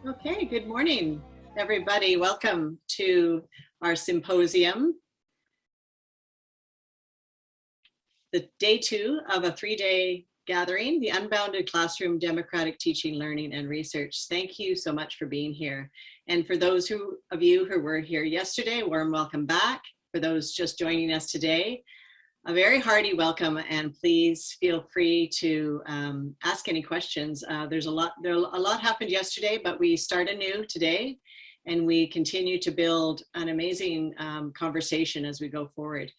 Okay, good morning, everybody. Welcome to our symposium, the day 2 of a 3-day gathering, the Unbounded Classroom, Democratic Teaching, Learning, and Research. Thank you so much for being here. And for those of you who were here yesterday, warm welcome back. For those just joining us today, a very hearty welcome, and please feel free to ask any questions. There a lot happened yesterday, but we start anew today, and we continue to build an amazing conversation as we go forward.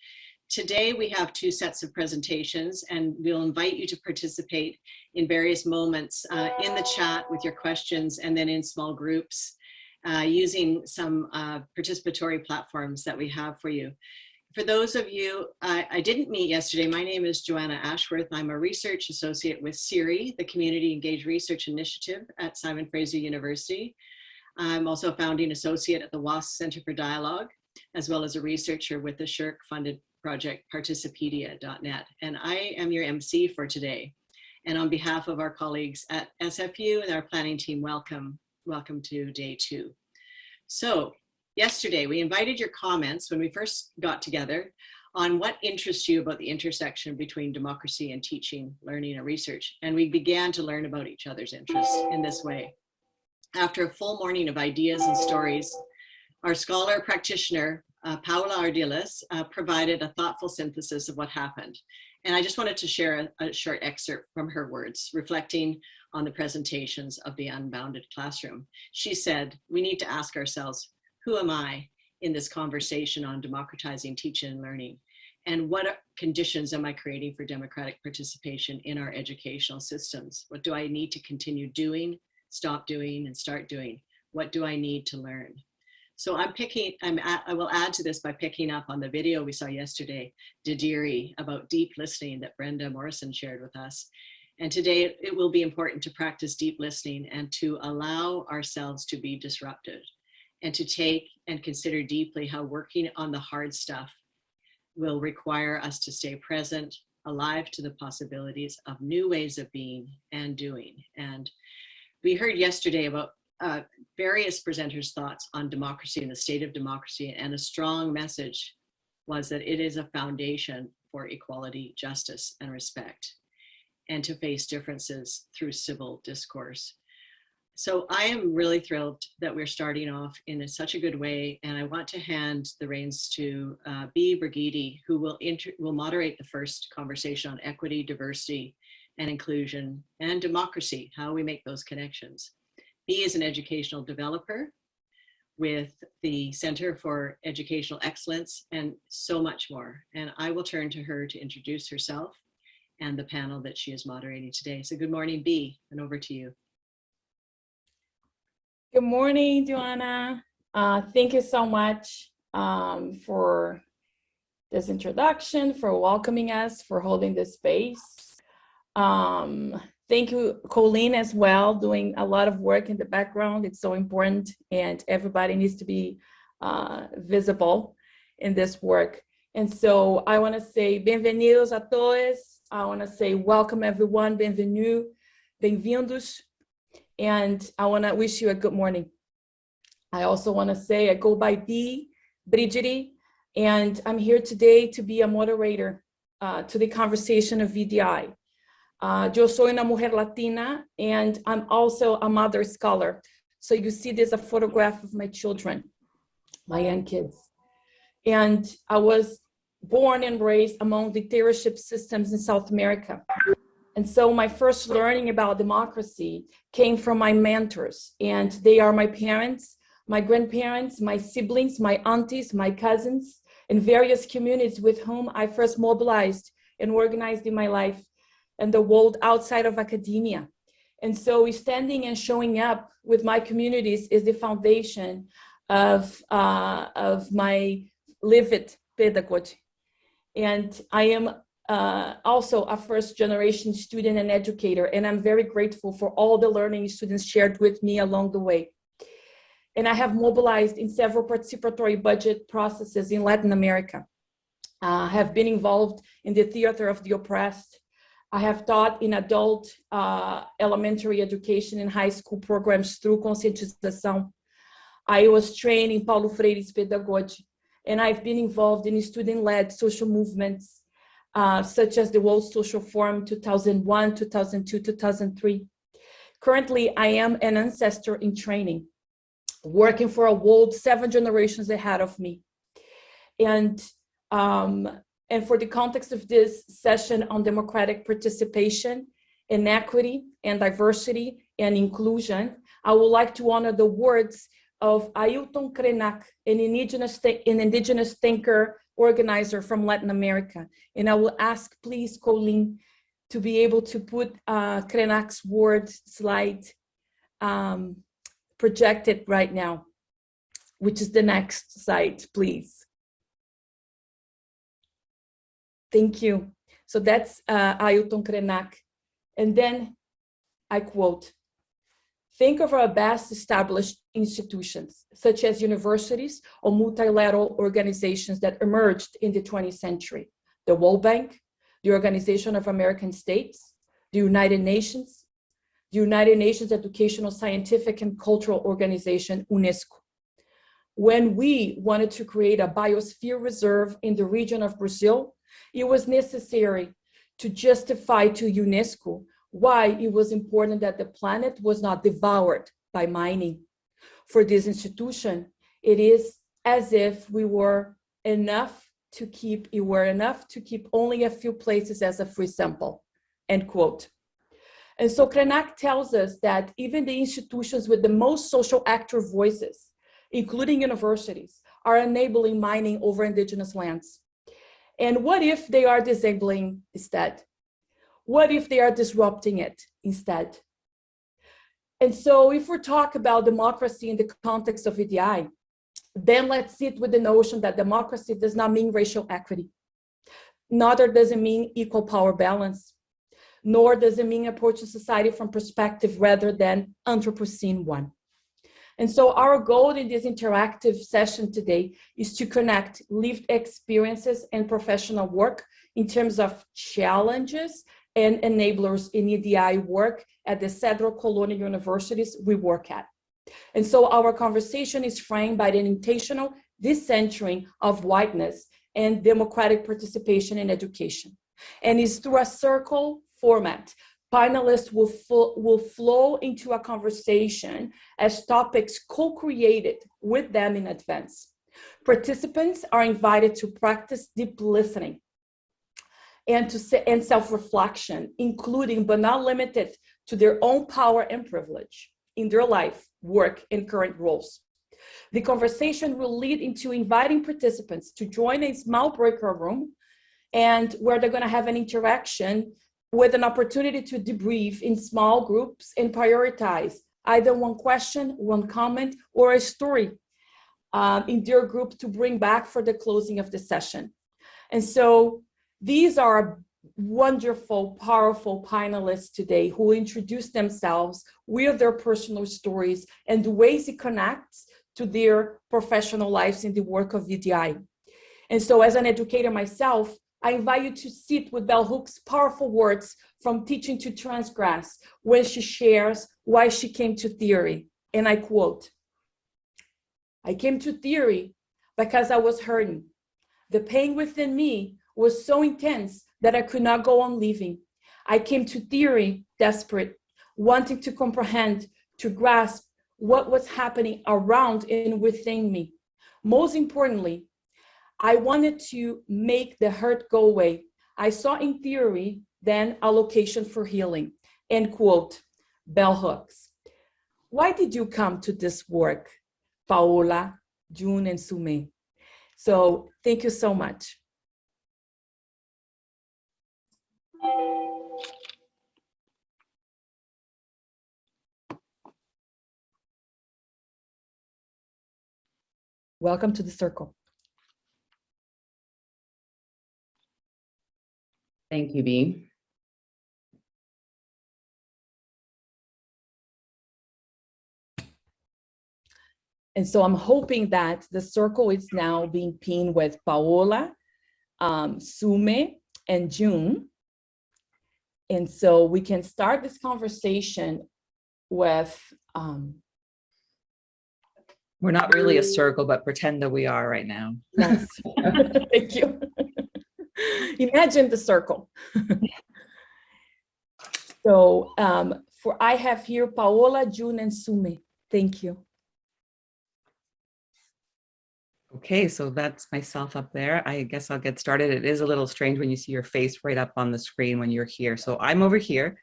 Today we have 2 sets of presentations, and we'll invite you to participate in various moments in the chat with your questions, and then in small groups using some participatory platforms that we have for you. For those of you I didn't meet yesterday, my name is Joanna Ashworth. I'm a research associate with CERI, the Community Engaged Research Initiative at Simon Fraser University. I'm also a founding associate at the WASC Center for Dialogue, as well as a researcher with the SSHRC-funded project Participedia.net. And I am your MC for today. And on behalf of our colleagues at SFU and our planning team, welcome to day 2. So, yesterday, we invited your comments when we first got together on what interests you about the intersection between democracy and teaching, learning, and research. And we began to learn about each other's interests in this way. After a full morning of ideas and stories, our scholar practitioner, Paola Ardiles, provided a thoughtful synthesis of what happened. And I just wanted to share a short excerpt from her words, reflecting on the presentations of the Unbounded Classroom. She said, "We need to ask ourselves, who am I in this conversation on democratizing teaching and learning? And what conditions am I creating for democratic participation in our educational systems? What do I need to continue doing, stop doing, and start doing? What do I need to learn?" So I will add to this by picking up on the video we saw yesterday, Didiri, about deep listening that Brenda Morrison shared with us. And today it will be important to practice deep listening and to allow ourselves to be disrupted, and to take and consider deeply how working on the hard stuff will require us to stay present, alive to the possibilities of new ways of being and doing. And we heard yesterday about various presenters' thoughts on democracy and the state of democracy, and a strong message was that it is a foundation for equality, justice, and respect, and to face differences through civil discourse. So I am really thrilled that we're starting off in such a good way, and I want to hand the reins to Brigidi, who will moderate the first conversation on equity, diversity, and inclusion, and democracy, how we make those connections. B is an educational developer with the Center for Educational Excellence and so much more. And I will turn to her to introduce herself and the panel that she is moderating today. So good morning, B, and over to you. Good morning, Joanna. Thank you so much for this introduction, for welcoming us, for holding this space. Thank you, Colleen, as well, doing a lot of work in the background. It's so important, and everybody needs to be visible in this work. And so I want to say bem-vindos a todos. I want to say welcome, everyone. Bienvenue, bem-vindos. And I want to wish you a good morning. I also want to say I go by Brigidi, and I'm here today to be a moderator to the conversation of VDI. Yo soy una mujer latina, and I'm also a mother scholar. So you see there's a photograph of my children, my young kids. And I was born and raised among dictatorship systems in South America. And so my first learning about democracy came from my mentors, and they are my parents, my grandparents, my siblings, my aunties, my cousins, and various communities with whom I first mobilized and organized in my life and the world outside of academia. And so standing and showing up with my communities is the foundation of my lived pedagogy. And I am also a first-generation student and educator, and I'm very grateful for all the learning students shared with me along the way. And I have mobilized in several participatory budget processes in Latin America. I have been involved in the theater of the oppressed. I have taught in adult elementary education and high school programs through conscientização. I was trained in Paulo Freire's pedagogy, and I've been involved in student-led social movements, such as the World Social Forum 2001, 2002, 2003. Currently, I am an ancestor in training, working for a world 7 generations ahead of me. And for the context of this session on democratic participation, inequity, and diversity and inclusion, I would like to honor the words of Ailton Krenak, an indigenous thinker, organizer from Latin America. And I will ask, please, Colleen, to be able to put Krenak's word slide projected right now, which is the next slide, please. Thank you. So that's Ailton Krenak. And then I quote, think of our best established institutions, such as universities or multilateral organizations that emerged in the 20th century. The World Bank, the Organization of American States, the United Nations, the United Nations Educational, Scientific, and Cultural Organization, UNESCO. When we wanted to create a biosphere reserve in the region of Brazil, it was necessary to justify to UNESCO why it was important that the planet was not devoured by mining. For this institution, it is as if we were enough to keep only a few places as a free sample, end quote. And so Krenak tells us that even the institutions with the most social actor voices, including universities, are enabling mining over indigenous lands. And what if they are disabling instead? What if they are disrupting it instead? And so if we talk about democracy in the context of EDI, then let's sit with the notion that democracy does not mean racial equity. Neither does it mean equal power balance, nor does it mean approaching society from perspective rather than Anthropocene one. And so our goal in this interactive session today is to connect lived experiences and professional work in terms of challenges and enablers in EDI work at the several colonial universities we work at. And so our conversation is framed by the intentional decentering of whiteness and democratic participation in education. And it's through a circle format. Panelists will flow into a conversation as topics co-created with them in advance. Participants are invited to practice deep listening and self-reflection, including but not limited to their own power and privilege in their life, work, and current roles. The conversation will lead into inviting participants to join a small breakout room and where they're going to have an interaction with an opportunity to debrief in small groups and prioritize either one question, one comment, or a story in their group to bring back for the closing of the session. And so these are wonderful, powerful panelists today who introduce themselves with their personal stories and the ways it connects to their professional lives in the work of VDI. And so as an educator myself, I invite you to sit with Bell Hooks' powerful words from Teaching to Transgress when she shares why she came to theory. And I quote, I came to theory because I was hurting. The pain within me was so intense that I could not go on living. I came to theory desperate, wanting to comprehend, to grasp what was happening around and within me. Most importantly, I wanted to make the hurt go away. I saw in theory then a location for healing, end quote, Bell Hooks. Why did you come to this work, Paola, June, and Sume? So thank you so much. Welcome to the circle. Thank you, Bea. And so I'm hoping that the circle is now being pinned with Paola, Sume, and June. And so we can start this conversation with, we're not really a circle, but pretend that we are right now. yes, thank you. Imagine the circle. So I have here Paola, June, and Sume. Thank you. Okay, so that's myself up there. I guess I'll get started. It is a little strange when you see your face right up on the screen when you're here. So I'm over here,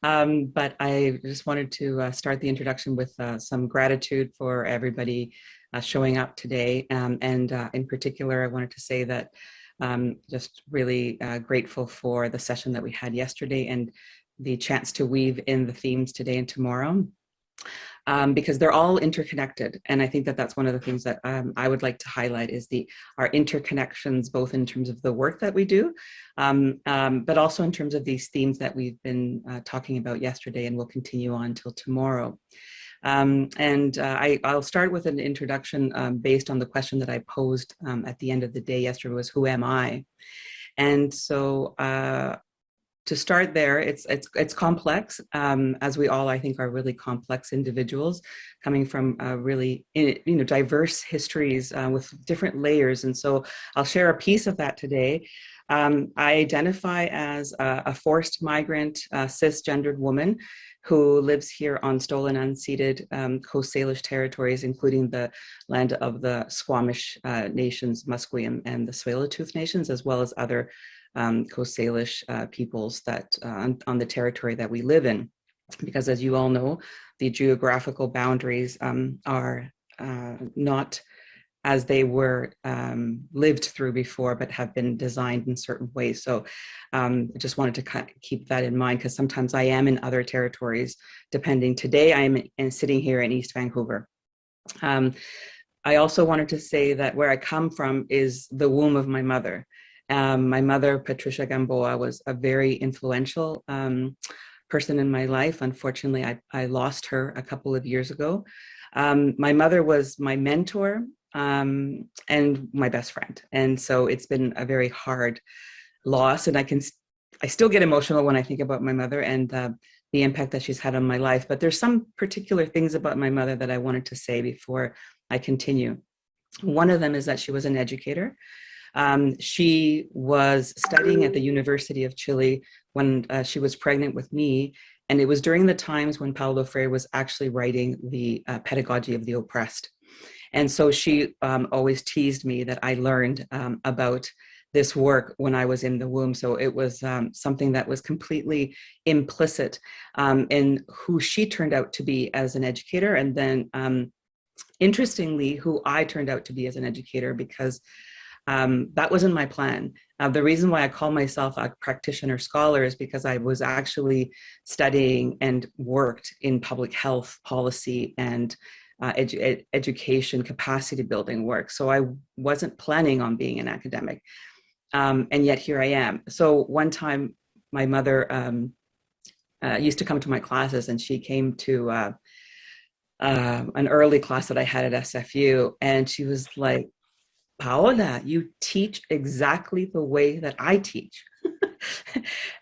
but I just wanted to start the introduction with some gratitude for everybody showing up today. And in particular, I wanted to say that just really grateful for the session that we had yesterday and the chance to weave in the themes today and tomorrow. Because they're all interconnected. And I think that that's one of the things that I would like to highlight is our interconnections, both in terms of the work that we do, but also in terms of these themes that we've been talking about yesterday and will continue on till tomorrow. I'll start with an introduction based on the question that I posed at the end of the day yesterday was, who am I? And so, to start there, it's complex, as we all, I think, are really complex individuals coming from really diverse histories with different layers. And so I'll share a piece of that today. I identify as a forced migrant, cisgendered woman who lives here on stolen, unceded Coast Salish territories, including the land of the Squamish nations, Musqueam, and the Tsleil-Waututh nations, as well as other Coast Salish peoples that on the territory that we live in, because as you all know, the geographical boundaries are not as they were lived through before, but have been designed in certain ways. So I just wanted to kind of keep that in mind, because sometimes I am in other territories, depending. Today I am sitting here in East Vancouver. I also wanted to say that where I come from is the womb of my mother. My mother, Patricia Gamboa, was a very influential person in my life. Unfortunately, I lost her a couple of years ago. My mother was my mentor and my best friend. And so it's been a very hard loss. And I still get emotional when I think about my mother and the impact that she's had on my life. But there's some particular things about my mother that I wanted to say before I continue. One of them is that she was an educator. She was studying at the University of Chile when she was pregnant with me. And it was during the times when Paulo Freire was actually writing the Pedagogy of the Oppressed. And so she always teased me that I learned about this work when I was in the womb. So it was something that was completely implicit in who she turned out to be as an educator. And then interestingly, who I turned out to be as an educator, because that wasn't my plan. The reason why I call myself a practitioner scholar is because I was actually studying and worked in public health policy and education capacity building work. So I wasn't planning on being an academic. And yet here I am. So one time my mother used to come to my classes, and she came to an early class that I had at SFU. And she was like, Paola, you teach exactly the way that I teach.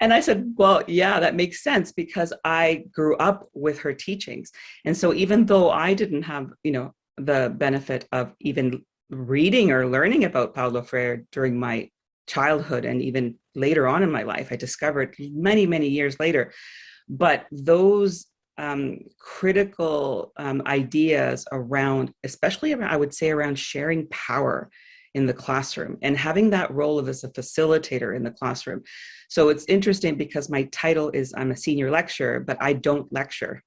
And I said, well, yeah, that makes sense, because I grew up with her teachings. And so even though I didn't have, the benefit of even reading or learning about Paulo Freire during my childhood and even later on in my life, I discovered many, many years later. But those critical ideas around, especially around, I would say, around sharing power in the classroom and having that role of as a facilitator in the classroom. So it's interesting because my title is I'm a senior lecturer, but I don't lecture.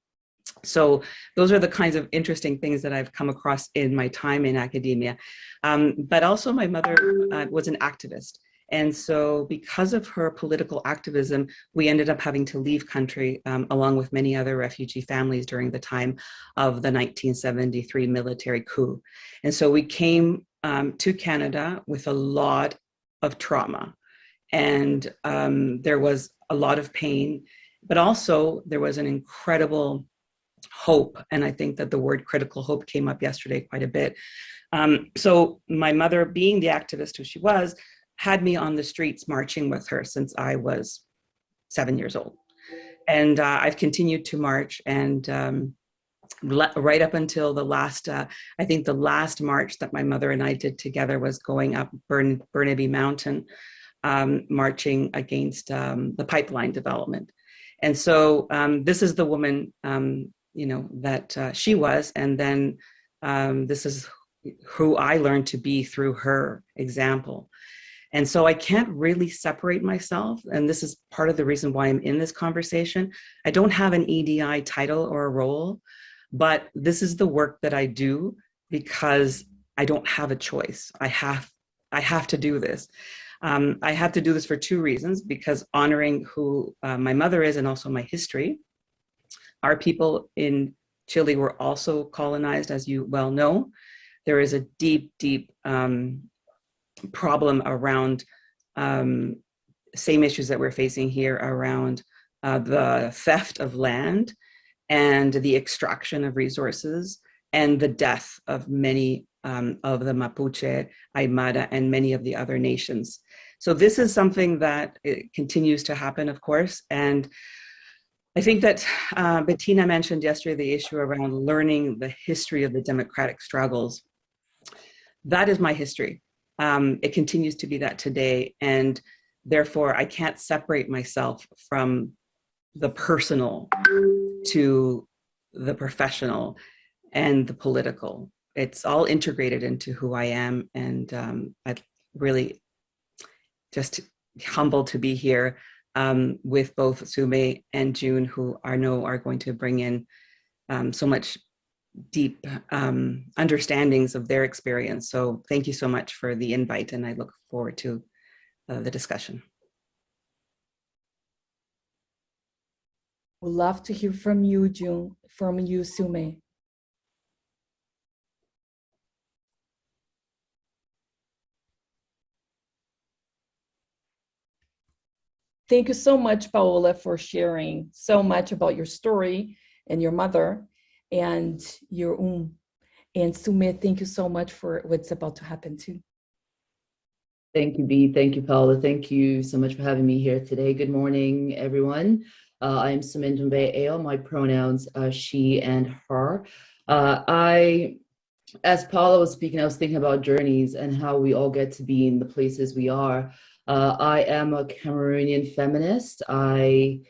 So those are the kinds of interesting things that I've come across in my time in academia. But also my mother was an activist. And so because of her political activism, we ended up having to leave country along with many other refugee families during the time of the 1973 military coup. And so we came to Canada with a lot of trauma. And there was a lot of pain, but also there was an incredible hope. And I think that the word critical hope came up yesterday quite a bit. So my mother, being the activist who she was, had me on the streets marching with her since I was 7 years old. And I've continued to march, and right up until the last, I think the last march that my mother and I did together was going up Burnaby Mountain, marching against the pipeline development. And so this is the woman, that she was. And then this is who I learned to be through her example. And so I can't really separate myself. And this is part of the reason why I'm in this conversation. I don't have an EDI title or a role, but this is the work that I do because I don't have a choice. I have to do this. I have to do this for two reasons, because honoring who my mother is and also my history. Our people in Chile were also colonized, as you well know. There is a deep, deep problem around same issues that we're facing here around the theft of land and the extraction of resources and the death of many of the Mapuche, Aymara, and many of the other nations. So this is something that continues to happen, of course. And I think that Bettina mentioned yesterday the issue around learning the history of the democratic struggles. That is my history. It continues to be that today. And therefore, I can't separate myself from the personal to the professional and the political. It's all integrated into who I am. And I'm really just humbled to be here with both Sume and June, who I know are going to bring in so much deep understandings of their experience. So thank you so much for the invite, and I look forward to the discussion. We'd love to hear from you, June, from you, Sume. Thank you so much, Paola, for sharing so much about your story and your mother and your And Sume, thank you so much for what's about to happen too. Thank you, Bea. Thank you, Paola. Thank you so much for having me here today. Good morning, everyone. I am Sume Ndumbe-Eyoh. My pronouns are she and her. As Paola was speaking, I was thinking about journeys and how we all get to be in the places we are. I am a Cameroonian feminist. I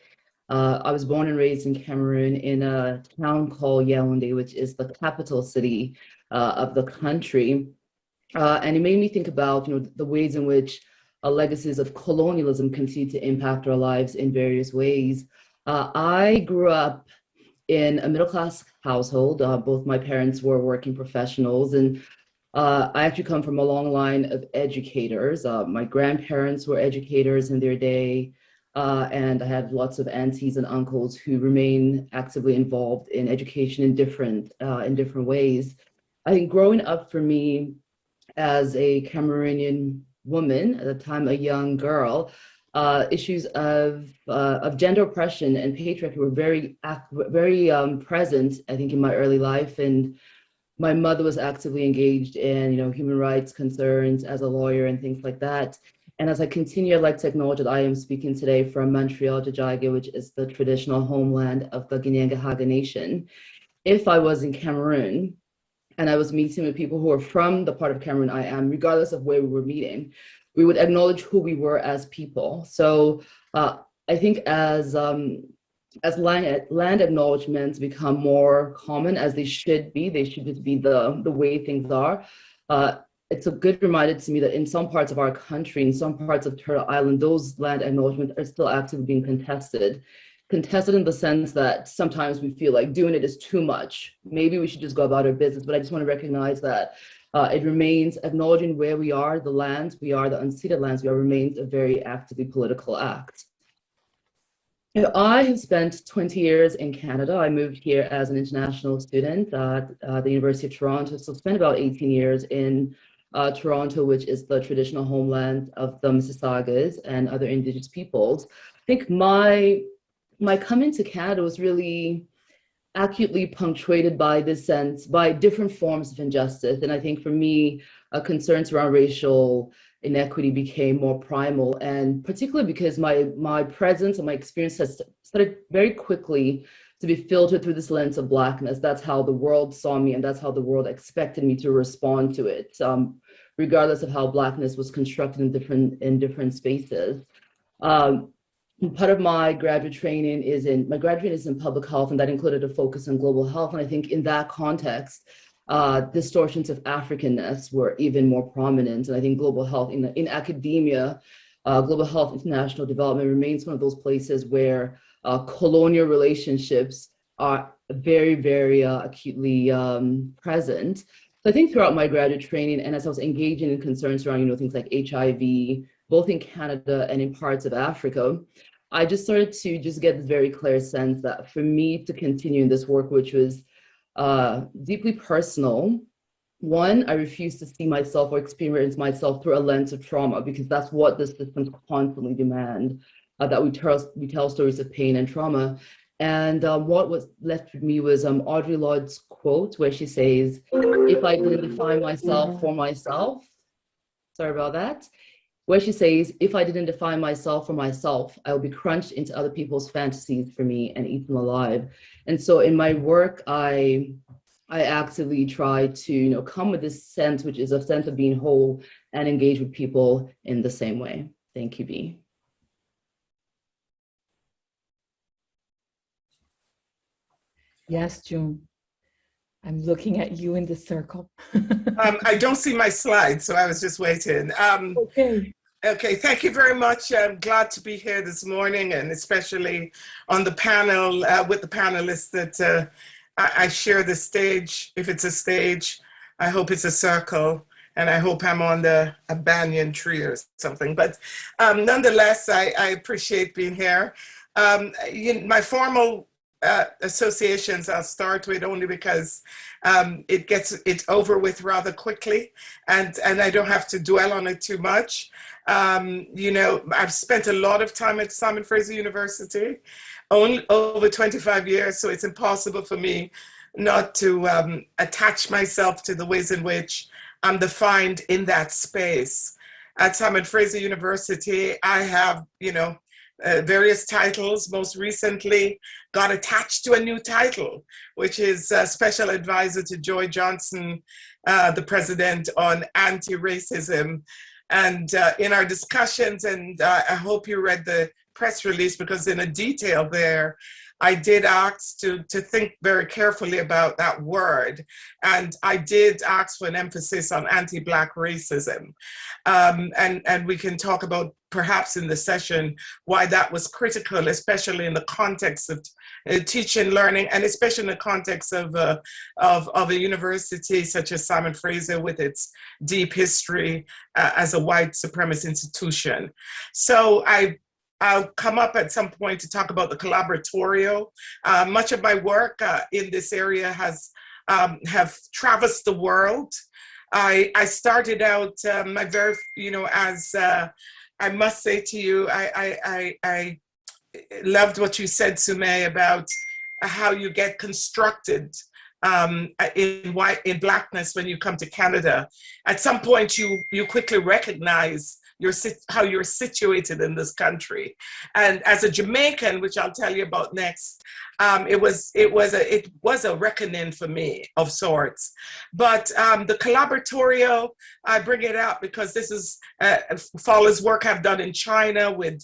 was born and raised in Cameroon in a town called Yaoundé, which is the capital city of the country. And it made me think about, the ways in which legacies of colonialism continue to impact our lives in various ways. I grew up in a middle-class household. Both my parents were working professionals, and I actually come from a long line of educators. My grandparents were educators in their day, and I have lots of aunties and uncles who remain actively involved in education in different ways. I think growing up for me as a Cameroonian woman, at the time a young girl, issues of gender oppression and patriarchy were very present, I think, in my early life. And my mother was actively engaged in, human rights concerns as a lawyer and things like that. And as I continue, I'd like to acknowledge that I am speaking today from Montreal, Jajage, which is the traditional homeland of the Guinea-Haga Nation. If I was in Cameroon and I was meeting with people who are from the part of Cameroon I am, regardless of where we were meeting, we would acknowledge who we were as people. So I think as land acknowledgements become more common, as they should just be the way things are. It's a good reminder to me that in some parts of our country, in some parts of Turtle Island, those land acknowledgements are still actively being contested. Contested in the sense that sometimes we feel like doing it is too much. Maybe we should just go about our business, but I just want to recognize that it remains, acknowledging where we are, the lands we are, the unceded lands we are, remains a very actively political act. I have spent 20 years in Canada. I moved here as an international student at the University of Toronto, so spent about 18 years in Toronto, which is the traditional homeland of the Mississaugas and other Indigenous peoples. I think my coming to Canada was really acutely punctuated by this sense, by different forms of injustice. And I think for me, concerns around racial inequity became more primal, and particularly because my presence and my experience has started very quickly to be filtered through this lens of Blackness. That's how the world saw me, and that's how the world expected me to respond to it, regardless of how Blackness was constructed in different spaces. Part of my graduate training is in public health, and that included a focus on global health. And I think in that context, distortions of Africanness were even more prominent. And I think global health in academia, global health international development remains one of those places where colonial relationships are very, very acutely present. So I think throughout my graduate training, and as I was engaging in concerns around, things like HIV, both in Canada and in parts of Africa, I just started to just get this very clear sense that for me to continue in this work, which was deeply personal, one, I refuse to see myself or experience myself through a lens of trauma, because that's what the systems constantly demand, that we tell stories of pain and trauma. And what was left with me was Ardiles' quote, where she says, "If I didn't define myself for myself," sorry about that, where she says, "If I didn't define myself for myself, I will be crunched into other people's fantasies for me and eaten alive." And so in my work, I actively try to come with this sense, which is a sense of being whole, and engage with people in the same way. Thank you, B. Yes, June. I'm looking at you in the circle. I don't see my slides, so I was just waiting. Okay, thank you very much. I'm glad to be here this morning, and especially on the panel with the panelists that I share the stage. If it's a stage, I hope it's a circle, and I hope I'm on a banyan tree or something. But nonetheless, I appreciate being here. My formal associations I'll start with only because it gets over with rather quickly, and I don't have to dwell on it too much. I've spent a lot of time at Simon Fraser University, only over 25 years, so it's impossible for me not to attach myself to the ways in which I'm defined in that space. At Simon Fraser University, I have, various titles. Most recently got attached to a new title, which is Special Advisor to Joy Johnson, the President, on Anti-Racism. And in our discussions, and I hope you read the press release, because in a detail there, I did ask to think very carefully about that word. And I did ask for an emphasis on anti-Black racism. And we can talk about perhaps in the session why that was critical, especially in the context of teaching, learning, and especially in the context of a university such as Simon Fraser with its deep history as a white supremacist institution. So I'll come up at some point to talk about the collaboratorial. Much of my work in this area have traversed the world. I started out my very, as I must say to you, I loved what you said, Sume, about how you get constructed in Blackness when you come to Canada. At some point, you quickly recognize how you're situated in this country. And as a Jamaican, which I'll tell you about next, it was a reckoning for me of sorts. But the collaboratorial, I bring it up because this is follows work I've done in China with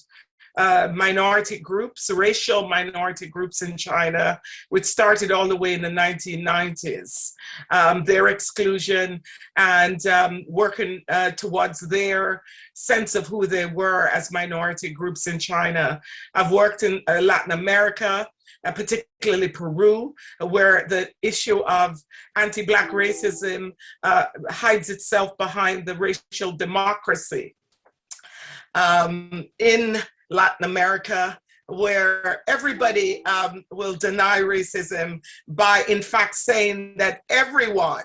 minority groups, racial minority groups in China, which started all the way in the 1990s. Their exclusion and working towards their sense of who they were as minority groups in China. I've worked in Latin America, particularly Peru, where the issue of anti-Black racism hides itself behind the racial democracy. In Latin America, where everybody will deny racism by in fact saying that everyone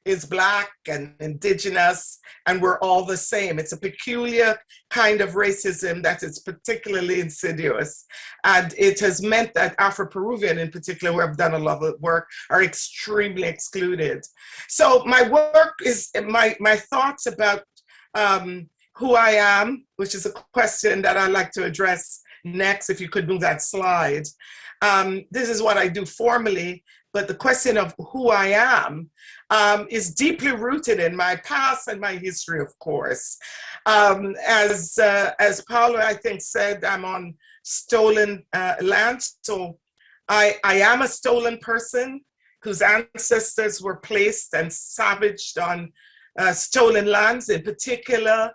is Black and indigenous and we're all the same. It's a peculiar kind of racism that is particularly insidious. And it has meant that Afro-Peruvian in particular, where I've done a lot of work, are extremely excluded. So my work is, my thoughts about who I am, which is a question that I'd like to address next, if you could move that slide. This is what I do formally, but the question of who I am is deeply rooted in my past and my history, of course. As Paola, I think, said, I'm on stolen land. So I am a stolen person whose ancestors were placed and savaged on stolen lands. In particular,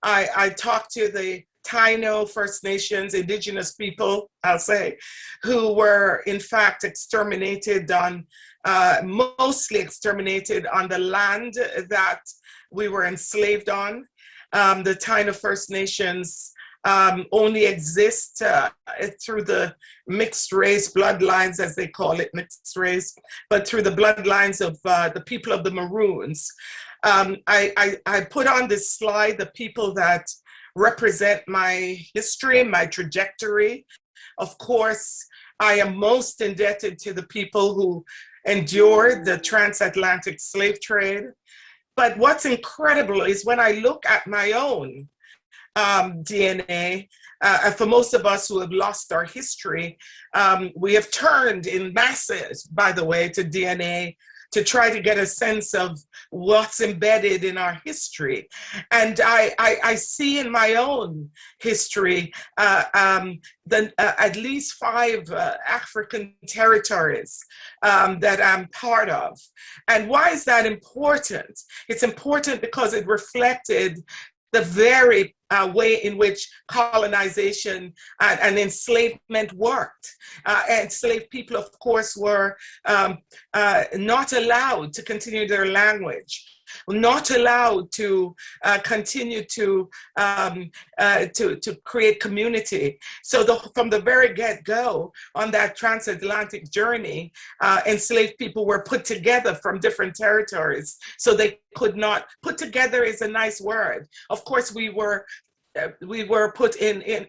I talked to the Taino First Nations, indigenous people, I'll say, who were in fact exterminated on, mostly exterminated on the land that we were enslaved on. The Taino First Nations only exist through the mixed race bloodlines, as they call it, mixed race, but through the bloodlines of the people of the Maroons. I put on this slide the people that represent my history, my trajectory. Of course, I am most indebted to the people who endured the transatlantic slave trade. But what's incredible is when I look at my own DNA, for most of us who have lost our history, we have turned in masses, by the way, to DNA to try to get a sense of what's embedded in our history. And I see in my own history at least 5 African territories that I'm part of. And why is that important? It's important because it reflected the very way in which colonization and enslavement worked. Enslaved people, of course, were not allowed to continue their language, not allowed to continue to create community. So from the very get-go on that transatlantic journey, enslaved people were put together from different territories. So they could not, put together is a nice word. Of course, we were put in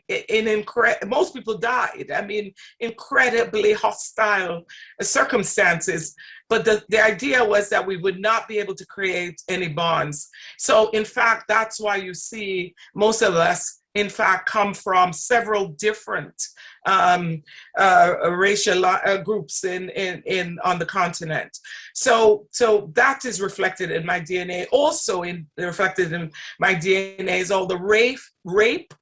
most people died. I mean, incredibly hostile circumstances. But the idea was that we would not be able to create any bonds. So in fact, that's why you see most of us, in fact, come from several different racial groups on the continent. So that is reflected in my DNA. Also reflected in my DNA is all the rape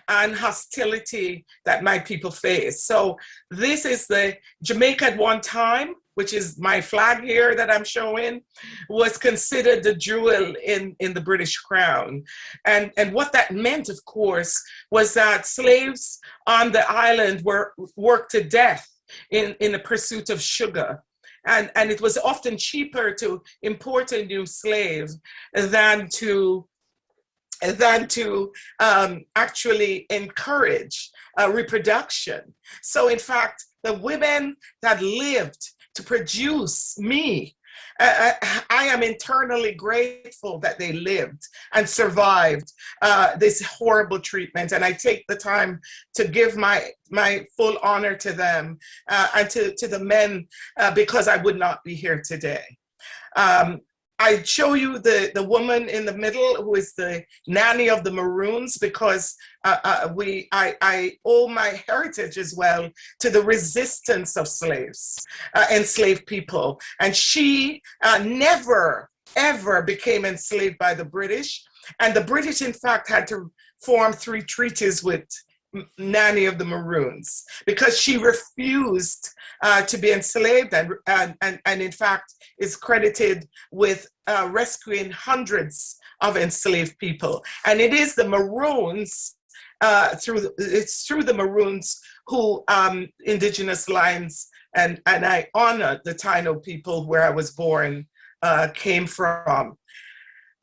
and hostility that my people face. So this is the Jamaica at one time, which is my flag here that I'm showing, was considered the jewel in the British crown. And what that meant, of course, was that slaves on the island were worked to death in the pursuit of sugar. And it was often cheaper to import a new slave than to actually encourage reproduction. So in fact, the women that lived to produce me, I am internally grateful that they lived and survived this horrible treatment. And I take the time to give my full honor to them and to the men because I would not be here today. I show you the woman in the middle who is the nanny of the Maroons because I owe my heritage as well to the resistance of slaves, enslaved people. And she never, ever became enslaved by the British. And the British, in fact, had to form 3 treaties with Nanny of the Maroons because she refused to be enslaved and in fact is credited with rescuing hundreds of enslaved people. And it is the Maroons, through the Maroons who indigenous lines, and I honor the Taino people where I was born, came from.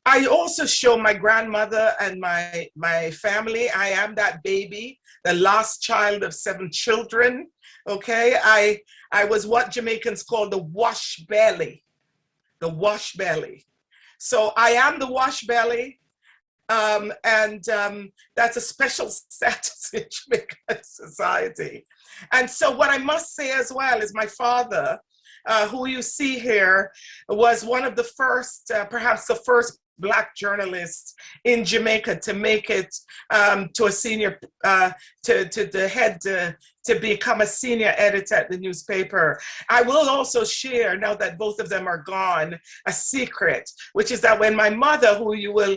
I also show my grandmother and my family. I am that baby, the last child of 7 children, okay? I was what Jamaicans call the wash belly, the wash belly. So I am the wash belly, and that's a special status in Jamaican society. And so what I must say as well is my father, who you see here, was one of the first, perhaps the first Black journalists in Jamaica to make it to a senior, to become a senior editor at the newspaper. I will also share, now that both of them are gone, a secret, which is that when my mother, who you will,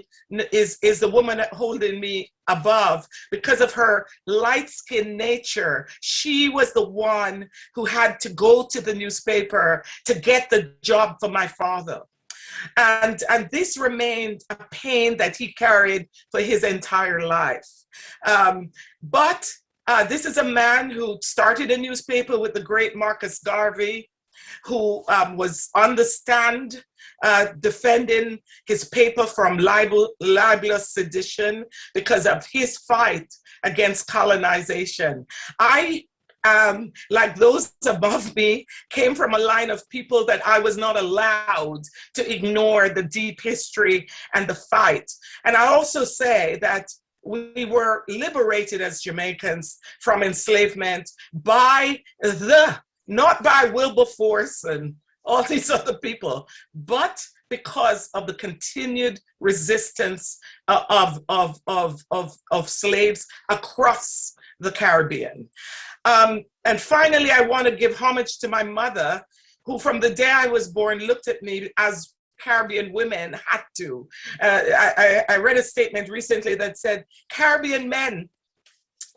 is the woman holding me above, because of her light-skinned nature, she was the one who had to go to the newspaper to get the job for my father. And this remained a pain that he carried for his entire life. But this is a man who started a newspaper with the great Marcus Garvey, who was on the stand defending his paper from libelous sedition because of his fight against colonization. I, like those above me, came from a line of people that I was not allowed to ignore the deep history and the fight. And I also say that we were liberated as Jamaicans from enslavement by not by Wilberforce and all these other people, but because of the continued resistance of slaves across the Caribbean. And finally, I want to give homage to my mother, who from the day I was born looked at me as Caribbean women had to. I read a statement recently that said Caribbean men,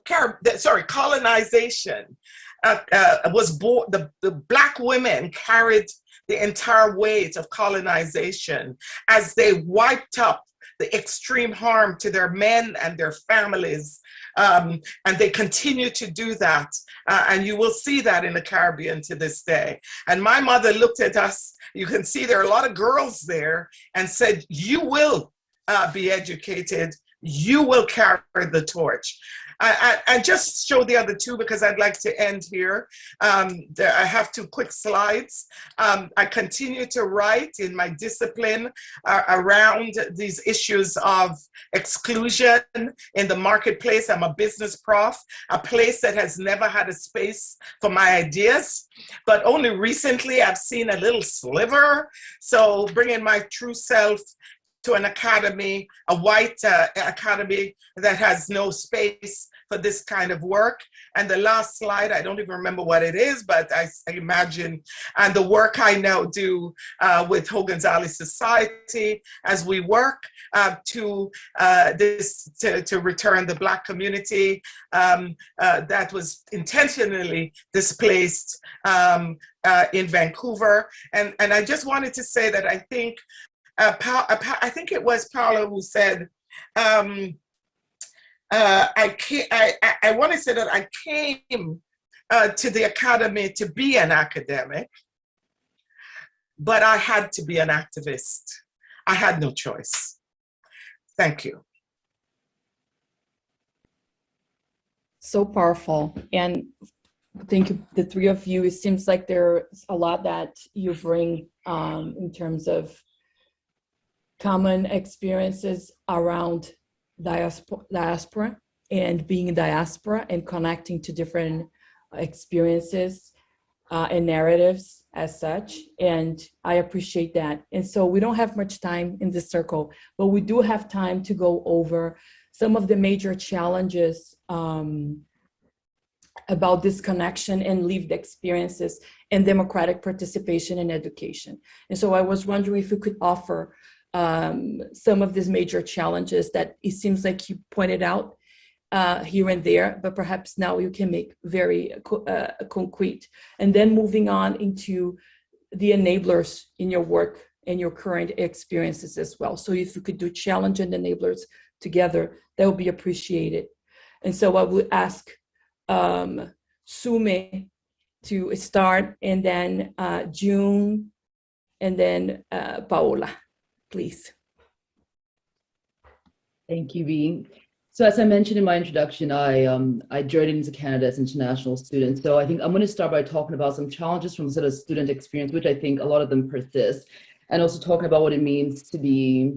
colonization was born, the Black women carried the entire weight of colonization as they wiped up the extreme harm to their men and their families. And they continue to do that. And you will see that in the Caribbean to this day. And my mother looked at us, you can see there are a lot of girls there, and said, you will be educated, you will carry the torch. I just show the other two because I'd like to end here. I have 2 quick slides. I continue to write in my discipline around these issues of exclusion in the marketplace. I'm a business prof, a place that has never had a space for my ideas, but only recently I've seen a little sliver. So bringing my true self to an academy, a white academy that has no space for this kind of work. And the last slide, I don't even remember what it is, but I imagine, and the work I now do with Hogan's Alley Society as we work to return the Black community that was intentionally displaced in Vancouver. And I just wanted to say that I think I think it was Paola who said, I want to say that I came to the academy to be an academic, but I had to be an activist. I had no choice. Thank you. So powerful. And I think the 3 of you, it seems like there's a lot that you bring in terms of common experiences around diaspora and being in diaspora and connecting to different experiences and narratives as such. And I appreciate that. And so we don't have much time in this circle, but we do have time to go over some of the major challenges about disconnection and lived experiences and democratic participation in education. And so I was wondering if you could offer some of these major challenges that it seems like you pointed out here and there, but perhaps now you can make very concrete. And then moving on into the enablers in your work and your current experiences as well. So if you could do challenge and enablers together, that would be appreciated. And so I would ask Sume to start, and then June, and then Paola. Please. Thank you, Bea. So as I mentioned in my introduction, I journeyed into Canada as an international student. So I think I'm going to start by talking about some challenges from sort of student experience, which I think a lot of them persist, and also talking about what it means to be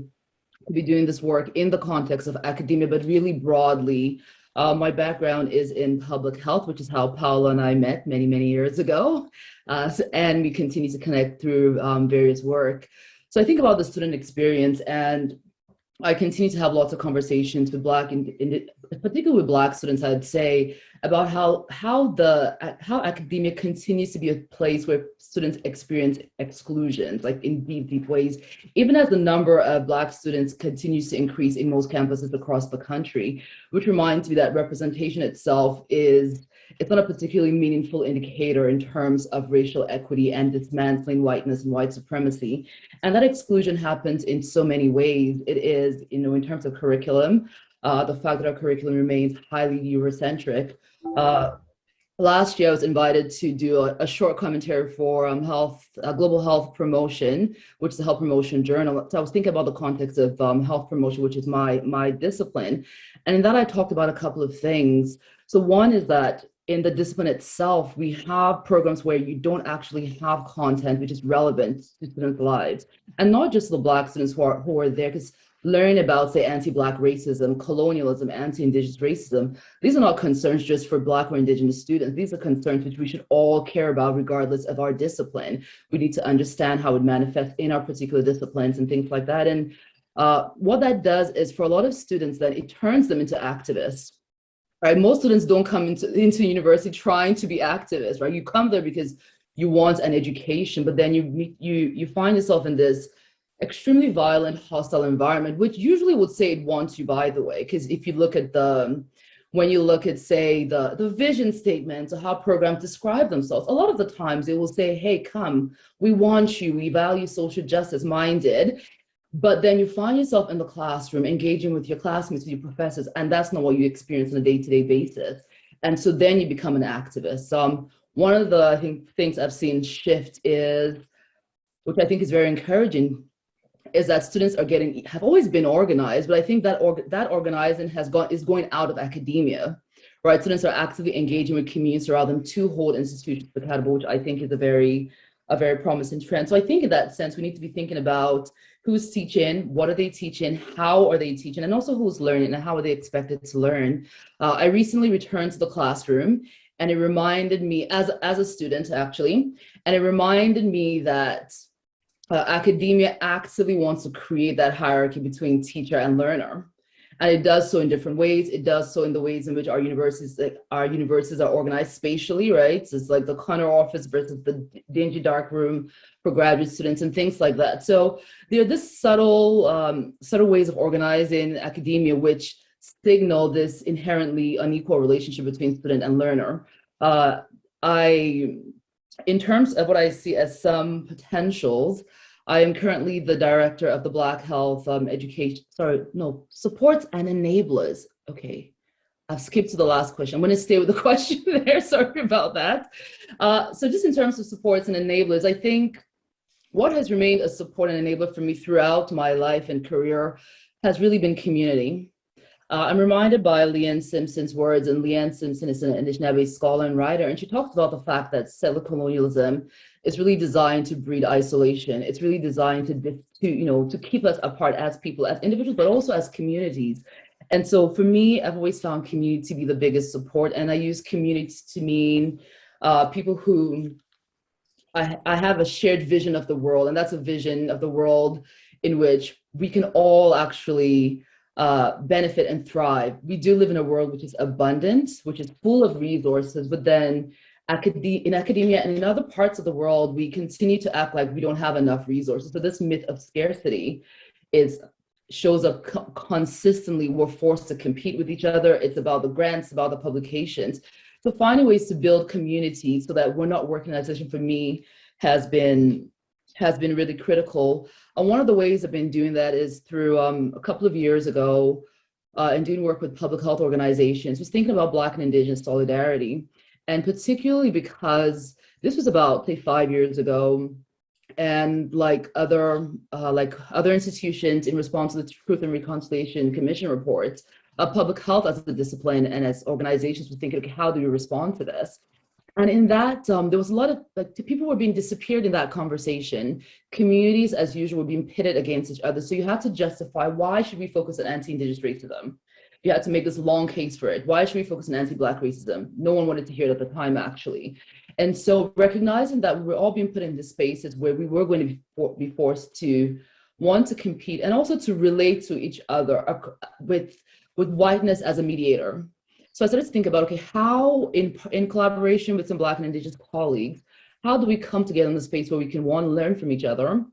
doing this work in the context of academia, but really broadly. My background is in public health, which is how Paola and I met many, many years ago. And we continue to connect through various work. So I think about the student experience, and I continue to have lots of conversations with particularly with Black students, I'd say, about how academia continues to be a place where students experience exclusions, like in deep ways, even as the number of Black students continues to increase in most campuses across the country, which reminds me that representation itself it's not a particularly meaningful indicator in terms of racial equity and dismantling whiteness and white supremacy. And that exclusion happens in so many ways. It is, in terms of curriculum, the fact that our curriculum remains highly Eurocentric. Last year, I was invited to do a short commentary for Global Health Promotion, which is a health promotion journal. So I was thinking about the context of health promotion, which is my discipline. And in that, I talked about a couple of things. So one is that in the discipline itself, we have programs where you don't actually have content which is relevant to students' lives. And not just the Black students who are there, because learning about, say, anti-Black racism, colonialism, anti-Indigenous racism, these are not concerns just for Black or Indigenous students. These are concerns which we should all care about regardless of our discipline. We need to understand how it manifests in our particular disciplines and things like that. And what that does is, for a lot of students, then it turns them into activists. Right? Most students don't come into university trying to be activists, right? You come there because you want an education, but then you find yourself in this extremely violent, hostile environment, which usually would say it wants you, by the way, because if you look at when you look at, say, the vision statements or how programs describe themselves, a lot of the times they will say, hey, come, we want you, we value social justice, minded. But then you find yourself in the classroom engaging with your classmates, with your professors, and that's not what you experience on a day-to-day basis. And so then you become an activist. One of the, I think, things I've seen shift is, which I think is very encouraging, is that students have always been organized, but I think that organizing is going out of academia, right? Students are actively engaging with communities around them to hold institutions accountable, which I think is a very promising trend. So I think in that sense, we need to be thinking about who's teaching, what are they teaching, how are they teaching, and also who's learning and how are they expected to learn. I recently returned to the classroom, and it reminded me, as a student actually, and it reminded me that academia actively wants to create that hierarchy between teacher and learner. And it does so in different ways. It does so in the ways in which our universities are organized spatially, right? So it's like the corner office versus the dingy dark room for graduate students and things like that. So there are this subtle ways of organizing academia which signal this inherently unequal relationship between student and learner. In terms of what I see as some potentials, I am currently the director of the Black Health Supports and Enablers. Okay, I've skipped to the last question. I'm going to stay with the question there. Sorry about that. So just in terms of supports and enablers, I think what has remained a support and enabler for me throughout my life and career has really been community. I'm reminded by Leanne Simpson's words, and Leanne Simpson is an Anishinaabe scholar and writer, and she talks about the fact that settler colonialism is really designed to breed isolation. It's really designed to keep us apart as people, as individuals, but also as communities. And so for me, I've always found community to be the biggest support, and I use community to mean people who I have a shared vision of the world, and that's a vision of the world in which we can all actually benefit and thrive. We do live in a world which is abundant, which is full of resources, but then in academia and in other parts of the world, we continue to act like we don't have enough resources. So this myth of scarcity shows up consistently. We're forced to compete with each other. It's about the grants, about the publications. So finding ways to build community so that we're not working in isolation, for me, has been really critical. And one of the ways I've been doing that is through a couple of years ago, and doing work with public health organizations, was thinking about Black and Indigenous solidarity. And particularly because this was about, say, 5 years ago, and like other institutions, in response to the Truth and Reconciliation Commission reports, public health as a discipline and as organizations were thinking, okay, how do we respond to this? And in that, there was a lot of people were being disappeared in that conversation. Communities, as usual, were being pitted against each other. So you have to justify, why should we focus on anti-Indigenous racism? you had to make this long case for it. Why should we focus on anti-Black racism? No one wanted to hear it at the time, actually. And so recognizing that we're all being put in these spaces where we were going to be forced to want to compete and also to relate to each other with whiteness as a mediator. So I started to think about, okay, how in collaboration with some Black and Indigenous colleagues, how do we come together in the space where we can, one, learn from each other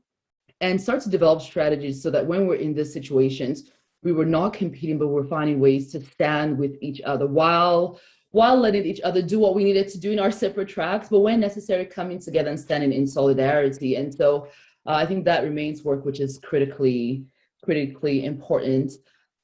and start to develop strategies so that when we're in these situations, we were not competing, but we're finding ways to stand with each other while letting each other do what we needed to do in our separate tracks, but when necessary, coming together and standing in solidarity. And so I think that remains work which is critically important.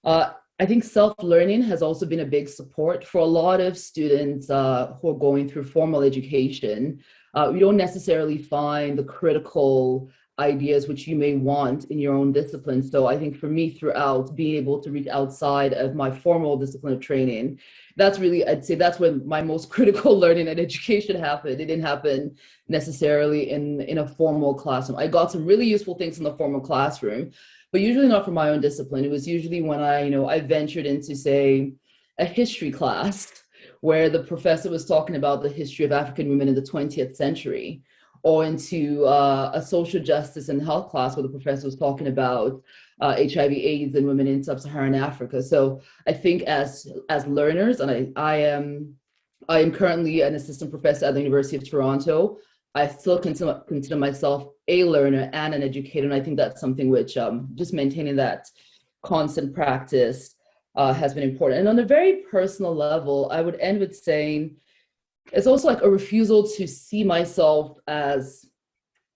I think self-learning has also been a big support for a lot of students who are going through formal education. You don't necessarily find the critical ideas which you may want in your own discipline. So I think for me, throughout, being able to reach outside of my formal discipline of training, that's really, I'd say that's when my most critical learning and education happened. It didn't happen necessarily in a formal classroom. I got some really useful things in the formal classroom, but usually not from my own discipline. It was usually when I ventured into, say, a history class where the professor was talking about the history of African women in the 20th century, or into a social justice and health class where the professor was talking about HIV/AIDS and women in sub-Saharan Africa. So I think as learners, and I am currently an assistant professor at the University of Toronto, I still consider myself a learner and an educator, and I think that's something which just maintaining that constant practice has been important. And on a very personal level, I would end with saying, it's also like a refusal to see myself as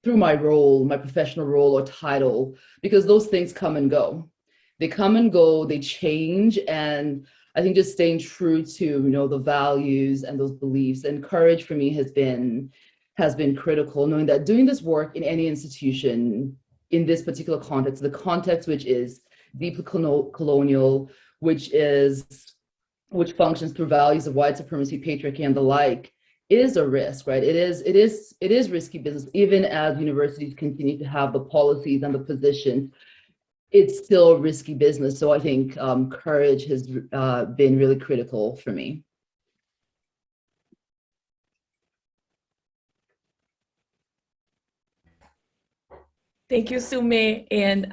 through my role, my professional role or title, because those things come and go. They come and go, they change. And I think just staying true to, the values and those beliefs and courage for me has been critical, knowing that doing this work in any institution in this particular context, the context which is deeply colonial, which functions through values of white supremacy, patriarchy, and the like, is a risk, right? It is risky business. Even as universities continue to have the policies and the positions, it's still risky business. So I think courage has been really critical for me. Thank you, Sume. And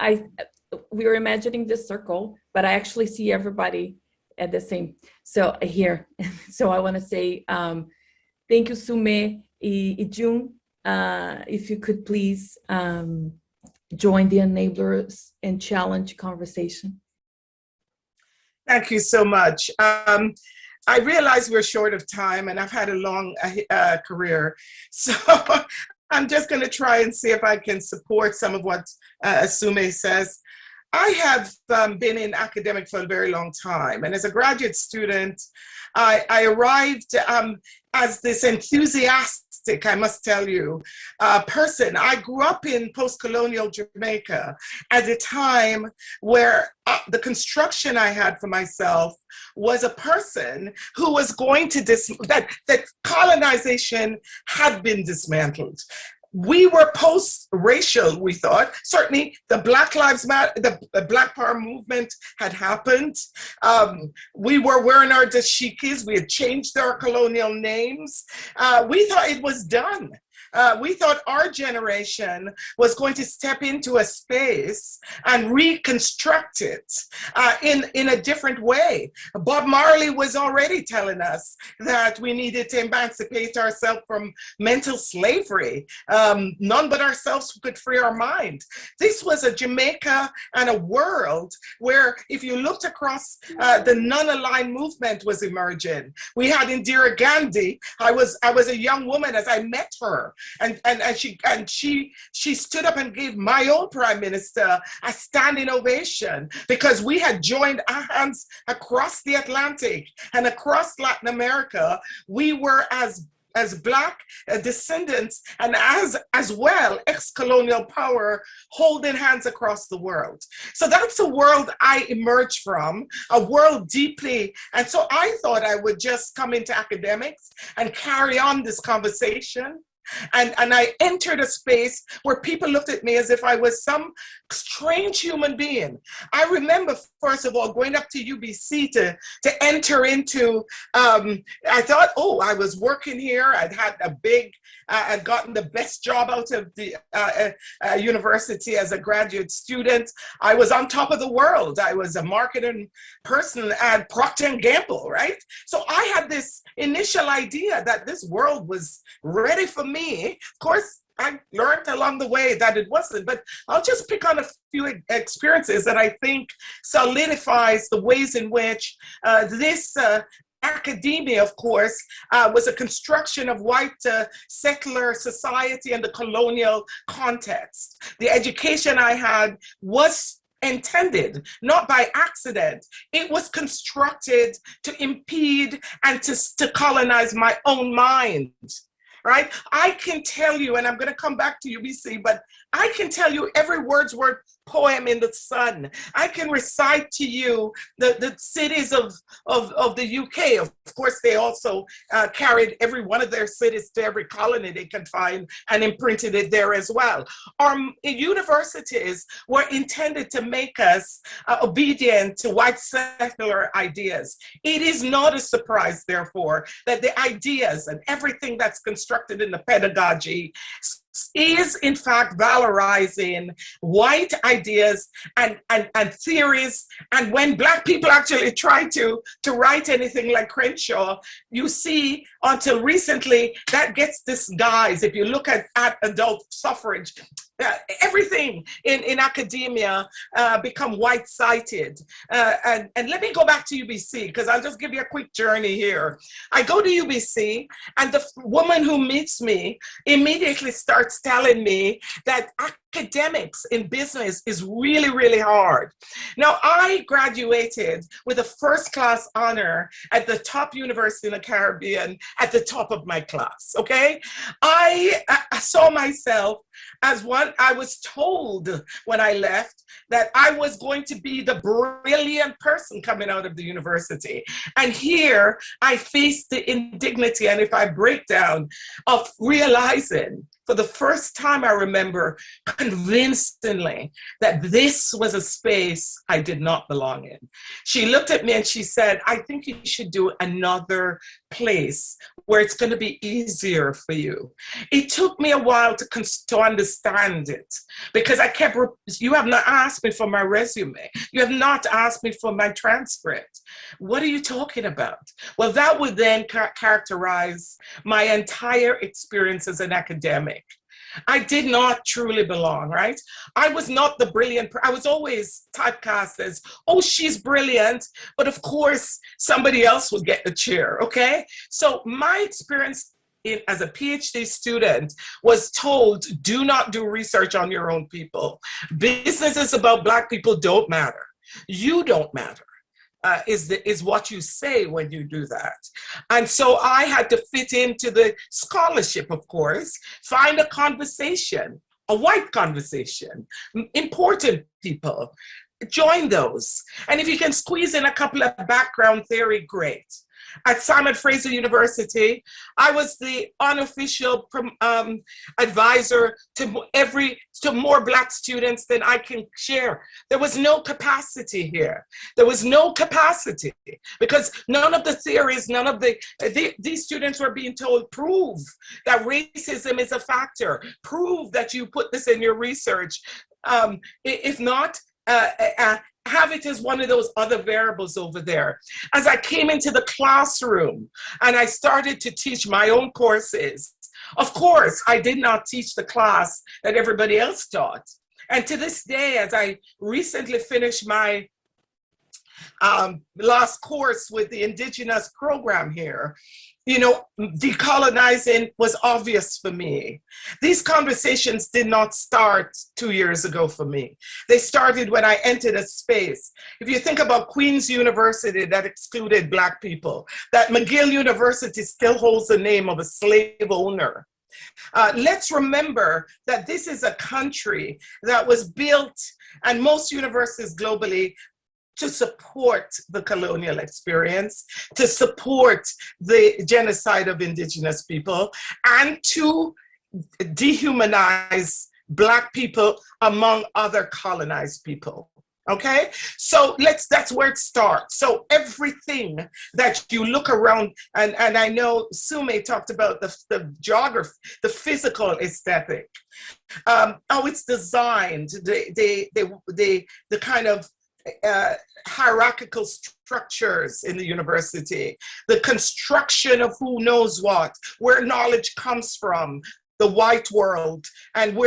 we were imagining this circle, but I actually see everybody at the same, so here. So I want to say thank you, Sume. June, if you could please join the enablers and challenge conversation. Thank you so much. I realize we're short of time and I've had a long career. So I'm just going to try and see if I can support some of what Sume says. I have been in academic for a very long time, and as a graduate student, I arrived as this enthusiastic, I must tell you, person. I grew up in post-colonial Jamaica at a time where the construction I had for myself was a person who was going to that colonization had been dismantled. We were post-racial, we thought. Certainly the Black Lives Matter, the Black Power movement had happened. We were wearing our dashikis. We had changed our colonial names. We thought it was done. We thought our generation was going to step into a space and reconstruct it in a different way. Bob Marley was already telling us that we needed to emancipate ourselves from mental slavery. None but ourselves could free our mind. This was a Jamaica and a world where, if you looked across, the non-aligned movement was emerging. We had Indira Gandhi. I was a young woman as I met her. And she stood up and gave my own prime minister a standing ovation because we had joined our hands across the Atlantic and across Latin America. We were as Black descendants and as well ex-colonial power holding hands across the world. So that's a world I emerged from, a world deeply, and so I thought I would just come into academics and carry on this conversation. And I entered a space where people looked at me as if I was some strange human being. I remember, first of all, going up to UBC to enter into, I thought, oh, I was working here. I'd had I'd gotten the best job out of the university as a graduate student. I was on top of the world. I was a marketing person at Procter & Gamble, right? So I had this initial idea that this world was ready for me. Of course, I learned along the way that it wasn't, but I'll just pick on a few experiences that I think solidifies the ways in which this academia, of course, was a construction of white secular society and the colonial context. The education I had was intended, not by accident. It was constructed to impede and to colonize my own mind. Right? I can tell you, and I'm going to come back to UBC, but I can tell you every Wordsworth poem in the sun. I can recite to you the cities of the UK. Of course, they also carried every one of their cities to every colony they could find and imprinted it there as well. Our universities were intended to make us obedient to white secular ideas. It is not a surprise, therefore, that the ideas and everything that's constructed in the pedagogy is in fact valorizing white ideas and theories. And when Black people actually try to write anything like Crenshaw, you see until recently that gets disguised. If you look at adult suffrage, everything in academia become white-sided. And let me go back to UBC, because I'll just give you a quick journey here. I go to UBC, and the woman who meets me immediately starts telling me that academics in business is really, really hard. Now, I graduated with a first-class honor at the top university in the Caribbean at the top of my class, okay? I saw myself as what I was told when I left, that I was going to be the brilliant person coming out of the university. And here I faced the indignity, and if I break down, of realizing for the first time, I remember convincingly that this was a space I did not belong in. She looked at me and she said, I think you should do another place where it's going to be easier for you. It took me a while to understand it, because I kept, you have not asked me for my resume. You have not asked me for my transcript. What are you talking about? Well, that would then characterize my entire experience as an academic. I did not truly belong, right? I was not the brilliant, I was always typecast as, oh, she's brilliant, but of course somebody else would get the chair, okay? So my experience as a PhD student was told, do not do research on your own people. Businesses about Black people don't matter. You don't matter. Is what you say when you do that. And so I had to fit into the scholarship, of course, find a conversation, a white conversation, important people, join those. And if you can squeeze in a couple of background theory, great. At Simon Fraser University, I was the unofficial advisor to more Black students than I can share. There was no capacity here. There was no capacity because none of the theories, none of these students were being told, prove that racism is a factor, prove that you put this in your research. If not, have it as one of those other variables over there. As I came into the classroom and I started to teach my own courses, of course, I did not teach the class that everybody else taught. And to this day, as I recently finished my last course with the Indigenous program here, you know, decolonizing was obvious for me. These conversations did not start 2 years ago for me. They started when I entered a space. If you think about Queen's University that excluded Black people, that McGill University still holds the name of a slave owner. Let's remember that this is a country that was built, and most universities globally, to support the colonial experience, to support the genocide of Indigenous people, and to dehumanize Black people among other colonized people. Okay, so that's where it starts. So everything that you look around, and I know Sume talked about the geography, the physical aesthetic, how it's designed, the kind of hierarchical structures in the university, the construction of who knows what, where knowledge comes from, the white world, and we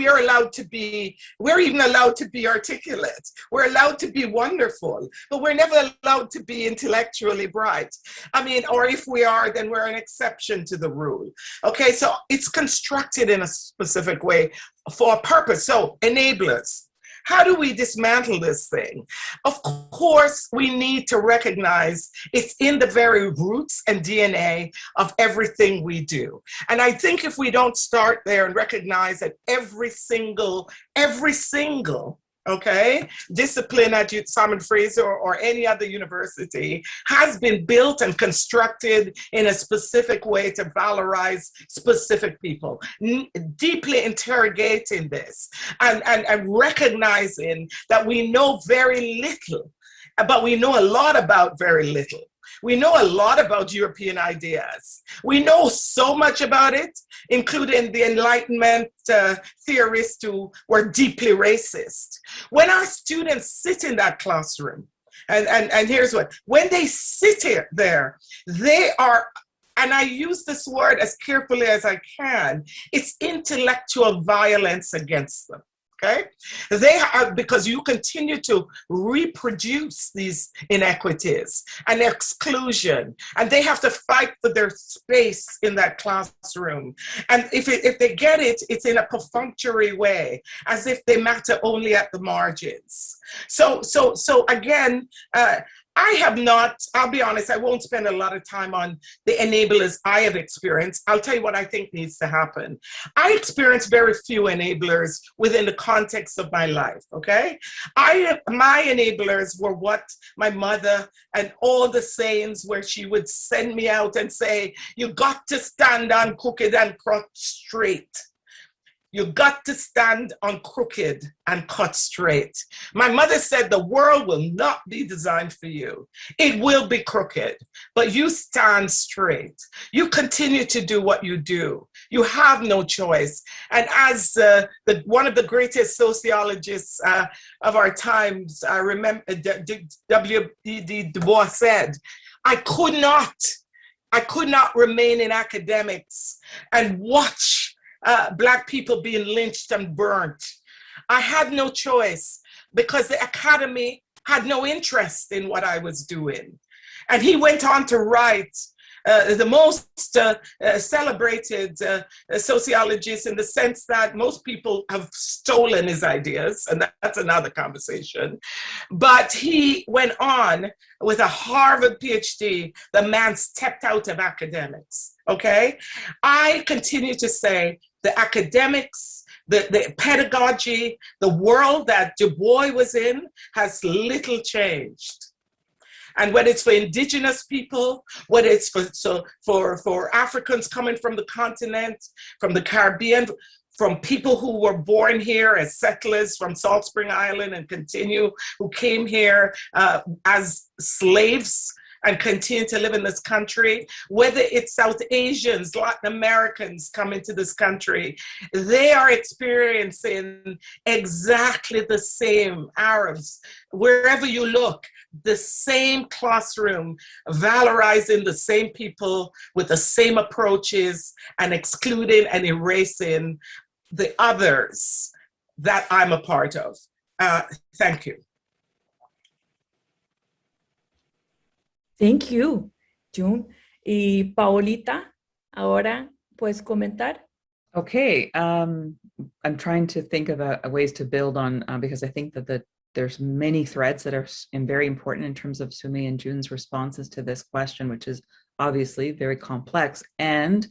are allowed to be, we're even allowed to be articulate, we're allowed to be wonderful, but we're never allowed to be intellectually bright. I mean, or if we are, then we're an exception to the rule. Okay, so it's constructed in a specific way for a purpose. So enablers. How do we dismantle this thing? Of course, we need to recognize it's in the very roots and DNA of everything we do. And I think if we don't start there and recognize that every single, okay, discipline at Simon Fraser or any other university has been built and constructed in a specific way to valorize specific people, deeply interrogating this and recognizing that we know very little, but we know a lot about very little. We know a lot about European ideas. We know so much about it, including the Enlightenment theorists who were deeply racist. When our students sit in that classroom, and here's what, when they sit there, they are, and I use this word as carefully as I can, it's intellectual violence against them. Okay, they are, because you continue to reproduce these inequities and exclusion, and they have to fight for their space in that classroom. And if they get it, it's in a perfunctory way, as if they matter only at the margins. So again, I have not, I'll be honest, I won't spend a lot of time on the enablers I have experienced. I'll tell you what I think needs to happen. I experienced very few enablers within the context of my life, okay? My enablers were what my mother and all the sayings where she would send me out and say, you got to stand on crooked and cut straight. You got to stand on crooked and cut straight. My mother said the world will not be designed for you. It will be crooked, but you stand straight. You continue to do what you do. You have no choice. And as one of the greatest sociologists of our times, I remember W.E.B. Du Bois said, I could not remain in academics and watch Black people being lynched and burnt. I had no choice because the academy had no interest in what I was doing. And he went on to write the most celebrated sociologist, in the sense that most people have stolen his ideas, and that's another conversation. But he went on with a Harvard PhD. The man stepped out of academics, okay? I continue to say the academics, the pedagogy, the world that Du Bois was in has little changed. And whether it's for indigenous people, whether it's for Africans coming from the continent, from the Caribbean, from people who were born here as settlers from Salt Spring Island and who came here as slaves and continue to live in this country, whether it's South Asians, Latin Americans coming to this country, they are experiencing exactly the same, Arabs, wherever you look, the same classroom, valorizing the same people with the same approaches and excluding and erasing the others that I'm a part of. Thank you. Thank you, June. Y Paolita, ahora puedes comentar. Okay, I'm trying to think of ways to build on, because I think that there's many threads that are very important in terms of Sume and June's responses to this question, which is obviously very complex. And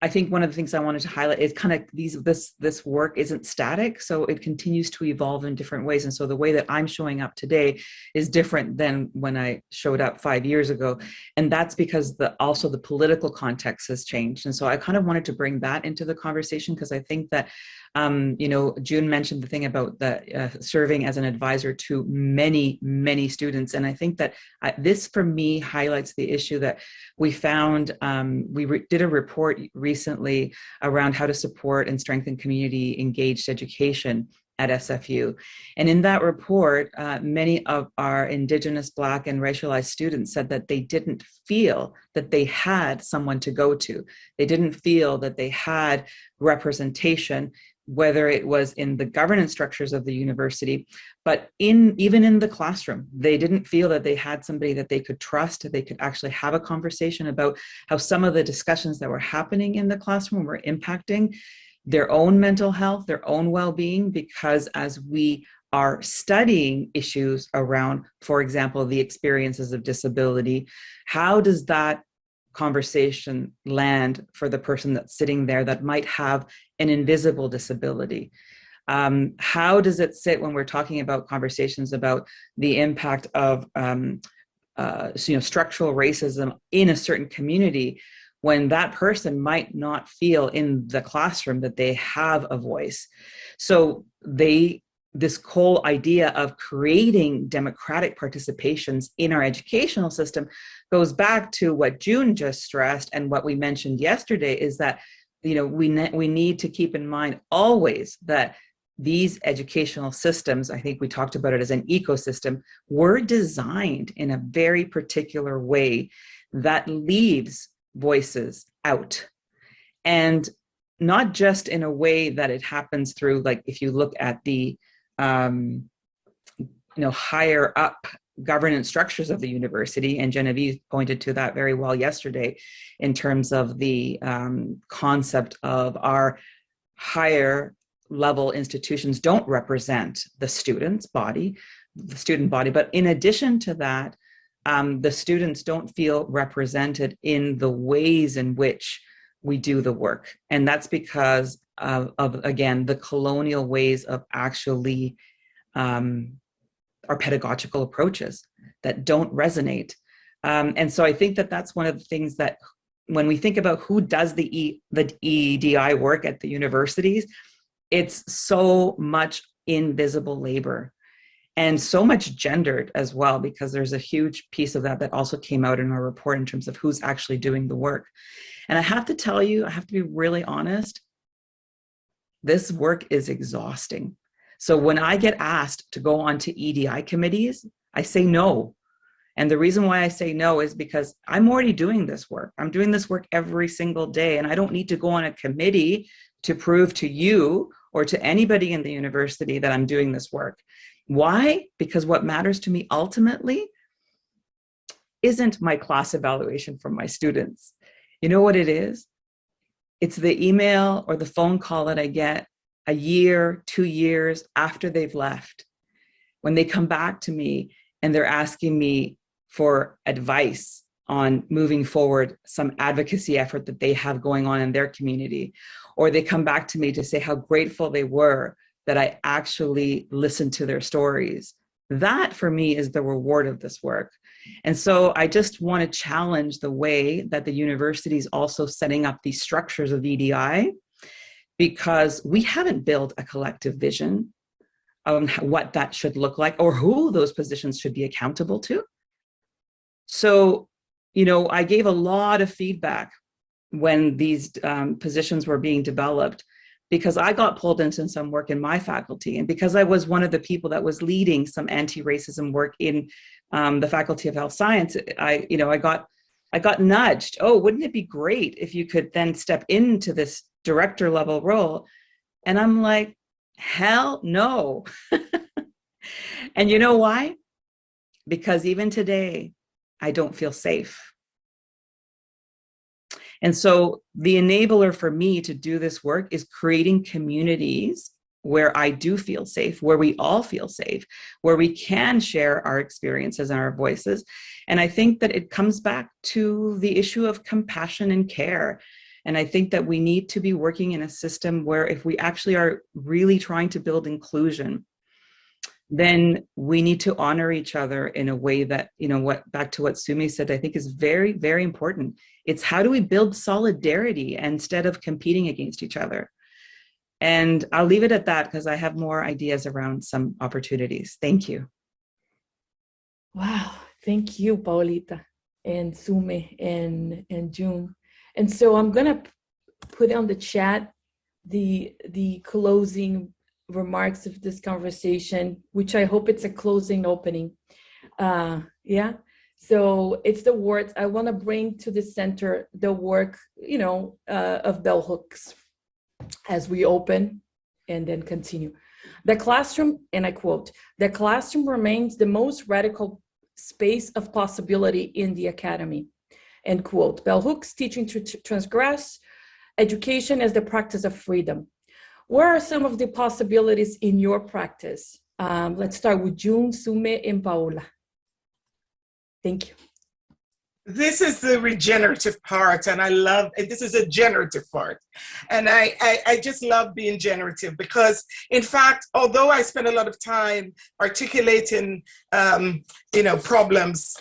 I think one of the things I wanted to highlight is kind of this work isn't static, so it continues to evolve in different ways. And so the way that I'm showing up today is different than when I showed up 5 years ago. And that's because also the political context has changed. And so I kind of wanted to bring that into the conversation, because I think that, June mentioned the thing about serving as an advisor to many, many students. And I think that this, for me, highlights the issue that we found. We did a report recently around how to support and strengthen community engaged education at SFU. And in that report, many of our Indigenous, Black, and racialized students said that they didn't feel that they had someone to go to. They didn't feel that they had representation, whether it was in the governance structures of the university, but even in the classroom. They didn't feel that they had somebody that they could trust, that they could actually have a conversation about how some of the discussions that were happening in the classroom were impacting their own mental health, their own well-being, because as we are studying issues around, for example, the experiences of disability, how does that conversation land for the person that's sitting there that might have an invisible disability? How does it sit when we're talking about conversations about the impact of structural racism in a certain community, when that person might not feel in the classroom that they have a voice? So this whole idea of creating democratic participations in our educational system goes back to what June just stressed, and what we mentioned yesterday, is that we need to keep in mind always that these educational systems, I think we talked about it as an ecosystem, were designed in a very particular way that leaves voices out. And not just in a way that it happens through, like, if you look at the higher up governance structures of the university, and Genevieve pointed to that very well yesterday, in terms of the concept of our higher level institutions don't represent the student body. But in addition to that, the students don't feel represented in the ways in which we do the work. And that's because of again, the colonial ways of actually our pedagogical approaches that don't resonate. And so I think that that's one of the things that, when we think about who does the EDI work at the universities, it's so much invisible labor, and so much gendered as well, because there's a huge piece of that also came out in our report in terms of who's actually doing the work. And I have to tell you, I have to be really honest, this work is exhausting. So when I get asked to go onto EDI committees, I say no. And the reason why I say no is because I'm already doing this work. I'm doing this work every single day, and I don't need to go on a committee to prove to you or to anybody in the university that I'm doing this work. Why? Because what matters to me ultimately isn't my class evaluation from my students. You know what it is? It's the email or the phone call that I get a year, 2 years after they've left, when they come back to me and they're asking me for advice on moving forward some advocacy effort that they have going on in their community. Or they come back to me to say how grateful they were that I actually listened to their stories. That, for me, is the reward of this work. And so I just want to challenge the way that the university is also setting up these structures of EDI, because we haven't built a collective vision on what that should look like or who those positions should be accountable to. So, I gave a lot of feedback when these positions were being developed, because I got pulled into some work in my faculty, and because I was one of the people that was leading some anti-racism work in the Faculty of Health Science, I got nudged. Oh, wouldn't it be great if you could then step into this director level role? And I'm like, hell no. And you know why? Because even today, I don't feel safe. And so the enabler for me to do this work is creating communities where I do feel safe, where we all feel safe, where we can share our experiences and our voices. And I think that it comes back to the issue of compassion and care. And I think that we need to be working in a system where if we actually are really trying to build inclusion, then we need to honor each other in a way that, back to what Sume said, I think is very, very important. It's how do we build solidarity instead of competing against each other? And I'll leave it at that because I have more ideas around some opportunities. Thank you. Wow, thank you, Paolita and Sume and June. And so I'm gonna put on the chat the closing remarks of this conversation, which I hope it's a closing opening. Yeah, so it's the words I want to bring to the center, the work, of bell hooks as we open and then continue. The classroom, and I quote, "The classroom remains the most radical space of possibility in the academy," end quote. Bell hooks teaching to transgress, education as the practice of freedom. What are some of the possibilities in your practice? Let's start with June, Sume, and Paola. Thank you. This is the regenerative part, and I love it. This is a generative part. And I just love being generative because, in fact, although I spend a lot of time articulating, problems,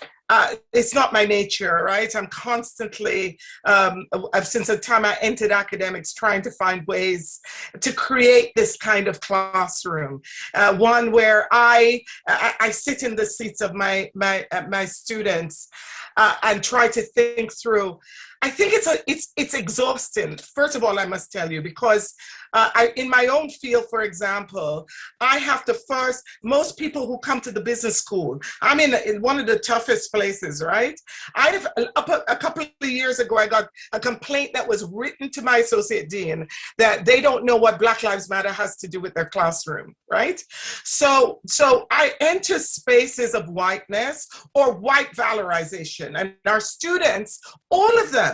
it's not my nature, right? I'm constantly, since the time I entered academics, trying to find ways to create this kind of classroom, one where I sit in the seats of my students and try to think through. I think it's exhausting. First of all, I must tell you, because in my own field, for example, I have to first, most people who come to the business school, I'm in one of the toughest places, right? A couple of years ago, I got a complaint that was written to my associate dean that they don't know what Black Lives Matter has to do with their classroom, right? So I enter spaces of whiteness or white valorization, and our students, all of them,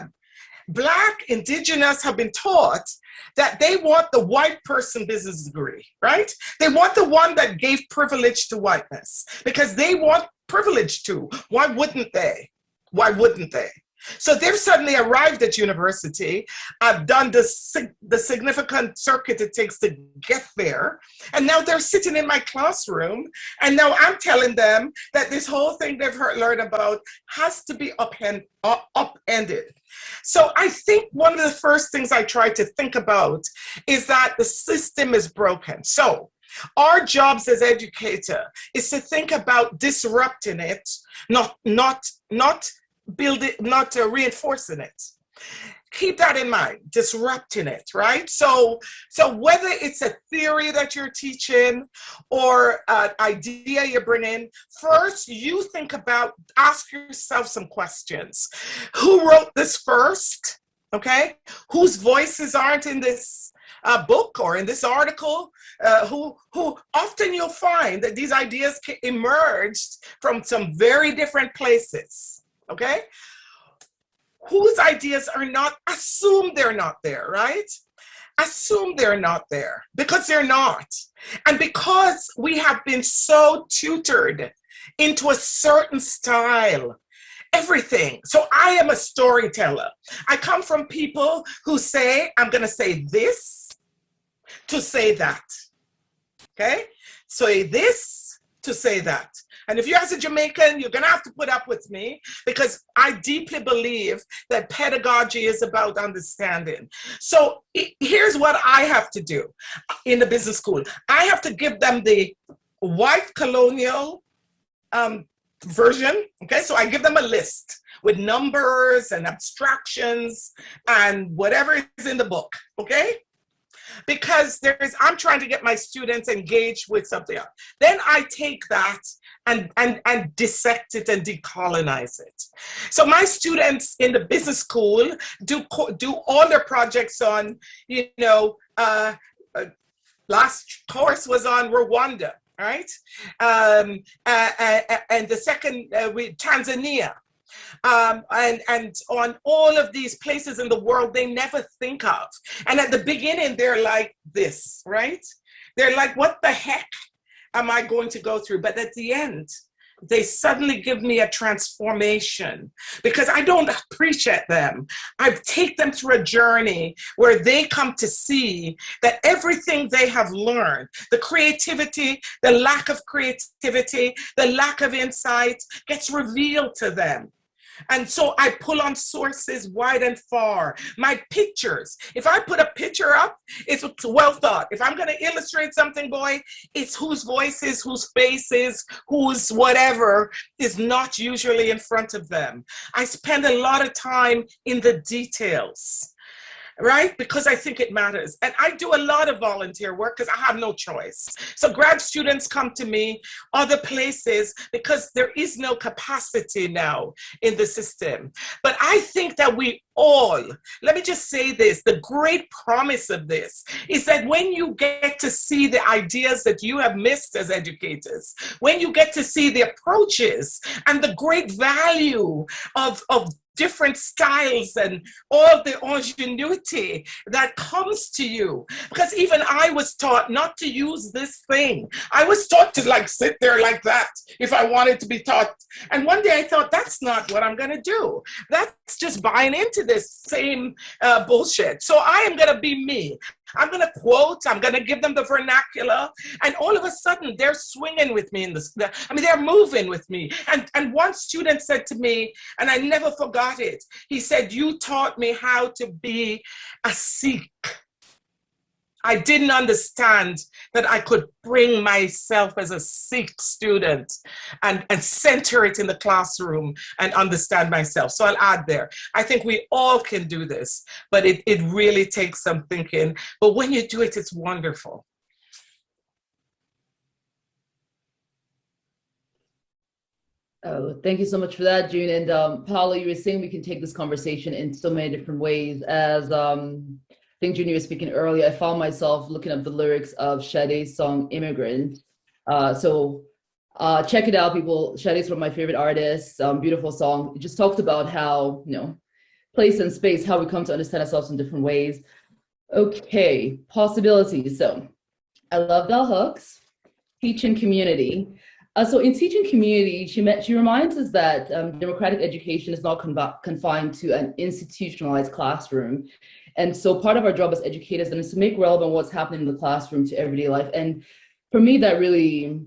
Black, Indigenous, have been taught that they want the white person business degree, right? They want the one that gave privilege to whiteness because they want privilege too. Why wouldn't they? Why wouldn't they? So they've suddenly arrived at university. I've done the significant circuit it takes to get there. And now they're sitting in my classroom. And now I'm telling them that this whole thing they've learned about has to be upended. So I think one of the first things I try to think about is that the system is broken. So our jobs as educator is to think about disrupting it, not build it, not reinforcing it. Keep that in mind, disrupting it, right? So whether it's a theory that you're teaching or an idea you're bringing, first you think about, ask yourself some questions. Who wrote this first, okay? Whose voices aren't in this book or in this article? Who often you'll find that these ideas emerged from some very different places, okay? Whose ideas are not, assume they're not there, right? Assume they're not there because they're not. And because we have been so tutored into a certain style, everything. So I am a storyteller. I come from people who say, I'm going to say this to say that, okay? Say this to say that. And if you're as a Jamaican, you're going to have to put up with me because I deeply believe that pedagogy is about understanding. So here's what I have to do in the business school. I have to give them the white colonial version. Okay, so I give them a list with numbers and abstractions and whatever is in the book. Okay. Because I'm trying to get my students engaged with something else. Then I take that and dissect it and decolonize it. So my students in the business school do all their projects on, last course was on Rwanda, right? And the second with Tanzania. And on all of these places in the world they never think of. And at the beginning, they're like this, right? They're like, what the heck am I going to go through? But at the end, they suddenly give me a transformation because I don't preach at them. I take them through a journey where they come to see that everything they have learned, the creativity, the lack of creativity, the lack of insight, gets revealed to them. And so I pull on sources wide and far. My pictures, if I put a picture up, it's well thought. If I'm going to illustrate something, boy, it's whose voices, whose faces, whose whatever is not usually in front of them. I spend a lot of time in the details, right? Because I think it matters. And I do a lot of volunteer work because I have no choice. So grad students come to me, other places, because there is no capacity now in the system. But I think that we all, let me just say this, the great promise of this is that when you get to see the ideas that you have missed as educators, when you get to see the approaches and the great value of different styles and all the ingenuity that comes to you. Because even I was taught not to use this thing. I was taught to like sit there like that if I wanted to be taught. And one day I thought, that's not what I'm going to do. That's just buying into this same bullshit. So I am going to be me. I'm going to quote, I'm going to give them the vernacular, and all of a sudden they're swinging with me they're moving with me. And one student said to me, and I never forgot it, he said, you taught me how to be a Sikh. I didn't understand that I could bring myself as a Sikh student and center it in the classroom and understand myself. So I'll add there. I think we all can do this, but it really takes some thinking. But when you do it, it's wonderful. Oh, thank you so much for that, June. And Paola, you were saying we can take this conversation in so many different ways. As I think Junior was speaking earlier, I found myself looking up the lyrics of Sade's song Immigrant. So check it out, people. Sade's one of my favorite artists, beautiful song. It just talks about how, place and space, how we come to understand ourselves in different ways. Okay, possibilities. So I love bell hooks, teaching community. So in teaching community, she reminds us that democratic education is not confined to an institutionalized classroom. And so part of our job as educators is to make relevant what's happening in the classroom to everyday life. And for me, that really,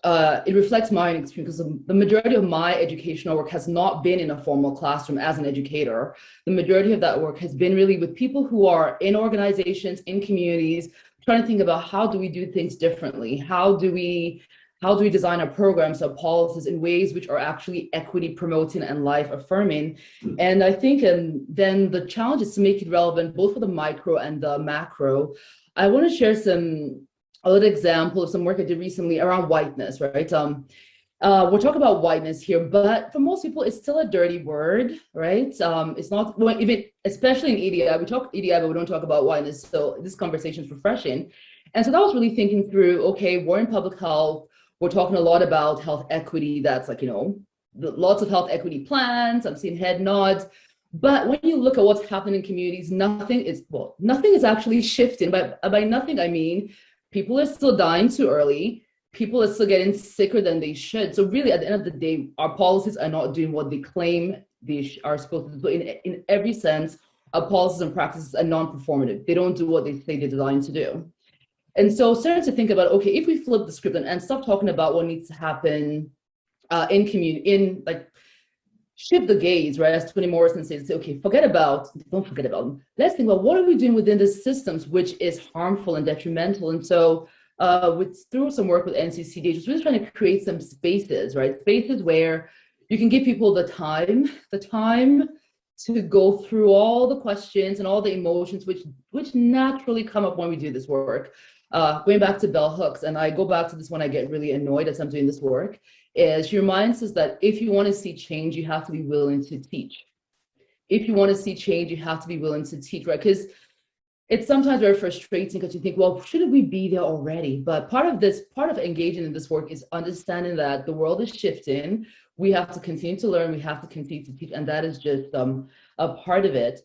it reflects my experience, because the majority of my educational work has not been in a formal classroom as an educator. The majority of that work has been really with people who are in organizations, in communities, trying to think about how do we do things differently? How do we design our programs, our policies in ways which are actually equity promoting and life affirming? And I think then the challenge is to make it relevant both for the micro and the macro. I want to share a little example of some work I did recently around whiteness, right? We're talking about whiteness here, but for most people, it's still a dirty word, right? It's not, well, even especially in EDI, we talk EDI, but we don't talk about whiteness. So this conversation is refreshing. And so that was really thinking through, okay, we're in public health. We're talking a lot about health equity. That's like, lots of health equity plans. I'm seeing head nods. But when you look at what's happening in communities, nothing is actually shifting. By nothing, I mean, people are still dying too early. People are still getting sicker than they should. So really, at the end of the day, our policies are not doing what they claim they are supposed to do. In every sense, our policies and practices are non-performative. They don't do what they say they're designed to do. And so starting to think about, okay, if we flip the script and stop talking about what needs to happen in community, shift the gaze, right? As Toni Morrison says, okay, don't forget about them. Let's think about what are we doing within the systems which is harmful and detrimental. And so through some work with NCCD, just really trying to create some spaces, right? Spaces where you can give people the time to go through all the questions and all the emotions which naturally come up when we do this work. Going back to bell hooks, and I go back to this when I get really annoyed as I'm doing this work, is she reminds us that if you want to see change, you have to be willing to teach. If you want to see change, you have to be willing to teach, right? Because it's sometimes very frustrating because you think, well, shouldn't we be there already? But part of engaging in this work is understanding that the world is shifting. We have to continue to learn. We have to continue to teach, and that is just a part of it.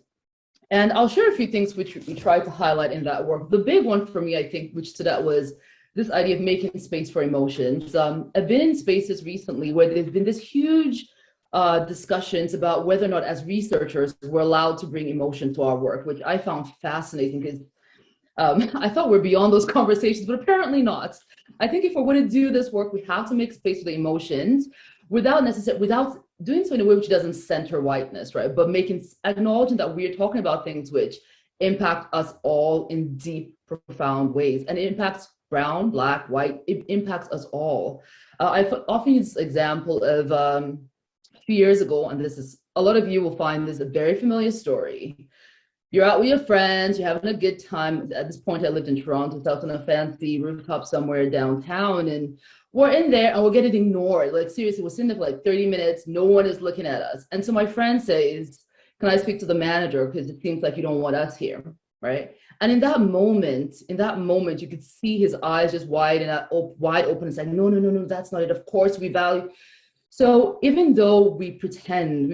And I'll share a few things which we tried to highlight in that work. The big one for me, I think, which stood out was this idea of making space for emotions. I've been in spaces recently where there's been this huge discussions about whether or not as researchers we're allowed to bring emotion to our work, which I found fascinating because I thought we're beyond those conversations, but apparently not. I think if we're going to do this work, we have to make space for the emotions without doing so in a way which doesn't center whiteness, right? But acknowledging that we're talking about things which impact us all in deep, profound ways. And it impacts brown, black, white, it impacts us all. I often use this example of a few years ago, and a lot of you will find this a very familiar story. You're out with your friends, you're having a good time. At this point, I lived in Toronto, so I was on a fancy rooftop somewhere downtown, and we're in there and we're getting ignored. Like seriously, we're sitting there for like 30 minutes, no one is looking at us. And so my friend says, can I speak to the manager? Because it seems like you don't want us here, right? And in that moment, you could see his eyes just wide open and saying, no, that's not it. Of course we value. So even though we pretend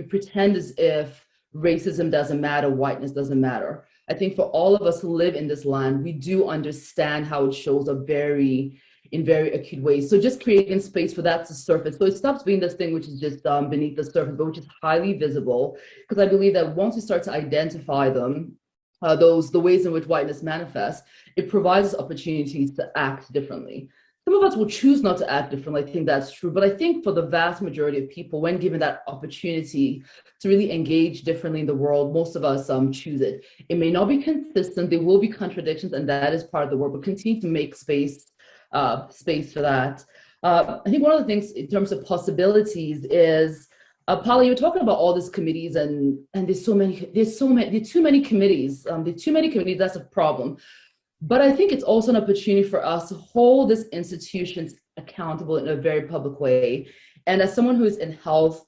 as if racism doesn't matter, whiteness doesn't matter. I think for all of us who live in this land, we do understand how it shows up in very acute ways. So just creating space for that to surface. So it stops being this thing which is just beneath the surface, but which is highly visible. Because I believe that once we start to identify them, the ways in which whiteness manifests, it provides us opportunities to act differently. Some of us will choose not to act differently. I think that's true. But I think for the vast majority of people, when given that opportunity to really engage differently in the world, most of us choose it. It may not be consistent. There will be contradictions, and that is part of the work, but continue to make space for that. I think one of the things in terms of possibilities is, Paola, you were talking about all these committees, and there's too many committees. There's too many committees, that's a problem. But I think it's also an opportunity for us to hold these institutions accountable in a very public way. And as someone who is in health,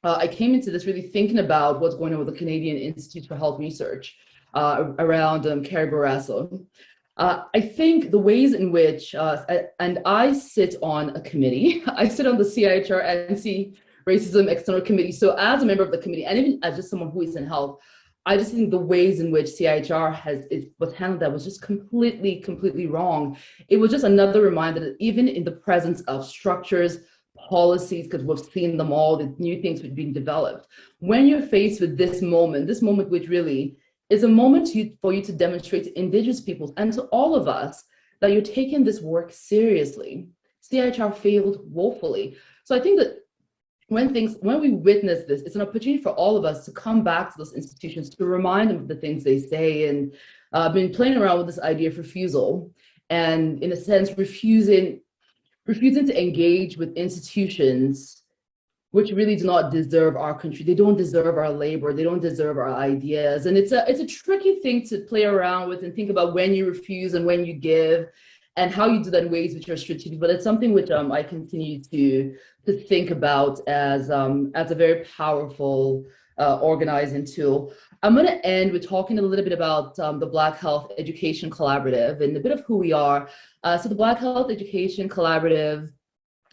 I came into this really thinking about what's going on with the Canadian Institute for Health Research around Kari. I think the ways in which, and I sit on a committee, I sit on the CIHR Anti-Racism External Committee. So as a member of the committee, and even as just someone who is in health, I just think the ways in which CIHR was handled that was just completely wrong. It was just another reminder that even in the presence of structures, policies, because we've seen them all, the new things being developed, when you're faced with this moment which really is a moment for you to demonstrate to Indigenous peoples and to all of us that you're taking this work seriously. CIHR failed woefully. So I think that when we witness this, it's an opportunity for all of us to come back to those institutions, to remind them of the things they say. And I've been playing around with this idea of refusal, and in a sense, refusing to engage with institutions which really do not deserve our country. They don't deserve our labor. They don't deserve our ideas. And it's a tricky thing to play around with and think about when you refuse and when you give, and how you do that in ways which are strategic. But it's something which I continue to think about as a very powerful organizing tool. I'm going to end with talking a little bit about the Black Health Education Collaborative and a bit of who we are. So the Black Health Education Collaborative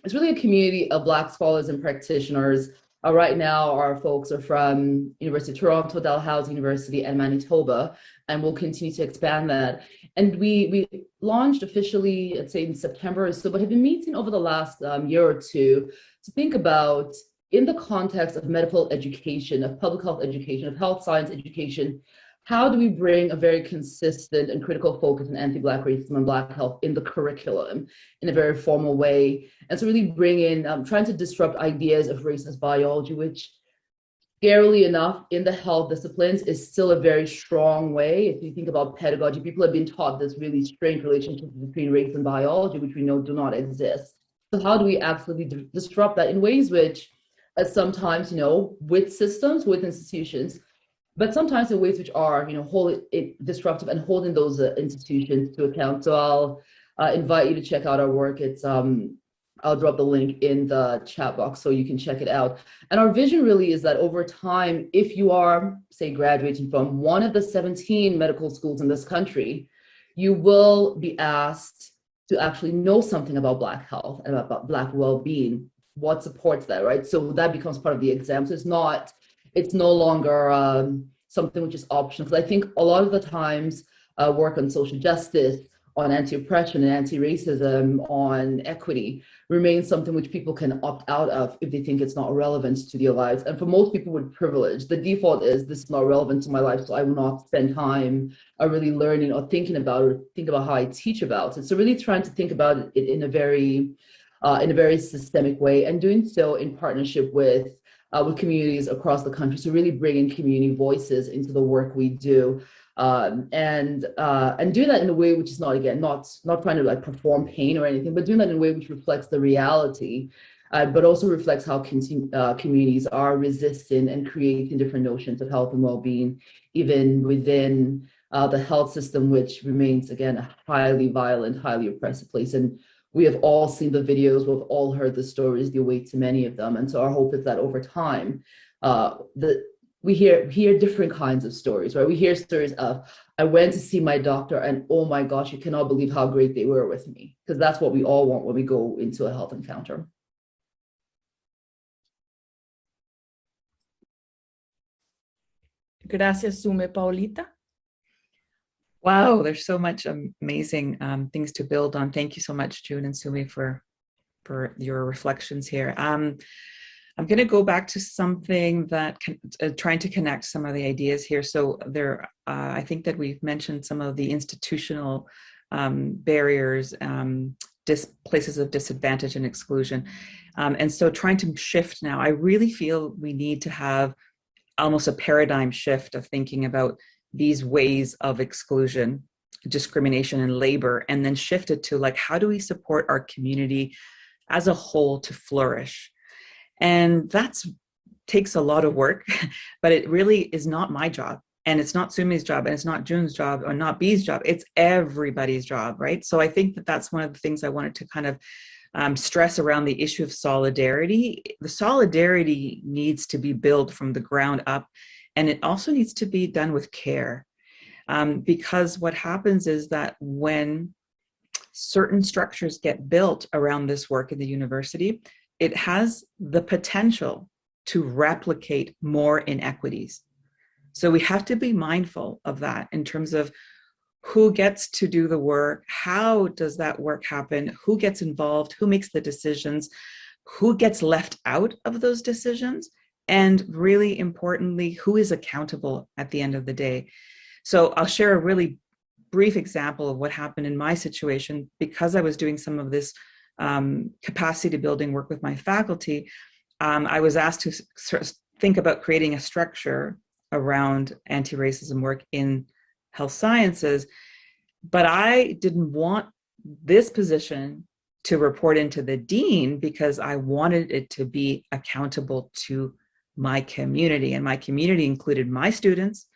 is really a community of Black scholars and practitioners. Right now, our folks are from University of Toronto, Dalhousie University, and Manitoba, and we'll continue to expand that. And we launched officially, I'd say in September or so, but have been meeting over the last year or two to think about, in the context of medical education, of public health education, of health science education, how do we bring a very consistent and critical focus on anti-Black racism and Black health in the curriculum in a very formal way? And so really bring in, trying to disrupt ideas of race as biology, which scarily enough in the health disciplines is still a very strong way. If you think about pedagogy, people have been taught this really strange relationship between race and biology, which we know do not exist. So how do we absolutely disrupt that in ways which sometimes, with systems, with institutions, but sometimes in ways which are, disruptive and holding those institutions to account. So I'll invite you to check out our work. It's I'll drop the link in the chat box so you can check it out. And our vision really is that over time, if you are, say, graduating from one of the 17 medical schools in this country, you will be asked to actually know something about Black health and about Black well-being, what supports that, right? So that becomes part of the exam. So it's no longer something which is optional. Because I think a lot of the times work on social justice anti-oppression and anti-racism, on equity, remains something which people can opt out of if they think it's not relevant to their lives. And for most people with privilege, the default is, this is not relevant to my life, so I will not spend time really learning or thinking about it, or think about how I teach about it. So really trying to think about it in a very systemic way, and doing so in partnership with communities across the country. So really bringing community voices into the work we do. And do that in a way which is not trying to like perform pain or anything, but doing that in a way which reflects the reality, but also reflects how communities are resisting and creating different notions of health and well-being, even within the health system, which remains, again, a highly violent, highly oppressive place. And we have all seen the videos, we've all heard the stories, the way to many of them. And so our hope is that over time, we hear different kinds of stories, right? We hear stories of, I went to see my doctor and oh my gosh, you cannot believe how great they were with me. Because that's what we all want when we go into a health encounter. Gracias, Sume. Paulita? Wow, there's so much amazing things to build on. Thank you so much, June and Sume, for your reflections here. I'm going to go back to something that trying to connect some of the ideas here. So I think that we've mentioned some of the institutional barriers, places of disadvantage and exclusion. And so trying to shift now, I really feel we need to have almost a paradigm shift of thinking about these ways of exclusion, discrimination, and labor, and then shift it to like, how do we support our community as a whole to flourish? And that takes a lot of work, but it really is not my job. And it's not Sume's job, and it's not June's job, or not B's job. It's everybody's job, right? So I think that that's one of the things I wanted to kind of stress around the issue of solidarity. The solidarity needs to be built from the ground up, and it also needs to be done with care. Because what happens is that when certain structures get built around this work in the university, it has the potential to replicate more inequities. So we have to be mindful of that in terms of who gets to do the work, how does that work happen, who gets involved, who makes the decisions, who gets left out of those decisions, and really importantly, who is accountable at the end of the day. So I'll share a really brief example of what happened in my situation. Because I was doing some of this capacity building work with my faculty, I was asked to sort of think about creating a structure around anti-racism work in health sciences, but I didn't want this position to report into the dean because I wanted it to be accountable to my community, and my community included my students,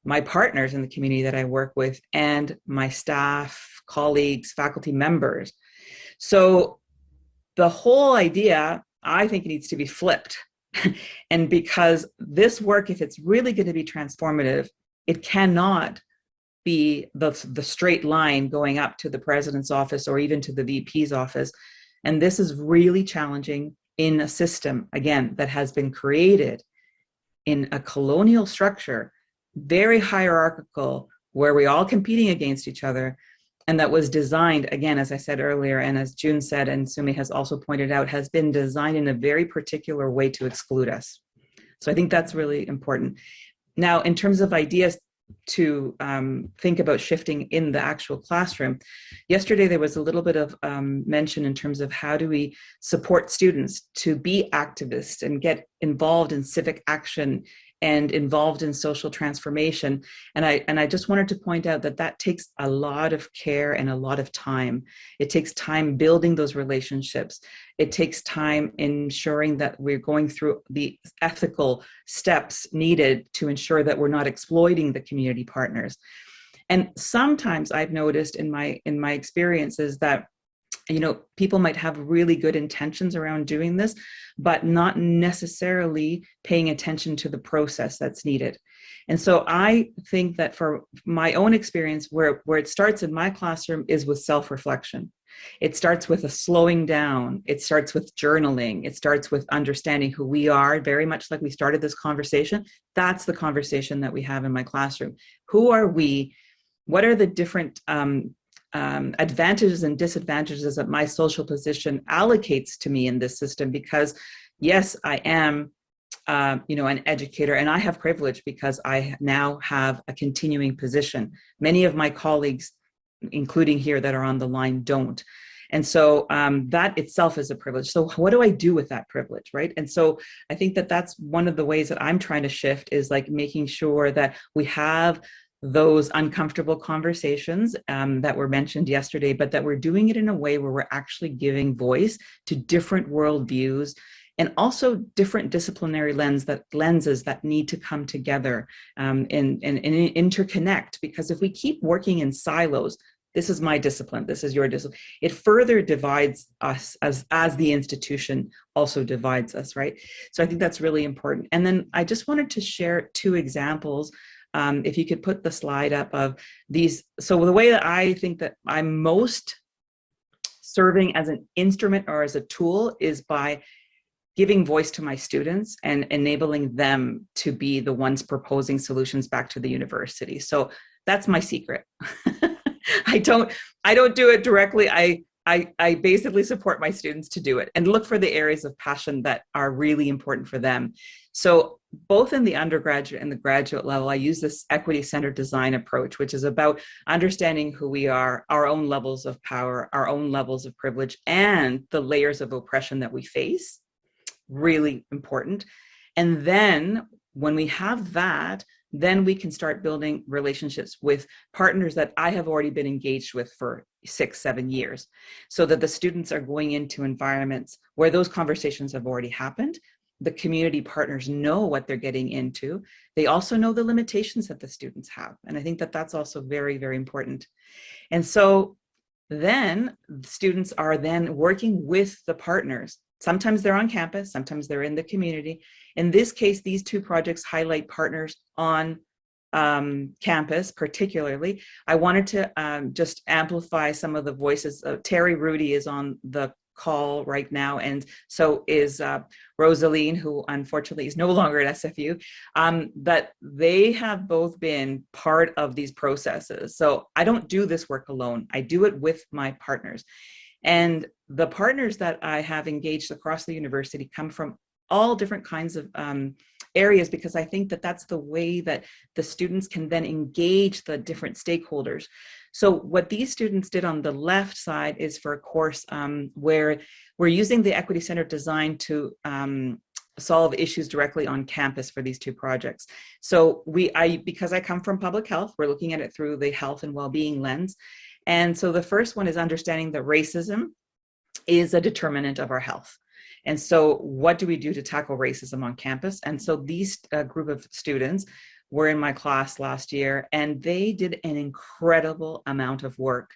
my partners in the community that I work with, and my staff, colleagues, faculty members. So the whole idea, I think, needs to be flipped. And because this work, if it's really going to be transformative, it cannot be the straight line going up to the president's office or even to the VP's office. And this is really challenging in a system, again, that has been created in a colonial structure, very hierarchical, where we're all competing against each other. And that was designed, again, as I said earlier, and as June said, and Sume has also pointed out, has been designed in a very particular way to exclude us. So I think that's really important. Now, in terms of ideas to think about shifting in the actual classroom, yesterday there was a little bit of mention in terms of how do we support students to be activists and get involved in civic action and involved in social transformation. And I just wanted to point out that that takes a lot of care and a lot of time. It takes time building those relationships. It takes time ensuring that we're going through the ethical steps needed to ensure that we're not exploiting the community partners. And sometimes I've noticed in my experiences that, you know, people might have really good intentions around doing this, but not necessarily paying attention to the process that's needed. And so I think that for my own experience, where it starts in my classroom is with self-reflection. It starts with a slowing down. It starts with journaling. It starts with understanding who we are, very much like we started this conversation. That's the conversation that we have in my classroom. Who are we? What are the different advantages and disadvantages that my social position allocates to me in this system, because yes, I am an educator, and I have privilege because I now have a continuing position. Many of my colleagues, including here that are on the line, don't. And so that itself is a privilege. So what do I do with that privilege, right? And so I think that that's one of the ways that I'm trying to shift, is like making sure that we have those uncomfortable conversations that were mentioned yesterday, but that we're doing it in a way where we're actually giving voice to different worldviews and also different disciplinary lenses that need to come together and interconnect. Because if we keep working in silos, this is my discipline, this is your discipline, it further divides us as the institution also divides us, right? So I think that's really important. And then I just wanted to share 2 examples. If you could put the slide up of these. So the way that I think that I'm most serving as an instrument or as a tool is by giving voice to my students and enabling them to be the ones proposing solutions back to the university. So that's my secret. I don't do it directly. I basically support my students to do it and look for the areas of passion that are really important for them. So both in the undergraduate and the graduate level, I use this equity-centered design approach, which is about understanding who we are, our own levels of power, our own levels of privilege, and the layers of oppression that we face. Really important. And then when we have that, then we can start building relationships with partners that I have already been engaged with for 6-7 years, so that the students are going into environments where those conversations have already happened. The community partners know what they're getting into. They also know the limitations that the students have. And I think that that's also very, very important. And so then students are then working with the partners. Sometimes they're on campus, sometimes they're in the community. In this case, these 2 projects highlight partners on campus particularly. I wanted to just amplify some of the voices. Terry Rudy is on the call right now, and so is Rosaline, who unfortunately is no longer at SFU, but they have both been part of these processes. So I don't do this work alone. I do it with my partners. And the partners that I have engaged across the university come from all different kinds of areas, because I think that that's the way that the students can then engage the different stakeholders. So what these students did on the left side is for a course where we're using the equity-centered design to solve issues directly on campus for these 2 projects. So because I come from public health, we're looking at it through the health and well-being lens. And so the first one is understanding that racism is a determinant of our health. And so what do we do to tackle racism on campus? And so these group of students were in my class last year, and they did an incredible amount of work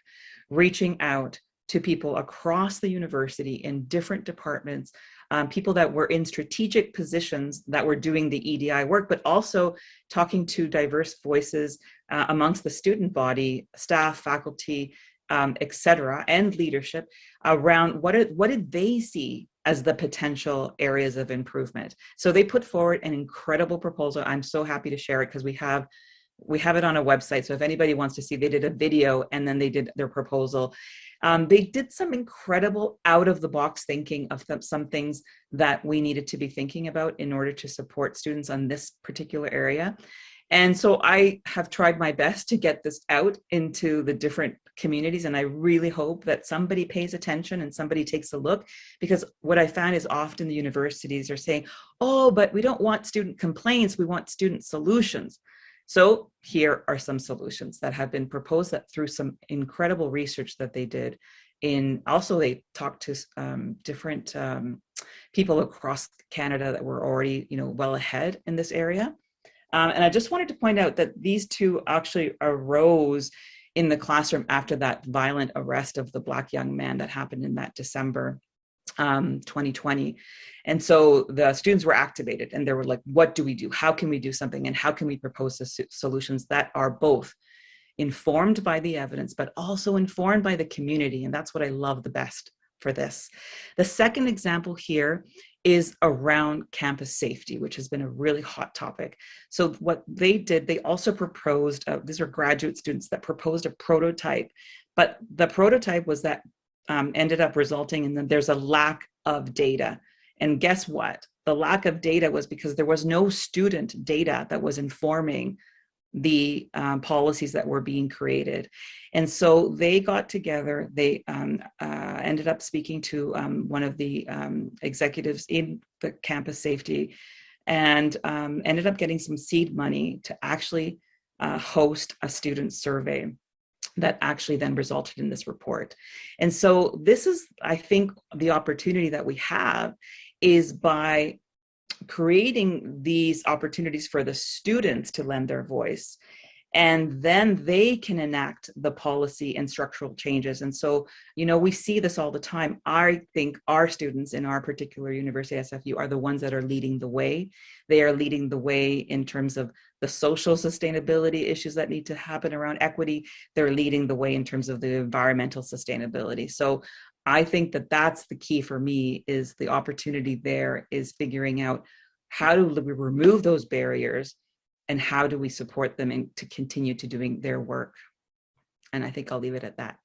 reaching out to people across the university in different departments, people that were in strategic positions that were doing the EDI work, but also talking to diverse voices amongst the student body, staff, faculty, et cetera, and leadership around what did they see as the potential areas of improvement. So they put forward an incredible proposal. I'm so happy to share it because we have it on a website. So if anybody wants to see, they did a video and then they did their proposal. They did some incredible out of the box thinking of some things that we needed to be thinking about in order to support students on this particular area. And so I have tried my best to get this out into the different communities, and I really hope that somebody pays attention and somebody takes a look, because what I found is often the universities are saying, oh, but we don't want student complaints, we want student solutions. So here are some solutions that have been proposed that through some incredible research that they did. Also, they talked to different people across Canada that were already, well ahead in this area. And I just wanted to point out that these 2 actually arose in the classroom after that violent arrest of the Black young man that happened in that December 2020. And so the students were activated and they were like, what do we do? How can we do something? And how can we propose solutions that are both informed by the evidence, but also informed by the community? And that's what I love the best for this. The second example here is around campus safety, which has been a really hot topic. So what they did, they also proposed, these are graduate students that proposed a prototype But the prototype was that ended up resulting in that there's a lack of data. And guess what? The lack of data was because there was no student data that was informing the policies that were being created. And so they got together, they ended up speaking to one of the executives in the campus safety, and ended up getting some seed money to actually host a student survey that actually then resulted in this report. And so this is, I think, the opportunity that we have is by creating these opportunities for the students to lend their voice, and then they can enact the policy and structural changes. And so, you know, we see this all the time. I think our students in our particular university, SFU, are the ones that are leading the way. They are leading the way in terms of the social sustainability issues that need to happen around equity. They're leading the way in terms of the environmental sustainability. So I think that that's the key for me, is the opportunity there is figuring out how do we remove those barriers and how do we support them in, to continue to doing their work. And I think I'll leave it at that.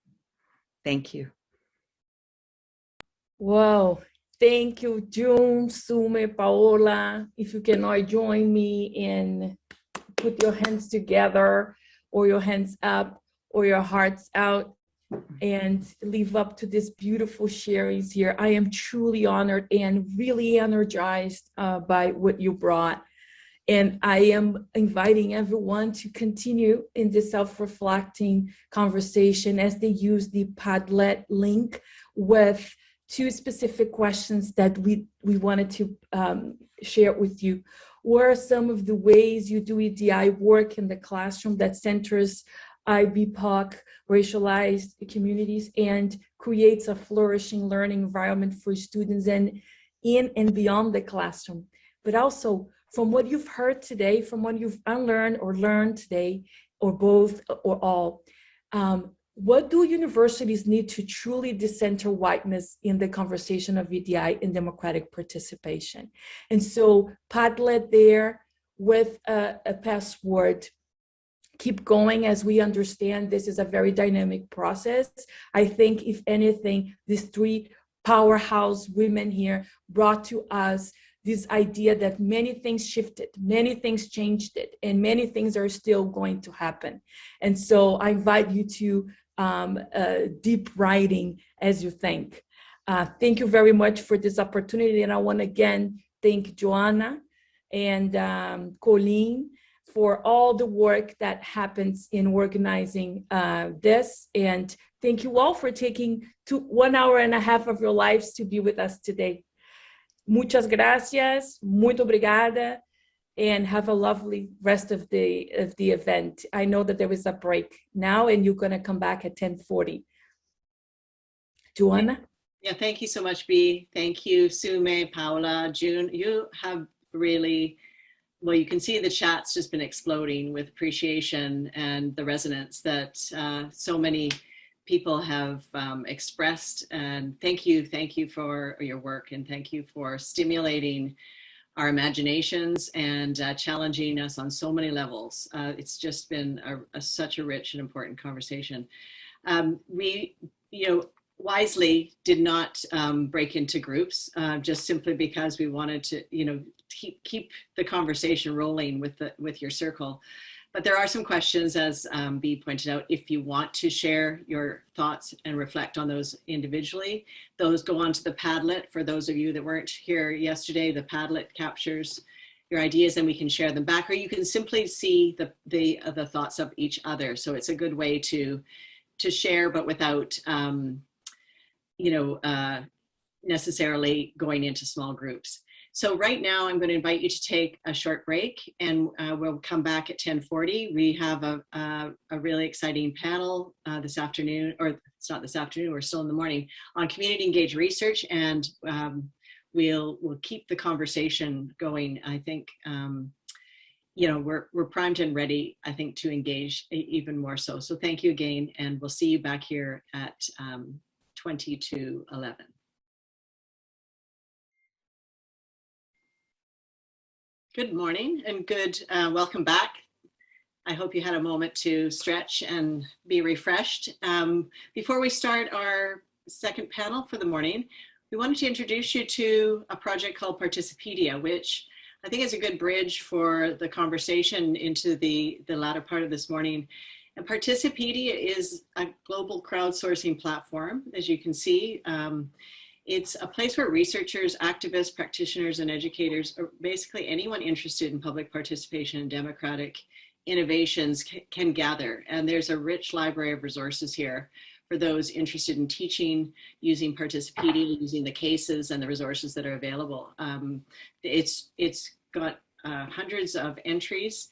Thank you. Wow. Thank you, June, Sume, Paola. If you cannot join me and put your hands together or your hands up or your hearts out and live up to this beautiful sharings here. I am truly honored and really energized by what you brought. And I am inviting everyone to continue in this self-reflecting conversation as they use the Padlet link with 2 specific questions that we wanted to share with you. What are some of the ways you do EDI work in the classroom that centers IBPOC, racialized communities, and creates a flourishing learning environment for students and in and beyond the classroom? But also, from what you've heard today, from what you've unlearned or learned today, or both or all, what do universities need to truly decenter whiteness in the conversation of EDI and democratic participation? And so Padlet there with a password. Keep going as we understand this is a very dynamic process. I think if anything, these 3 powerhouse women here brought to us this idea that many things shifted, many things changed it, and many things are still going to happen. And so I invite you to deep writing as you think. Thank you very much for this opportunity. And I want to again thank Joanna and Colleen for all the work that happens in organizing this. And thank you all for taking 1.5 hours of your lives to be with us today. Muchas gracias, muito obrigada, and have a lovely rest of the event. I know that there is a break now and you're gonna come back at 10:40. Joanna? Yeah, thank you so much, Bea. Thank you, Sume, Paola, June. You have really, well, you can see the chat's just been exploding with appreciation and the resonance that so many people have expressed. And thank you for your work, and thank you for stimulating our imaginations and challenging us on so many levels. It's just been such a rich and important conversation. We, wisely did not break into groups, just simply because we wanted to, keep the conversation rolling with your circle. But there are some questions, as Bea pointed out. If you want to share your thoughts and reflect on those individually, those go onto the Padlet. For those of you that weren't here yesterday, the Padlet captures your ideas and we can share them back, or you can simply see the thoughts of each other. So it's a good way to share, but without necessarily going into small groups. So right now I'm going to invite you to take a short break, and we'll come back at 10:40. We have a really exciting panel this afternoon, or it's not this afternoon, we're still in the morning, on community engaged research, and we'll keep the conversation going. I think we're primed and ready, I think, to engage even more so. So thank you again, and we'll see you back here at 20 to 11. Good morning and welcome back. I hope you had a moment to stretch and be refreshed. Before we start our second panel for the morning, we wanted to introduce you to a project called Participedia, which I think is a good bridge for the conversation into the latter part of this morning. And Participedia is a global crowdsourcing platform, as you can see. It's a place where researchers, activists, practitioners, and educators, or basically anyone interested in public participation and democratic innovations can gather. And there's a rich library of resources here for those interested in teaching, using Participedia, using the cases and the resources that are available. It's got hundreds of entries.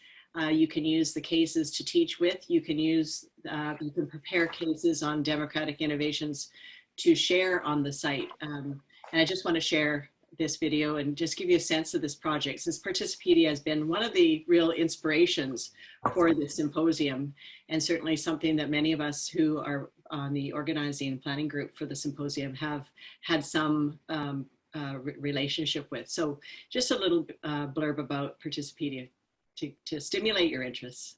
You can use the cases to teach with. You can prepare cases on democratic innovations to share on the site. And I just want to share this video and just give you a sense of this project, since Participedia has been one of the real inspirations for this symposium, and certainly something that many of us who are on the organizing and planning group for the symposium have had some relationship with. So just a little blurb about Participedia to stimulate your interests.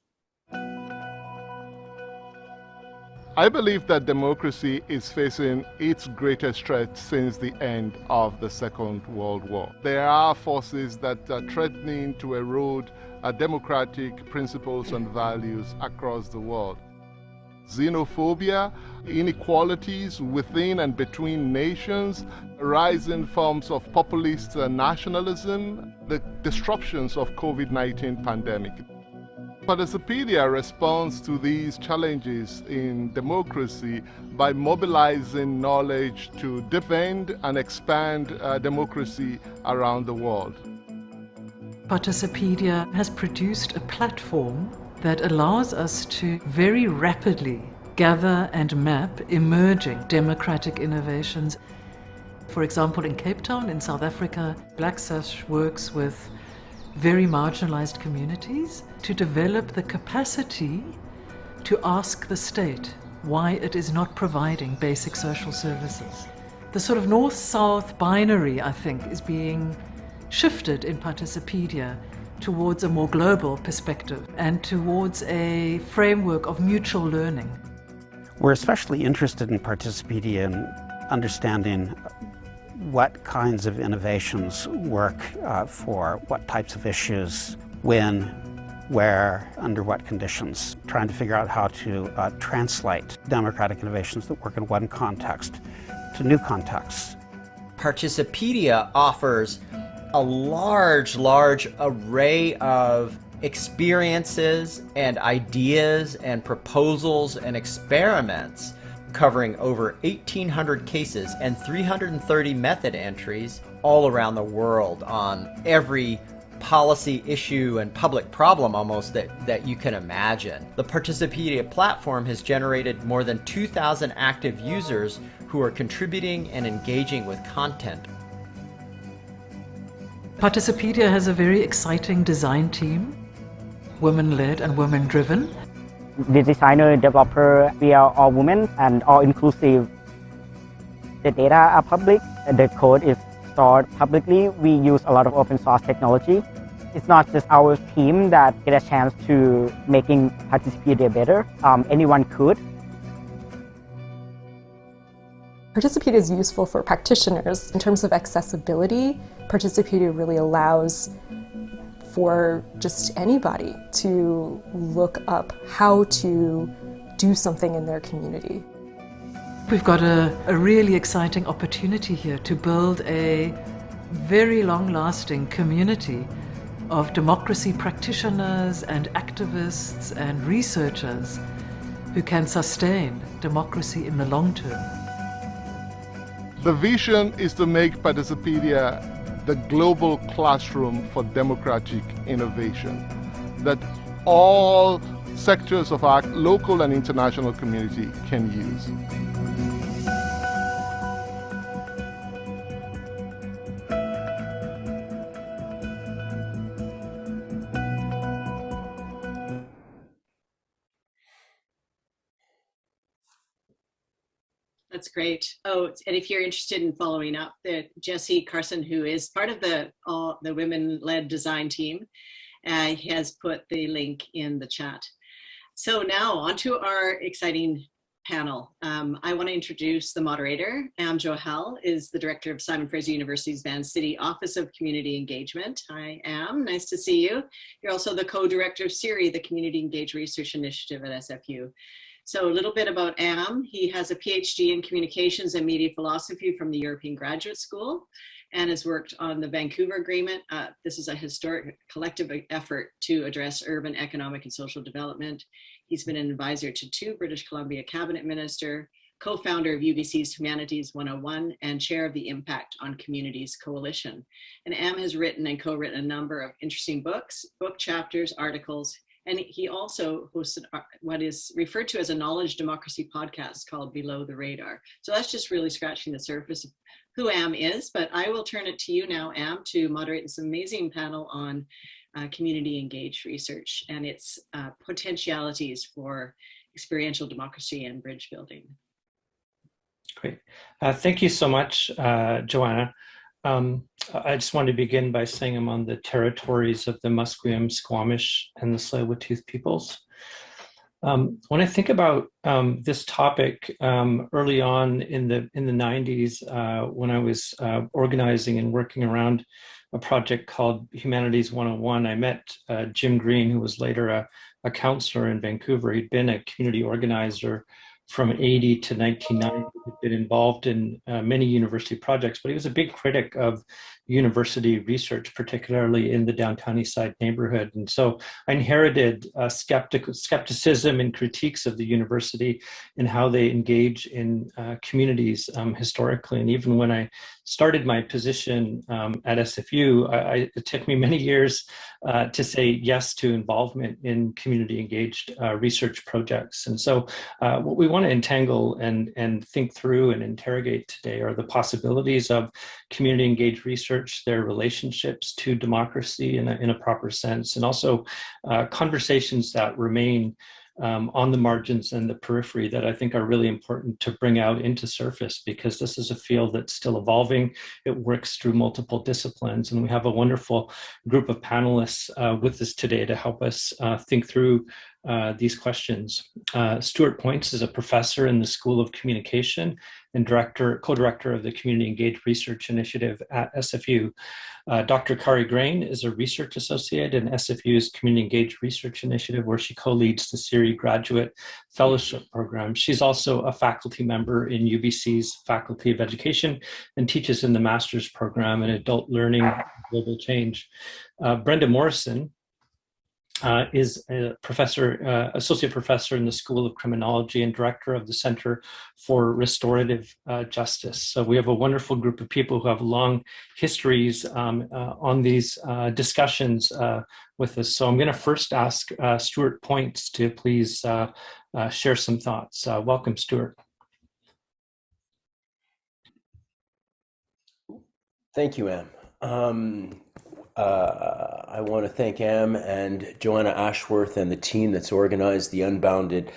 I believe that democracy is facing its greatest threat since the end of the Second World War. There are forces that are threatening to erode democratic principles and values across the world. Xenophobia, inequalities within and between nations, rising forms of populist nationalism, the disruptions of COVID-19 pandemic. Participedia responds to these challenges in democracy by mobilizing knowledge to defend and expand democracy around the world. Participedia has produced a platform that allows us to very rapidly gather and map emerging democratic innovations. For example, in Cape Town, in South Africa, Black Sash works with very marginalized communities to develop the capacity to ask the state why it is not providing basic social services. The sort of north-south binary, I think, is being shifted in Participedia towards a more global perspective and towards a framework of mutual learning. We're especially interested in Participedia in understanding what kinds of innovations work for what types of issues, when, where, under what conditions, trying to figure out how to translate democratic innovations that work in one context to new contexts. Participedia offers a large array of experiences and ideas and proposals and experiments covering over 1,800 cases and 330 method entries all around the world on every policy issue and public problem almost that you can imagine. The Participedia platform has generated more than 2,000 active users who are contributing and engaging with content. Participedia has a very exciting design team, women-led and women-driven. The designer, developer, we are all women and all inclusive. The data are public, the code is stored publicly. We use a lot of open source technology. It's not just our team that get a chance to making Participedia better. Anyone could. Participedia is useful for practitioners. In terms of accessibility, Participedia really allows for just anybody to look up how to do something in their community. We've got a really exciting opportunity here to build a very long-lasting community of democracy practitioners and activists and researchers who can sustain democracy in the long term. The vision is to make Participedia the global classroom for democratic innovation that all sectors of our local and international community can use. That's great. Oh, and if you're interested in following up, Jessie Carson, who is part of the women-led design team, He has put the link in the chat. So now on to our exciting panel. I want to introduce the moderator. Johal is the director of Simon Fraser University's Van City Office of Community Engagement. Hi, nice to see you. You're also the co-director of CIRI, the Community Engaged Research Initiative at SFU. So a little bit about he has a PhD in Communications and Media Philosophy from the European Graduate School and has worked on the Vancouver Agreement. This is a historic collective effort to address urban economic and social development. He's been an advisor to 2 British Columbia cabinet minister, co-founder of UBC's Humanities 101, and chair of the Impact on Communities Coalition. And has written and co-written a number of interesting books, book chapters, articles, and he also hosted what is referred to as a knowledge democracy podcast called Below the Radar. So that's just really scratching the surface of who is, but I will turn it to you now, to moderate this amazing panel on community engaged research and its potentialities for experiential democracy and bridge building. Great. Thank you so much, Joanna. I just want to begin by saying I'm on the territories of the Musqueam, Squamish, and the Tsleil-Waututh peoples. When I think about this topic early on in the 90s, when I was organizing and working around a project called Humanities 101, I met Jim Green, who was later a counselor in Vancouver. He'd been a community organizer from 80 to 1990, he'd been involved in many university projects, but he was a big critic of university research, particularly in the downtown East Side neighborhood. And so I inherited skepticism and critiques of the university and how they engage in communities historically. And even when I started my position at SFU, it took me many years to say yes to involvement in community engaged research projects. And so what we want to entangle and think through and interrogate today are the possibilities of community engaged research, their relationships to democracy in a proper sense, and also conversations that remain on the margins and the periphery that I think are really important to bring out into surface, because this is a field that's still evolving. It works through multiple disciplines, and we have a wonderful group of panelists with us today to help us think through these questions. Stuart Poyntz is a professor in the School of Communication and co-director of the Community Engaged Research Initiative at SFU. Dr. Kari Grain is a research associate in SFU's Community Engaged Research Initiative, where she co-leads the CIRI Graduate Fellowship Program. She's also a faculty member in UBC's Faculty of Education and teaches in the Master's Program in Adult Learning and Global Change. Brenda Morrison is a associate professor in the School of Criminology and director of the Center for Restorative Justice. So we have a wonderful group of people who have long histories on these discussions with us. So I'm going to first ask Stuart Poyntz to please share some thoughts. Welcome, Stuart. Thank you, Am. I want to thank Am and Joanna Ashworth and the team that's organized the Unbounded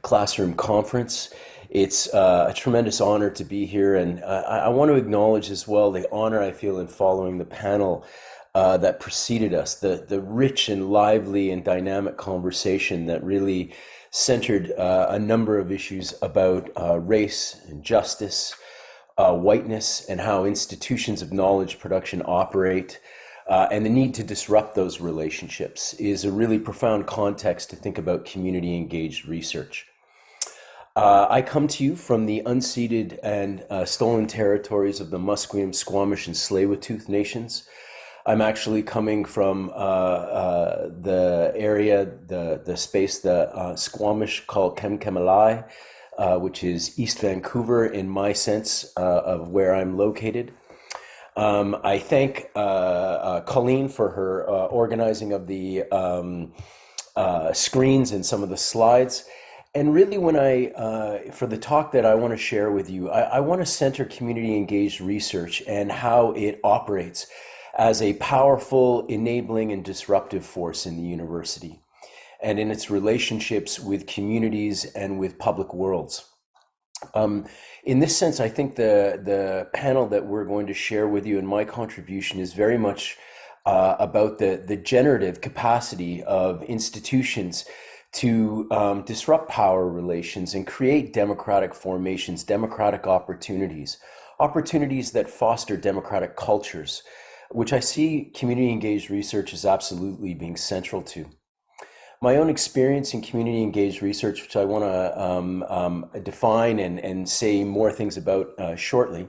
Classroom Conference. It's a tremendous honor to be here, and I want to acknowledge as well the honor I feel in following the panel that preceded us, the rich and lively and dynamic conversation that really centered a number of issues about race and justice, whiteness, and how institutions of knowledge production operate. And the need to disrupt those relationships is a really profound context to think about community engaged research. I come to you from the unceded and stolen territories of the Musqueam, Squamish, and Tsleil-Waututh nations. I'm actually coming from the area, the space the Squamish call Kemkemalai, which is East Vancouver in my sense of where I'm located. I thank Colleen for her organizing of the screens and some of the slides. And really when for the talk that I want to share with you, I want to center community engaged research and how it operates as a powerful, enabling, and disruptive force in the university and in its relationships with communities and with public worlds. In this sense, I think the panel that we're going to share with you and my contribution is very much about the generative capacity of institutions to disrupt power relations and create democratic formations, democratic opportunities that foster democratic cultures, which I see community engaged research as absolutely being central to. My own experience in community engaged research, which I want to define and say more things about shortly,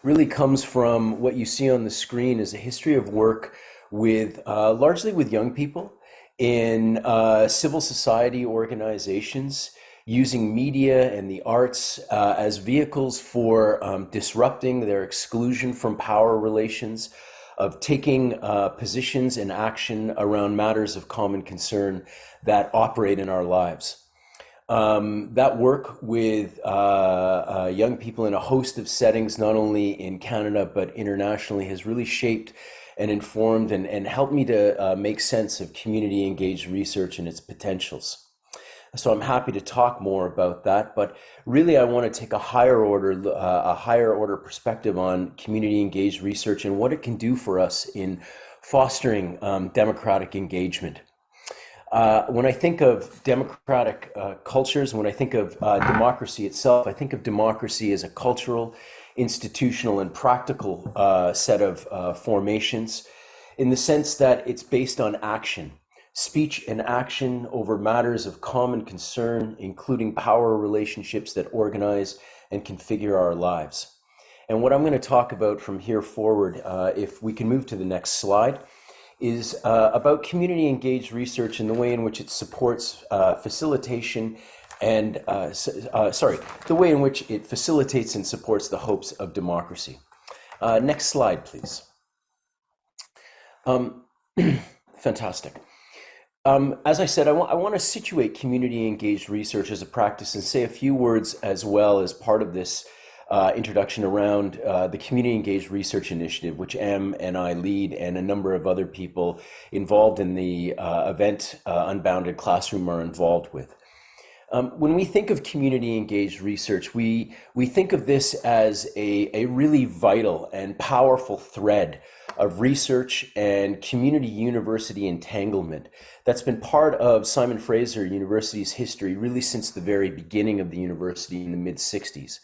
really comes from what you see on the screen as a history of work with largely with young people in civil society organizations, using media and the arts as vehicles for disrupting their exclusion from power relations, of taking positions and action around matters of common concern that operate in our lives. That work with young people in a host of settings, not only in Canada, but internationally, has really shaped and informed and helped me to make sense of community engaged research and its potentials. So I'm happy to talk more about that, but really I want to take a higher order perspective on community engaged research and what it can do for us in fostering democratic engagement. When I think of democratic cultures, when I think of democracy itself, I think of democracy as a cultural, institutional, and practical set of formations, in the sense that it's based on action. Speech and action over matters of common concern, including power relationships that organize and configure our lives. And what I'm going to talk about from here forward, if we can move to the next slide, is about community engaged research and the way in which it supports facilitation and, the way in which it facilitates and supports the hopes of democracy. Next slide, please. Fantastic. As I said, I want to situate community engaged research as a practice and say a few words as well as part of this introduction around the Community Engaged Research Initiative, which Em and I lead, and a number of other people involved in the event Unbounded Classroom are involved with. When we think of community engaged research, we think of this as a really vital and powerful thread of research and community university entanglement that's been part of Simon Fraser University's history really since the very beginning of the university in the mid-60s.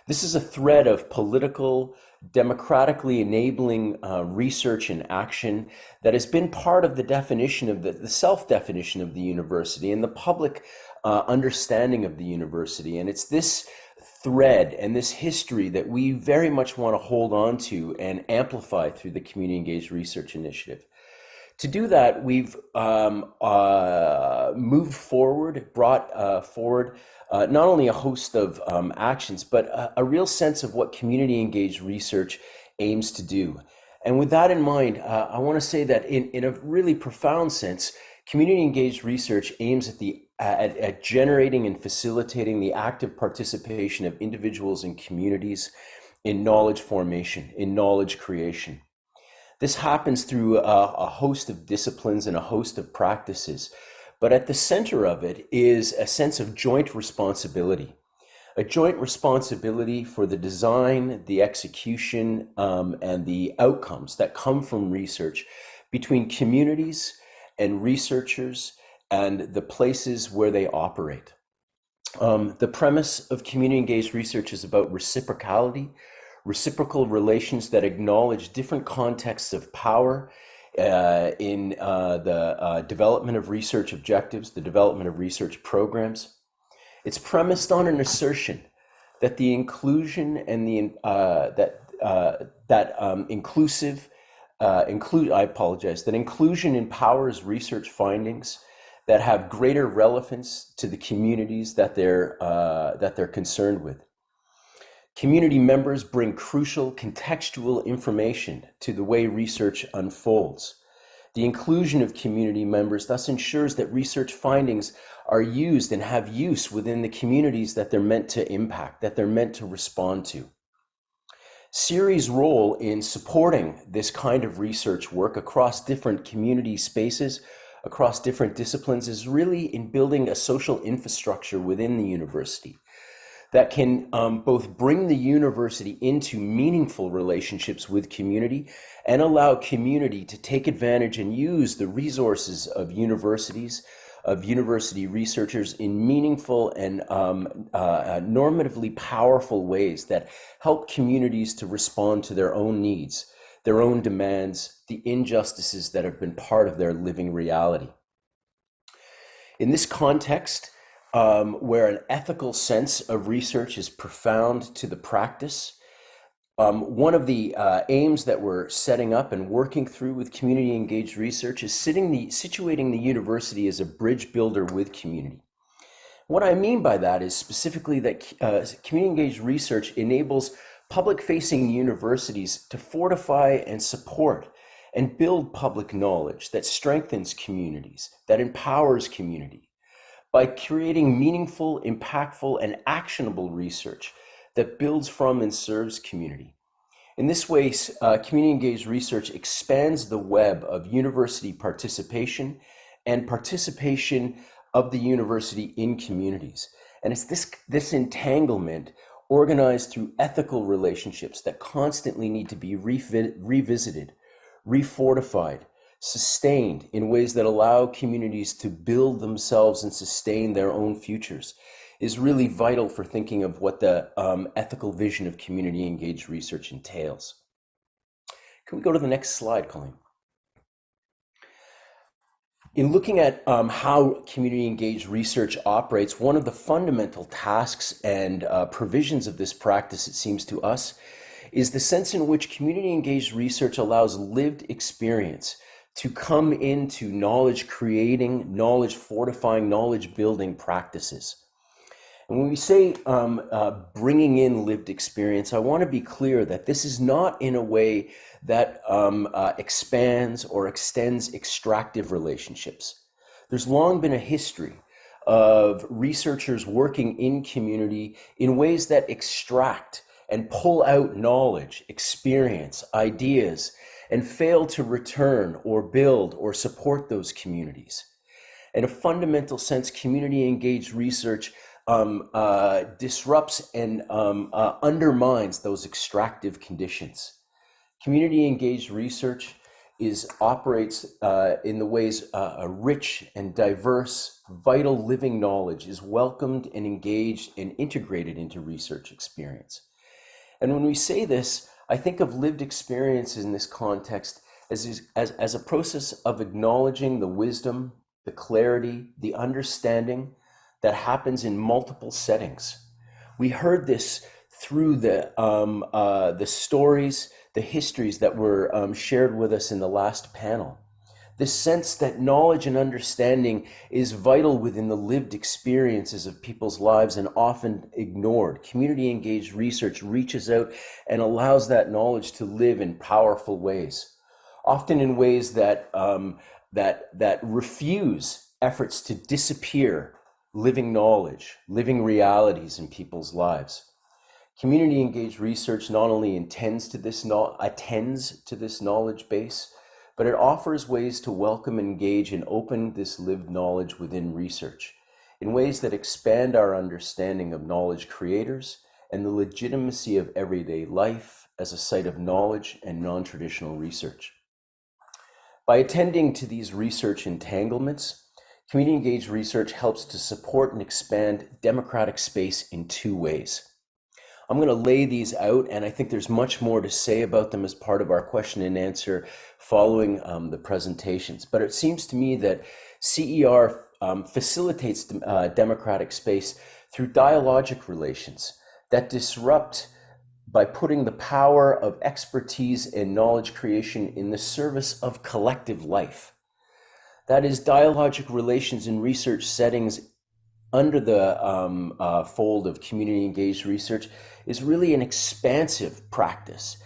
This is a thread of political, democratically enabling research and action that has been part of the definition of the self-definition of the university and the public understanding of the university. And it's this thread and this history that we very much want to hold on to and amplify through the Community Engaged Research Initiative. To do that, we've moved forward, brought forward not only a host of actions, but a real sense of what community engaged research aims to do. And with that in mind, I want to say that in a really profound sense, community engaged research aims at generating and facilitating the active participation of individuals and communities in knowledge formation, in knowledge creation. This happens through a host of disciplines and a host of practices, but at the center of it is a sense of joint responsibility, a joint responsibility for the design, the execution, and the outcomes that come from research between communities and researchers and the places where they operate. The premise of community engaged research is about reciprocality, reciprocal relations that acknowledge different contexts of power in the development of research objectives, the development of research programs. It's premised on an assertion that the inclusion and the that inclusion empowers research findings that have greater relevance to the communities that they're concerned with. Community members bring crucial contextual information to the way research unfolds. The inclusion of community members thus ensures that research findings are used and have use within the communities that they're meant to impact, that they're meant to respond to. CERI's role in supporting this kind of research work across different community spaces, across different disciplines, is really in building a social infrastructure within the university that can both bring the university into meaningful relationships with community and allow community to take advantage and use the resources of universities, of university researchers in meaningful and normatively powerful ways that help communities to respond to their own needs, their own demands, the injustices that have been part of their living reality. In this context, where an ethical sense of research is profound to the practice, one of the aims that we're setting up and working through with community engaged research is situating the university as a bridge builder with community. What I mean by that is specifically that community engaged research enables public-facing universities to fortify and support and build public knowledge that strengthens communities, that empowers community, by creating meaningful, impactful, and actionable research that builds from and serves community. In this way, community engaged research expands the web of university participation and participation of the university in communities. And it's this entanglement organized through ethical relationships that constantly need to be revisited, refortified, sustained in ways that allow communities to build themselves and sustain their own futures, is really vital for thinking of what the ethical vision of community engaged research entails. Can we go to the next slide, Colleen? In looking at how community engaged research operates, one of the fundamental tasks and provisions of this practice, it seems to us, is the sense in which community engaged research allows lived experience to come into knowledge creating, knowledge fortifying, knowledge building practices. And when we say bringing in lived experience, I want to be clear that this is not in a way that expands or extends extractive relationships. There's long been a history of researchers working in community in ways that extract and pull out knowledge, experience, ideas, and fail to return or build or support those communities. In a fundamental sense, community engaged research disrupts and undermines those extractive conditions. Community engaged research operates in the ways a rich and diverse, vital living knowledge is welcomed and engaged and integrated into research experience. And when we say this, I think of lived experience in this context as a process of acknowledging the wisdom, the clarity, the understanding that happens in multiple settings. We heard this through the stories, the histories that were shared with us in the last panel. This sense that knowledge and understanding is vital within the lived experiences of people's lives and often ignored. Community engaged research reaches out and allows that knowledge to live in powerful ways, often in ways that refuse efforts to disappear living knowledge, living realities in people's lives. Community engaged research not only attends to this knowledge base, but it offers ways to welcome, engage, and open this lived knowledge within research in ways that expand our understanding of knowledge creators and the legitimacy of everyday life as a site of knowledge and non-traditional research. By attending to these research entanglements, community engaged research helps to support and expand democratic space in two ways. I'm going to lay these out, and I think there's much more to say about them as part of our question and answer following the presentations. But it seems to me that CER facilitates democratic space through dialogic relations that disrupt by putting the power of expertise and knowledge creation in the service of collective life. That is, dialogic relations in research settings under the fold of community engaged research is really an expansive practice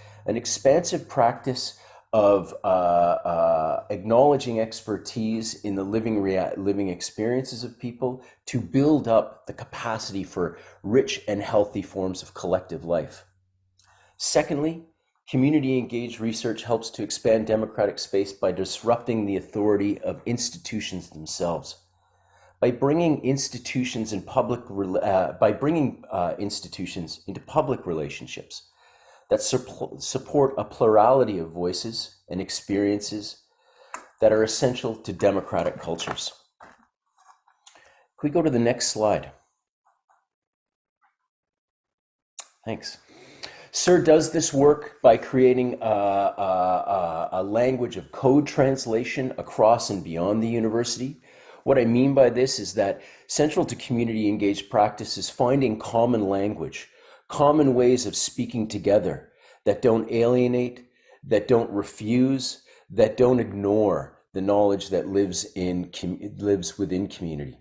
of acknowledging expertise in the living experiences of people to build up the capacity for rich and healthy forms of collective life. Secondly, community engaged research helps to expand democratic space by disrupting the authority of institutions themselves, by bringing institutions into public relationships that support a plurality of voices and experiences that are essential to democratic cultures. Can we go to the next slide? Thanks. SIR does this work by creating a language of code translation across and beyond the university. What I mean by this is that central to community engaged practice is finding common language, common ways of speaking together that don't alienate, that don't refuse, that don't ignore the knowledge that lives within community.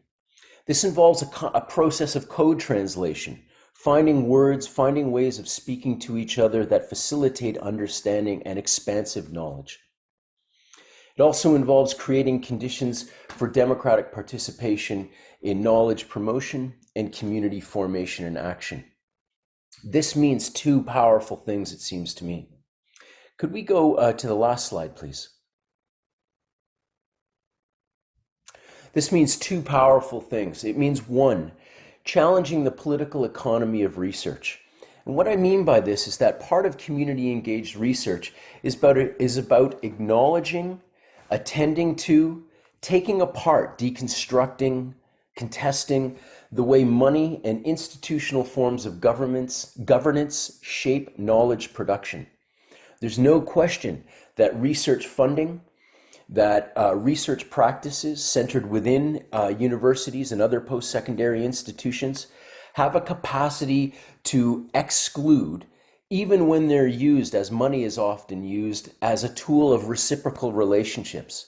This involves a process of code translation, finding words, finding ways of speaking to each other that facilitate understanding and expansive knowledge. It also involves creating conditions for democratic participation in knowledge promotion and community formation and action. This means two powerful things, it seems to me. Could we go to the last slide, please? This means two powerful things. It means, one, challenging the political economy of research. And what I mean by this is that part of community engaged research is about acknowledging, attending to, taking apart, deconstructing, contesting the way money and institutional forms of governance shape knowledge production. There's no question that research funding, that research practices centered within universities and other post-secondary institutions have a capacity to exclude, even when they're used, as money is often used, as a tool of reciprocal relationships.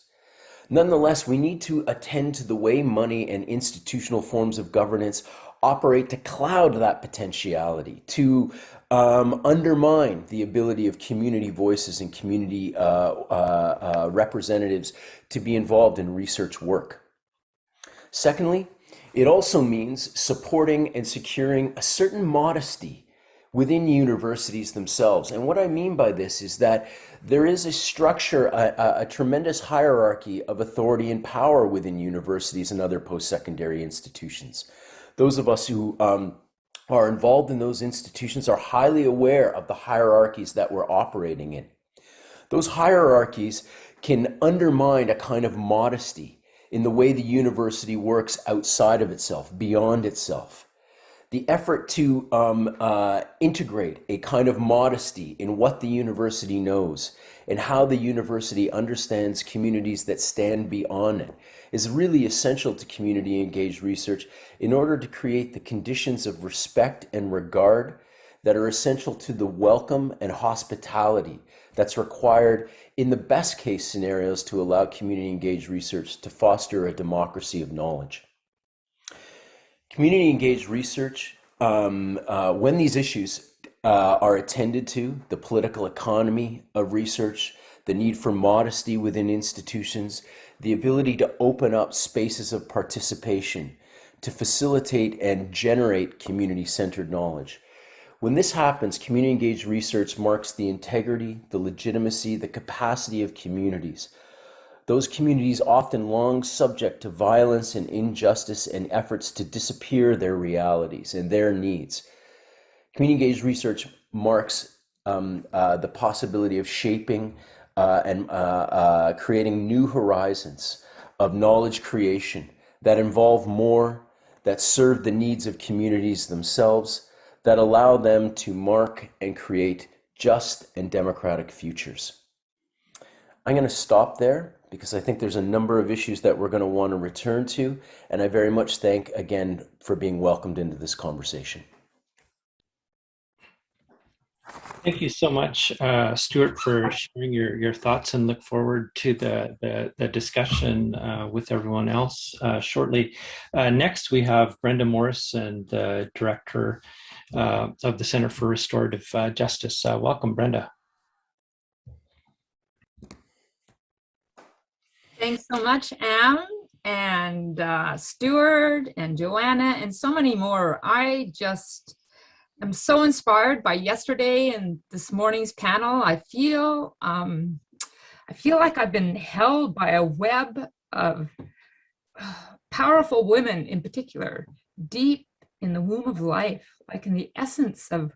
Nonetheless, we need to attend to the way money and institutional forms of governance operate to cloud that potentiality, to undermine the ability of community voices and community representatives to be involved in research work. Secondly, it also means supporting and securing a certain modesty within universities themselves. And what I mean by this is that there is a structure, a tremendous hierarchy of authority and power within universities and other post-secondary institutions. Those of us who are involved in those institutions are highly aware of the hierarchies that we're operating in. Those hierarchies can undermine a kind of modesty in the way the university works outside of itself, beyond itself. The effort to integrate a kind of modesty in what the university knows and how the university understands communities that stand beyond it is really essential to community engaged research in order to create the conditions of respect and regard that are essential to the welcome and hospitality that's required in the best case scenarios to allow community engaged research to foster a democracy of knowledge. Community engaged research, when these issues are attended to, the political economy of research, the need for modesty within institutions, the ability to open up spaces of participation, to facilitate and generate community-centered knowledge. When this happens, community engaged research marks the integrity, the legitimacy, the capacity of communities. Those communities often long subject to violence and injustice and efforts to disappear their realities and their needs. Community engaged research marks the possibility of shaping and creating new horizons of knowledge creation that involve more, that serve the needs of communities themselves, that allow them to mark and create just and democratic futures. I'm going to stop there because I think there's a number of issues that we're going to want to return to, and I very much thank again for being welcomed into this conversation. Thank you so much, Stuart, for sharing your thoughts, and look forward to the discussion with everyone else shortly. Next, we have Brenda Morrison, the Director of the Center for Restorative Justice. Welcome, Brenda. Thanks so much, Am, and Stuart, and Joanna, and so many more. I'm so inspired by yesterday and this morning's panel. I feel like I've been held by a web of powerful women in particular, deep in the womb of life, like in the essence of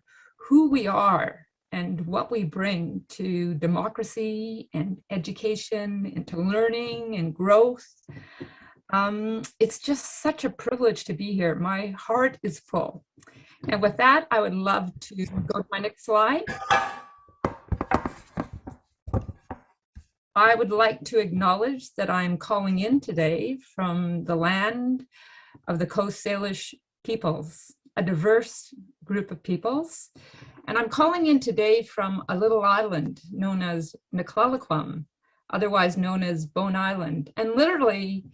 who we are and what we bring to democracy and education and to learning and growth. It's just such a privilege to be here. My heart is full. And with that, I would love to go to my next slide. I would like to acknowledge that I'm calling in today from the land of the Coast Salish peoples, a diverse group of peoples. And I'm calling in today from a little island known as Niklalaquam, otherwise known as Bone Island. And literally,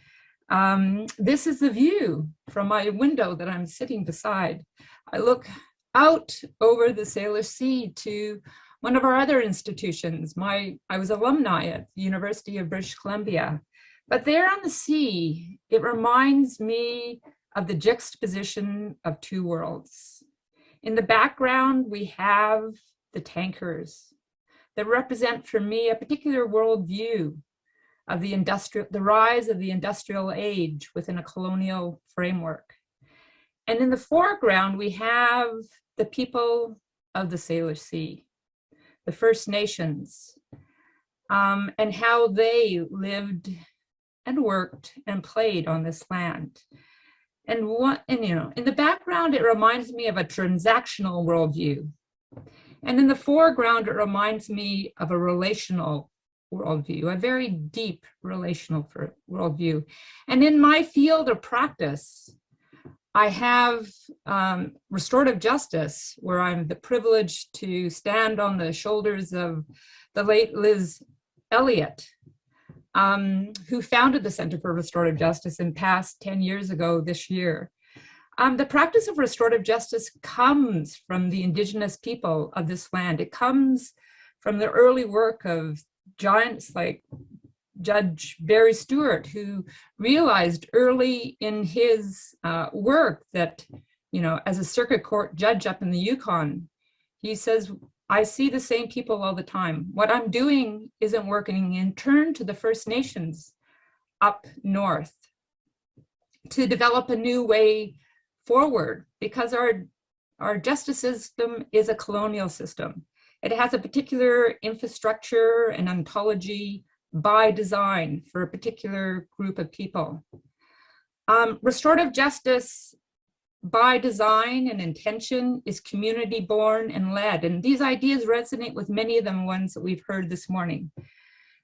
this is the view from my window that I'm sitting beside. I look out over the Salish Sea to one of our other institutions. I was alumni at the University of British Columbia. But there on the sea, it reminds me of the juxtaposition of two worlds. In the background, we have the tankers that represent for me a particular worldview of the rise of the industrial age within a colonial framework. And in the foreground, we have the people of the Salish Sea, the First Nations, and how they lived and worked and played on this land. And you know, in the background, it reminds me of a transactional worldview. And in the foreground, it reminds me of a relational worldview, a very deep relational worldview. And in my field of practice, I have restorative justice, where I'm the privileged to stand on the shoulders of the late Liz Elliott, who founded the Center for Restorative Justice and passed 10 years ago this year. The practice of restorative justice comes from the indigenous people of this land. It comes from the early work of giants like Judge Barry Stuart, who realized early in his work that, you know, as a circuit court judge up in the Yukon, he says, I see the same people all the time. What I'm doing isn't working, and turn to the First Nations up north to develop a new way forward, because our justice system is a colonial system. It has a particular infrastructure and ontology by design for a particular group of people. Restorative justice by design and intention is community born and led. And these ideas resonate with many of the ones that we've heard this morning.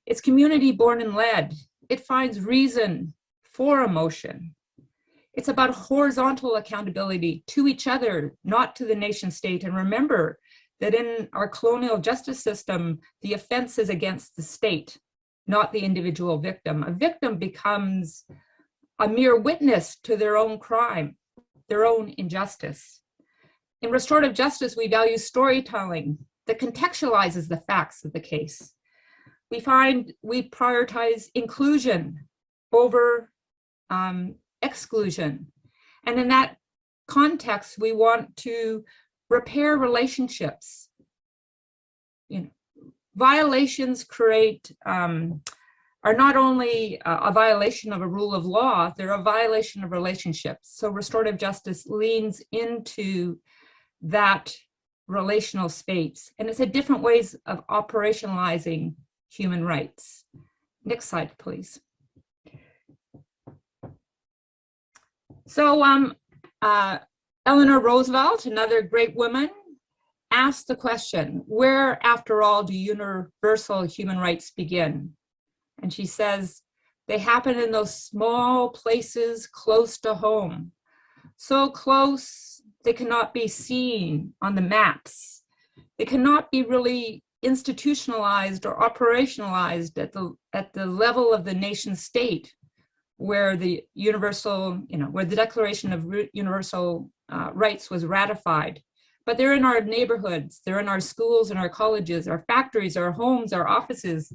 It's community born and led. It finds reason for emotion. It's about horizontal accountability to each other, not to the nation state. And remember that in our colonial justice system, the offense is against the state, not the individual victim. A victim becomes a mere witness to their own crime, their own injustice. In restorative justice, we value storytelling that contextualizes the facts of the case. We prioritize inclusion over exclusion. And in that context, we want to repair relationships. You know, violations are not only a violation of a rule of law, they're a violation of relationships. So restorative justice leans into that relational space. And it's a different ways of operationalizing human rights. Next slide, please. So Eleanor Roosevelt, another great woman, asked the question, where, after all, do universal human rights begin? And she says, they happen in those small places close to home. So close, they cannot be seen on the maps. They cannot be really institutionalized or operationalized at the level of the nation state, where the universal, where the Declaration of Universal Rights was ratified. But they're in our neighborhoods, they're in our schools and our colleges, our factories, our homes, our offices.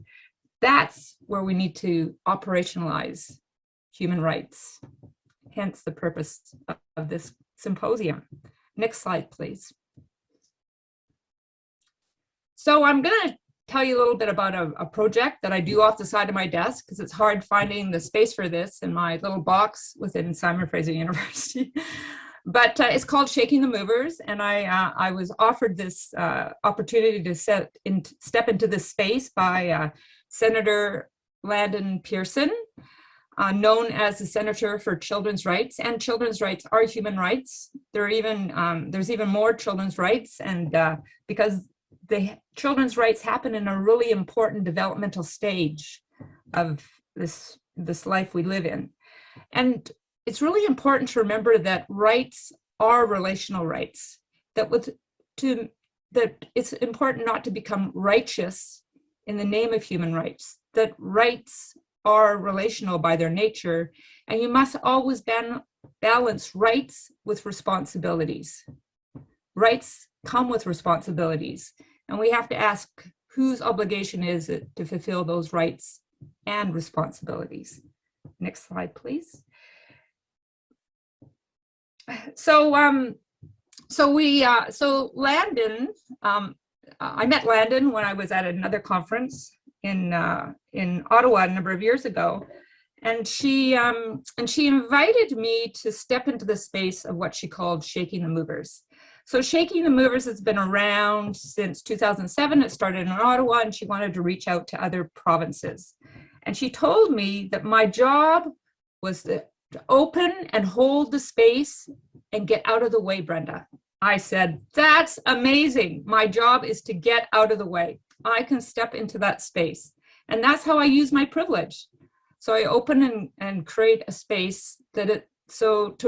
That's where we need to operationalize human rights. Hence the purpose of this symposium. Next slide, please. So I'm going to tell you a little bit about a project that I do off the side of my desk, because it's hard finding the space for this in my little box within Simon Fraser University. But it's called Shaking the Movers, and I was offered this opportunity to step into this space by Senator Landon Pearson, known as the Senator for Children's Rights, and children's rights are human rights. There's even more children's rights, and because the children's rights happen in a really important developmental stage of this life we live in. And it's really important to remember that rights are relational rights, that it's important not to become righteous in the name of human rights, that rights are relational by their nature, and you must always balance rights with responsibilities. Rights come with responsibilities, and we have to ask whose obligation is it to fulfill those rights and responsibilities. Next slide, please. So Landon, I met Landon when I was at another conference in Ottawa a number of years ago, and she invited me to step into the space of what she called Shaking the Movers. So Shaking the Movers has been around since 2007. It started in Ottawa, and she wanted to reach out to other provinces. And she told me that my job was to open and hold the space and get out of the way, Brenda. I said, that's amazing. My job is to get out of the way. I can step into that space. And that's how I use my privilege. So I open and create a space to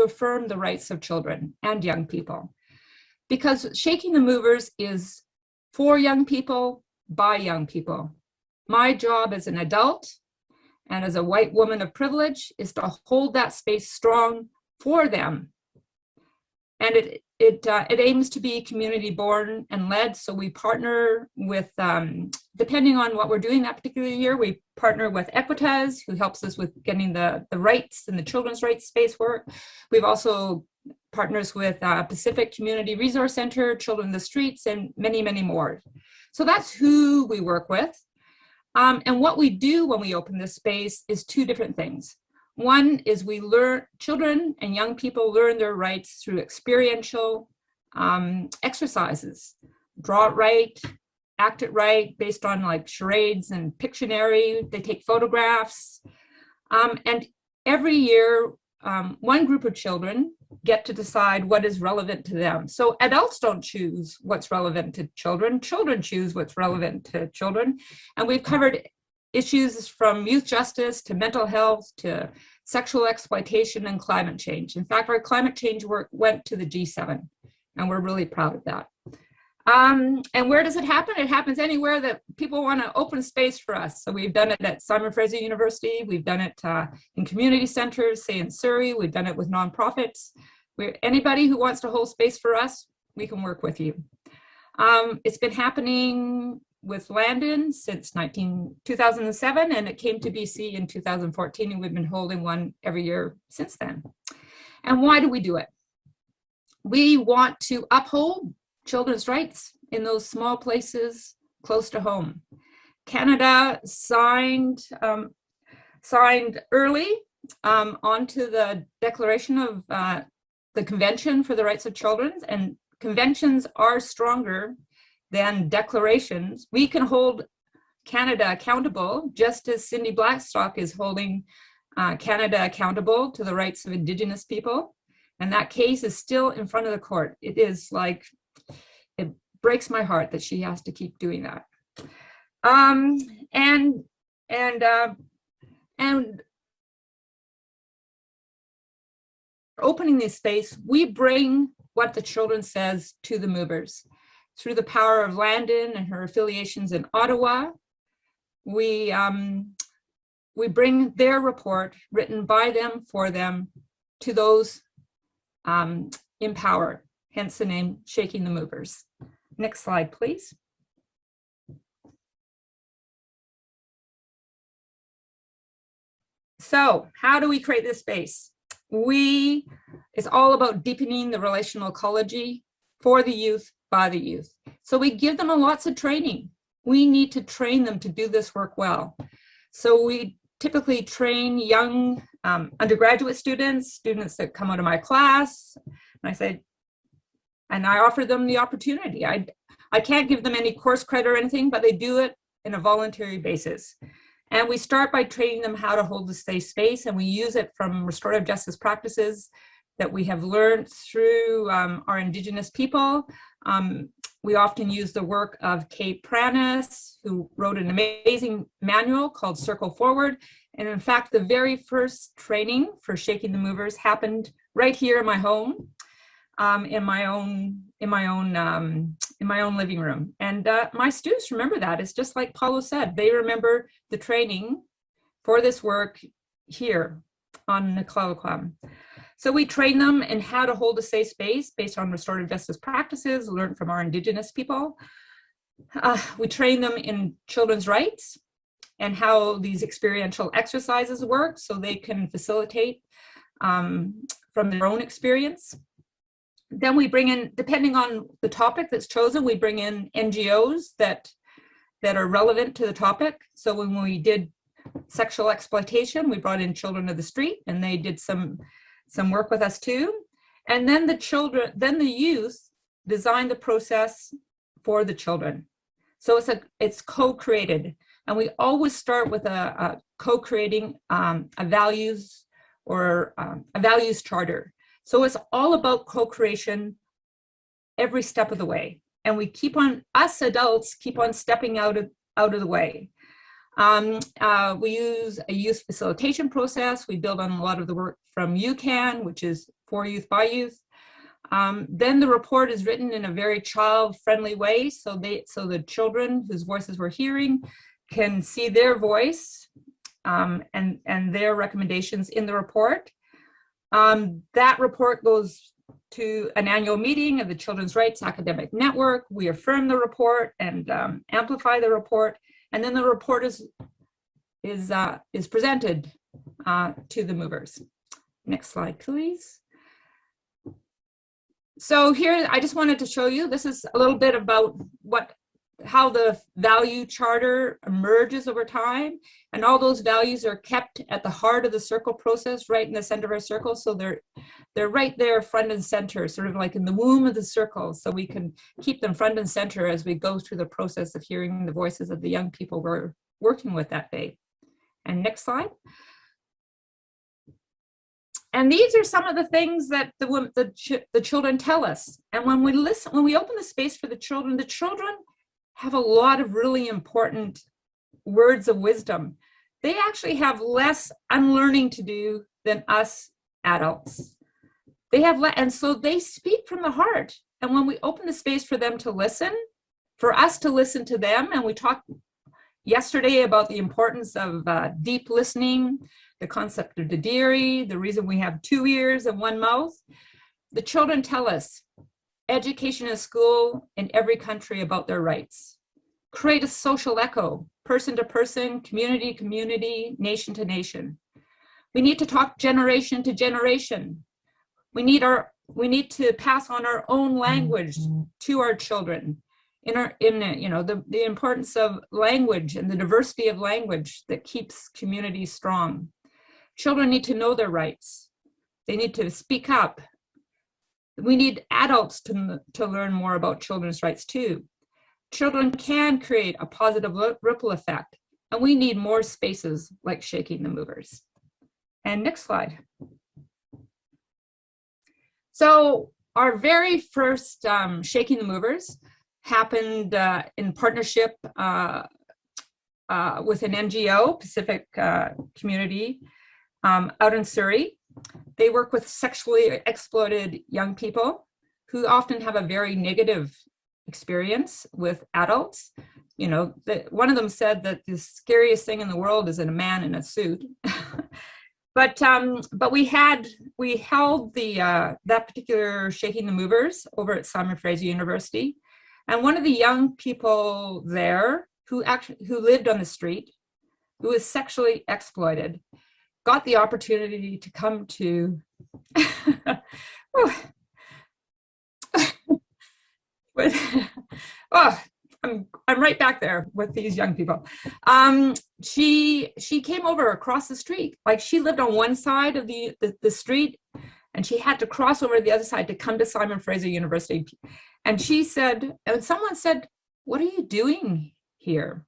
affirm the rights of children and young people. Because Shaking the Movers is for young people, by young people. My job as an adult and as a white woman of privilege is to hold that space strong for them. And it aims to be community born and led. So we partner with, depending on what we're doing that particular year, we partner with Equitas, who helps us with getting the rights and the children's rights space work. We've also partners with Pacific Community Resource Center, Children in the Streets, and many, many more. So that's who we work with. And what we do when we open this space is two different things. One is we learn, children and young people learn their rights through experiential exercises. Draw it right, act it right, based on like charades and Pictionary. They take photographs. And every year, one group of children get to decide what is relevant to them. So adults don't choose what's relevant to children. Children choose what's relevant to children. And we've covered issues from youth justice to mental health to sexual exploitation and climate change. In fact, our climate change work went to the G7, and we're really proud of that. And where does it happen? It happens anywhere that people want to open space for us. So we've done it at Simon Fraser University. We've done it in community centers, say in Surrey. We've done it with nonprofits. Anybody who wants to hold space for us, we can work with you. It's been happening with Landon since 2007, and it came to BC in 2014, and we've been holding one every year since then. And why do we do it? We want to uphold children's rights in those small places close to home. Canada signed early onto the declaration of the Convention for the Rights of Children, and conventions are stronger than declarations. We can hold Canada accountable, just as Cindy Blackstock is holding Canada accountable to the rights of Indigenous people. And that case is still in front of the court. It is like, it breaks my heart that she has to keep doing that. And opening this space, we bring what the children says to the movers. Through the power of Landon and her affiliations in Ottawa, we bring their report written by them, for them, to those in power, hence the name Shaking the Movers. Next slide, please. So how do we create this space? It's all about deepening the relational ecology for the youth, by the youth. So we give them lots of training. we need to train them to do this work well. So we typically train young undergraduate students that come out of my class, and I offer them the opportunity. I can't give them any course credit or anything, but they do it in a voluntary basis. And we start by training them how to hold a safe space, and we use it from restorative justice practices that we have learned through our Indigenous people. We often use the work of Kate Pranis, who wrote an amazing manual called Circle Forward. And in fact, the very first training for Shaking the Movers happened right here in my home, in my own living room. And my students remember that. It's just like Paola said, they remember the training for this work here on Nicolaquam. So we train them in how to hold a safe space based on restorative justice practices learned from our Indigenous people. We train them in children's rights and how these experiential exercises work so they can facilitate from their own experience. Then we bring in, depending on the topic that's chosen, we bring in NGOs that are relevant to the topic. So when we did sexual exploitation, we brought in Children of the Street, and they did some work with us too. And then the youth designed the process for the children. So it's co-created. And we always start with a co-creating a values or a values charter. So it's all about co-creation every step of the way. And we us adults keep on stepping out of the way. We use a youth facilitation process. We build on a lot of the work from UCAN, which is for youth by youth. Then the report is written in a very child-friendly way, so the children whose voices we're hearing can see their voice and their recommendations in the report. That report goes to an annual meeting of the Children's Rights Academic Network. We affirm the report and amplify the report. And then the report is presented to the movers. Next slide, please. So here, I just wanted to show you, this is a little bit about how the value charter emerges over time. And all those values are kept at the heart of the circle process, right in the center of our circle. So they're right there front and center, sort of like in the womb of the circle. So we can keep them front and center as we go through the process of hearing the voices of the young people we're working with that day. And next slide. And these are some of the things that the children tell us. And when we open the space for the children have a lot of really important words of wisdom. They actually have less unlearning to do than us adults. And so they speak from the heart. And when we open the space for them to listen, for us to listen to them, and we talked yesterday about the importance of deep listening, the concept of Didiri, the reason we have 2 ears and 1 mouth. The children tell us education in school in every country about their rights. Create a social echo, person to person, community to community, nation to nation. We need to talk generation to generation. We need to pass on our own language to our children. The importance of language and the diversity of language that keeps communities strong. Children need to know their rights. They need to speak up. We need adults to learn more about children's rights too. Children can create a positive ripple effect, and we need more spaces like Shaking the Movers. And next slide. So our very first Shaking the Movers happened in partnership with an NGO, Pacific Community, out in Surrey. They work with sexually exploited young people who often have a very negative experience with adults. One of them said that the scariest thing in the world is a man in a suit. But we held that particular Shaking the Movers over at Simon Fraser University, and one of the young people there who lived on the street, who was sexually exploited, got the opportunity to come to I'm right back there with these young people. She came over across the street. Like, she lived on one side of the street, and she had to cross over to the other side to come to Simon Fraser University. And she said, and someone said, "What are you doing here?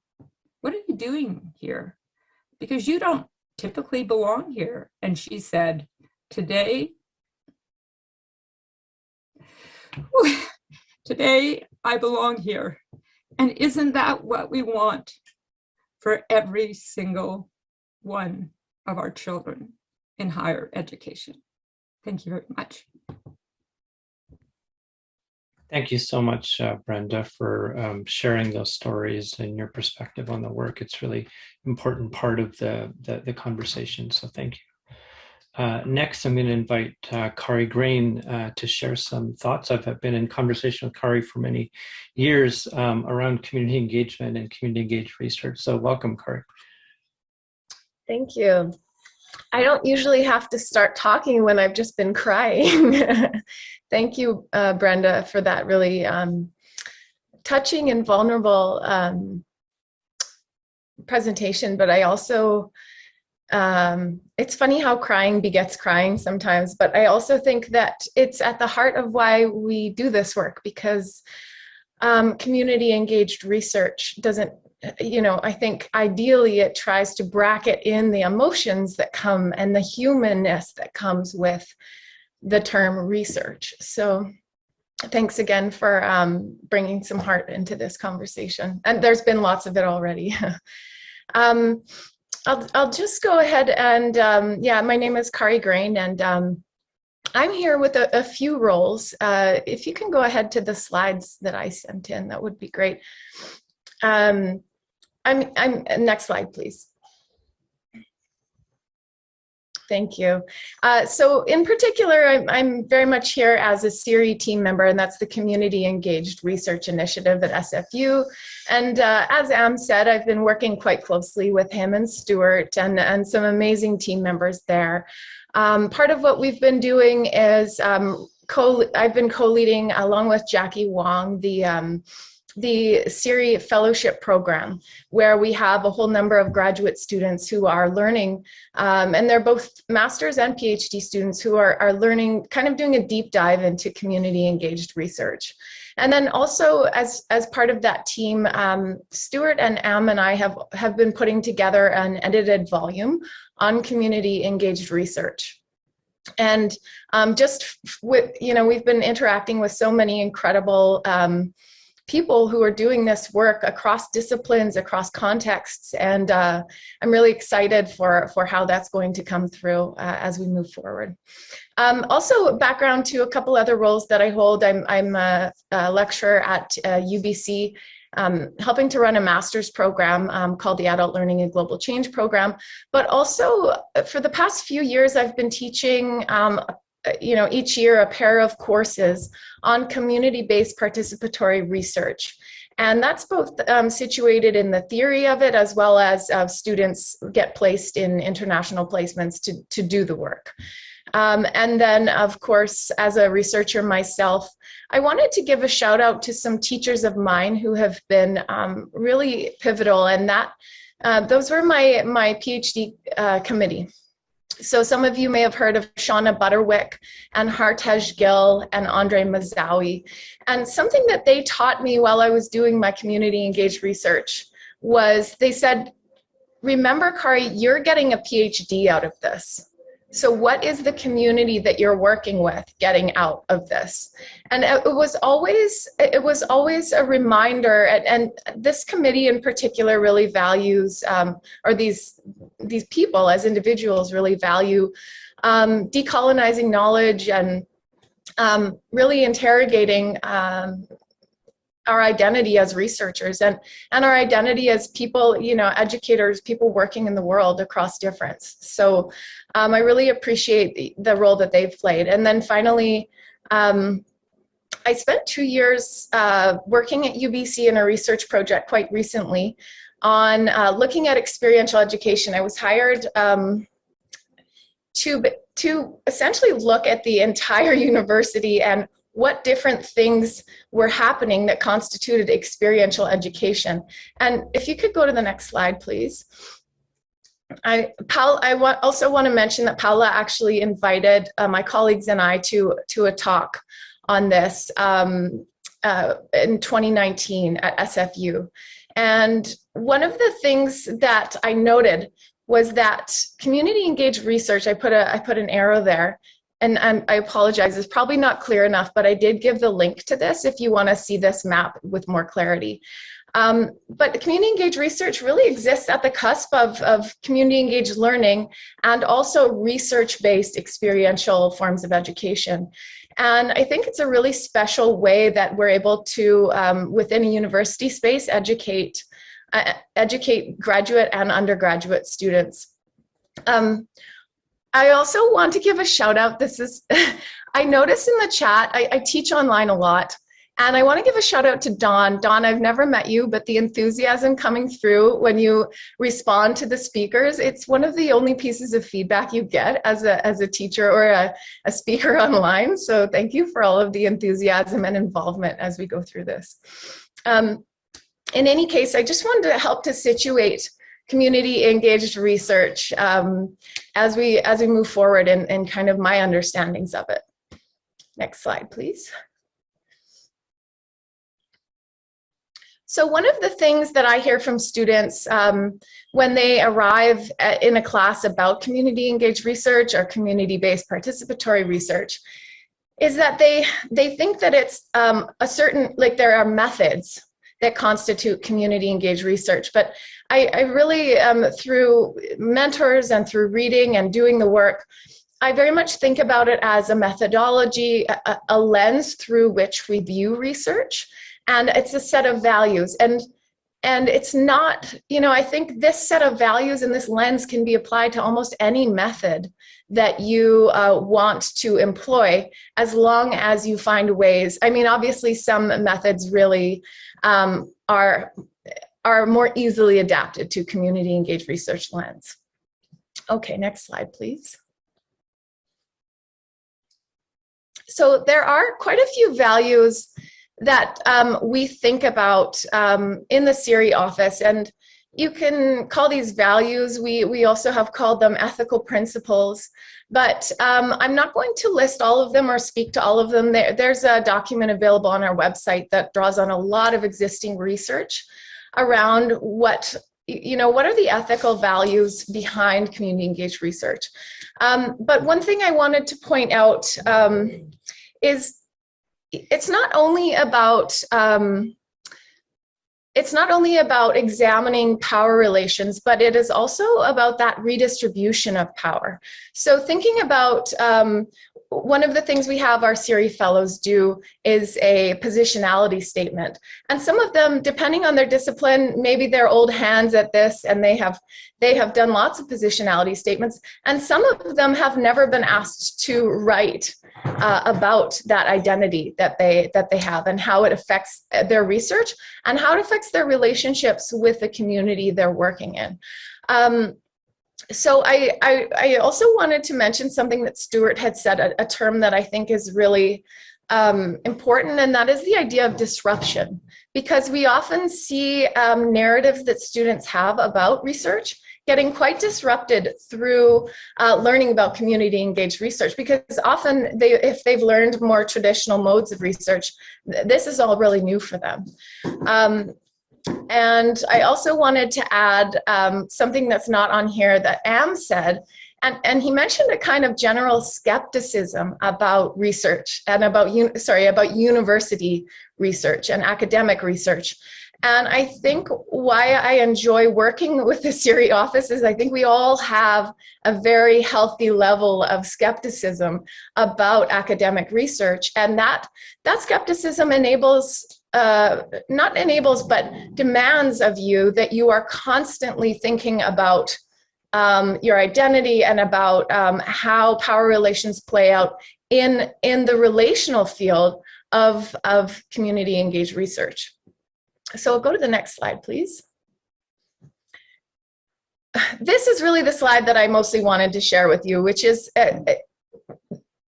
What are you doing here? Because you don't typically belong here." And she said, today I belong here. And isn't that what we want for every single one of our children in higher education? Thank you very much. Thank you so much, Brenda, for sharing those stories and your perspective on the work. It's really important part of the conversation, so thank you. Next, I'm going to invite Kari Grain to share some thoughts. I've been in conversation with Kari for many years around community engagement and community engaged research. So welcome, Kari. Thank you. I don't usually have to start talking when I've just been crying. Thank you, Brenda, for that really touching and vulnerable presentation. But I also, it's funny how crying begets crying sometimes, but I also think that it's at the heart of why we do this work, because community engaged research doesn't, I think ideally it tries to bracket in the emotions that come and the humanness that comes with the term research. So thanks again for bringing some heart into this conversation. And there's been lots of it already. I'll just go ahead and, yeah, my name is Kari Grain, and I'm here with a few roles. If you can go ahead to the slides that I sent in, that would be great. Next slide, please. Thank you. So in particular, I'm very much here as a CERI team member, and that's the Community Engaged Research Initiative at SFU. And as Am said, I've been working quite closely with him and Stuart and some amazing team members there. Part of what we've been doing is I've been co-leading along with Jackie Wong the CERI Fellowship Program, where we have a whole number of graduate students who are learning, and they're both master's and PhD students who are learning, kind of doing a deep dive into community engaged research. And then also as part of that team, Stuart and Am and I have been putting together an edited volume on community engaged research. And just with, we've been interacting with so many incredible people who are doing this work across disciplines, across contexts, and I'm really excited for how that's going to come through as we move forward. Also, background to a couple other roles that I hold. I'm a lecturer at UBC, helping to run a master's program called the Adult Learning and Global Change Program. But also, for the past few years, I've been teaching each year a pair of courses on community-based participatory research. And that's both situated in the theory of it, as well as students get placed in international placements to do the work. And then, of course, as a researcher myself, I wanted to give a shout out to some teachers of mine who have been really pivotal, and those were my PhD committee. So some of you may have heard of Shauna Butterwick and Hartej Gill and Andre Mazawi. And something that they taught me while I was doing my community engaged research was they said, remember, Kari, you're getting a PhD out of this. So what is the community that you're working with getting out of this? And it was always a reminder, and this committee in particular really values, or these people as individuals really value decolonizing knowledge and really interrogating our identity as researchers and our identity as people, educators, people working in the world across difference. So I really appreciate the role that they've played. And then finally, I spent 2 years working at UBC in a research project quite recently on looking at experiential education. I was hired to essentially look at the entire university and what different things were happening that constituted experiential education. And if you could go to the next slide, please. I also want to mention that Paola actually invited my colleagues and I to a talk on this in 2019 at SFU. And one of the things that I noted was that community engaged research, I put an arrow there, and I apologize, it's probably not clear enough, but I did give the link to this if you want to see this map with more clarity. But community engaged research really exists at the cusp of community engaged learning and also research-based experiential forms of education. And I think it's a really special way that we're able to, within a university space, educate graduate and undergraduate students. I also want to give a shout out. I noticed in the chat, I teach online a lot, and I want to give a shout out to Dawn. Dawn, I've never met you, but the enthusiasm coming through when you respond to the speakers, it's one of the only pieces of feedback you get as a teacher or a speaker online. So thank you for all of the enthusiasm and involvement as we go through this. In any case, I just wanted to help to situate community engaged research as we move forward in kind of my understandings of it. Next slide, please. So one of the things that I hear from students when they arrive in a class about community engaged research or community-based participatory research is that they think that it's a certain, like there are methods that constitute community engaged research. But I really, through mentors and through reading and doing the work, I very much think about it as a methodology, a lens through which we view research, and it's a set of values. And it's not, I think this set of values and this lens can be applied to almost any method that you want to employ, as long as you find ways. I mean, obviously some methods really are more easily adapted to community engaged research lens. Okay, next slide, please. So there are quite a few values that we think about in the CIRI office, and you can call these values. We also have called them ethical principles, but I'm not going to list all of them or speak to all of them. There's a document available on our website that draws on a lot of existing research around what are the ethical values behind community engaged research. But one thing I wanted to point out is it's not only about examining power relations, but it is also about that redistribution of power. So thinking about one of the things we have our CIRI fellows do is a positionality statement. And some of them, depending on their discipline, maybe they're old hands at this and they have done lots of positionality statements. And some of them have never been asked to write about that identity that they have and how it affects their research and how it affects their relationships with the community they're working in. So I also wanted to mention something that Stuart had said, a term that I think is really important, and that is the idea of disruption. Because we often see narratives that students have about research getting quite disrupted through learning about community engaged research, because often if they've learned more traditional modes of research, this is all really new for them. And I also wanted to add something that's not on here that Am said, and he mentioned a kind of general skepticism about research and about university research and academic research. And I think why I enjoy working with the CIRI office is I think we all have a very healthy level of skepticism about academic research, and that skepticism but demands of you that you are constantly thinking about your identity and about how power relations play out in the relational field of community engaged research. So I'll go to the next slide, please. This is really the slide that I mostly wanted to share with you, which is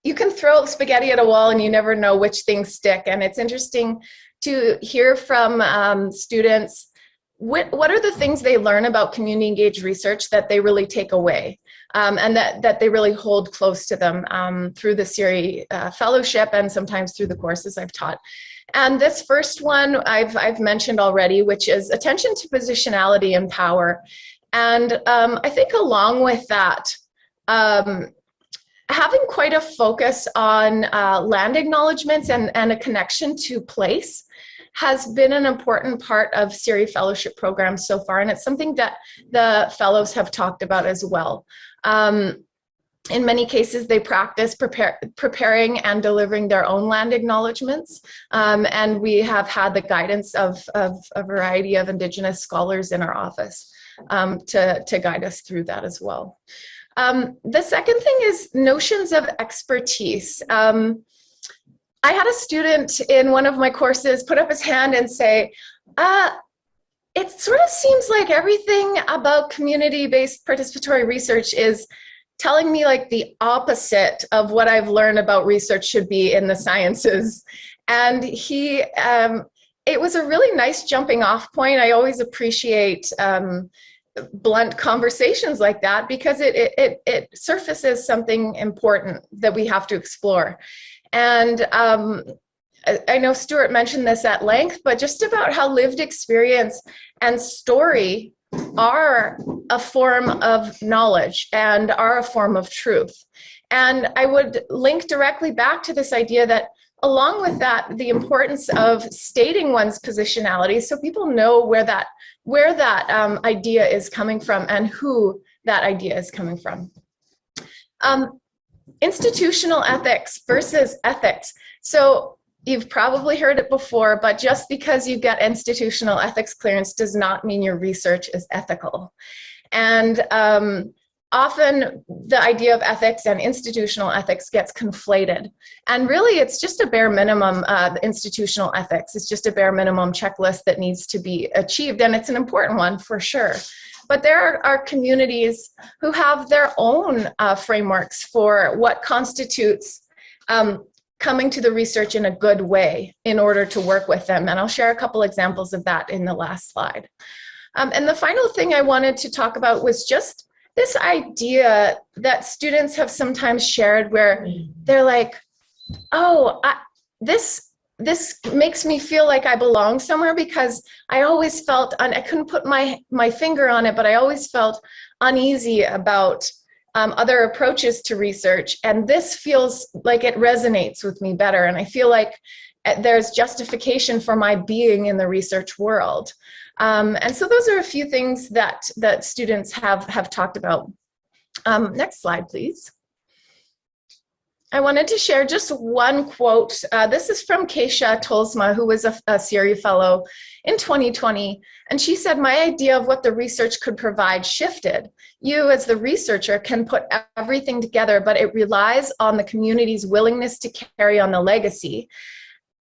you can throw spaghetti at a wall and you never know which things stick. And it's interesting to hear from students what are the things they learn about community engaged research that they really take away, and that they really hold close to them through the CIRI fellowship and sometimes through the courses I've taught. And this first one I've mentioned already, which is attention to positionality and power. And I think along with that, having quite a focus on land acknowledgements and a connection to place has been an important part of CIRI fellowship programs so far, and it's something that the fellows have talked about as well. In many cases, they practice preparing and delivering their own land acknowledgements, and we have had the guidance of a variety of Indigenous scholars in our office to guide us through that as well. The second thing is notions of expertise. I had a student in one of my courses put up his hand and say, it sort of seems like everything about community-based participatory research is telling me like the opposite of what I've learned about research should be in the sciences. And he, it was a really nice jumping off point. I always appreciate blunt conversations like that because it surfaces something important that we have to explore. And I know Stuart mentioned this at length, but just about how lived experience and story are a form of knowledge and are a form of truth. And I would link directly back to this idea that along with that, the importance of stating one's positionality so people know where that idea is coming from and who that idea is coming from. Institutional ethics versus ethics. So you've probably heard it before, but just because you get institutional ethics clearance does not mean your research is ethical. And often the idea of ethics and institutional ethics gets conflated. And really it's just a bare minimum, institutional ethics. It's just a bare minimum checklist that needs to be achieved. And it's an important one for sure. But there are communities who have their own frameworks for what constitutes coming to the research in a good way in order to work with them. And I'll share a couple examples of that in the last slide. And the final thing I wanted to talk about was just this idea that students have sometimes shared where they're like, oh, this makes me feel like I belong somewhere because I always felt, I couldn't put my finger on it, but I always felt uneasy about other approaches to research. And this feels like it resonates with me better. And I feel like there's justification for my being in the research world. And so those are a few things that students have talked about. Next slide, please. I wanted to share just one quote. This is from Keisha Tolsma, who was a CIRI fellow in 2020. And she said, my idea of what the research could provide shifted. You as the researcher can put everything together, but it relies on the community's willingness to carry on the legacy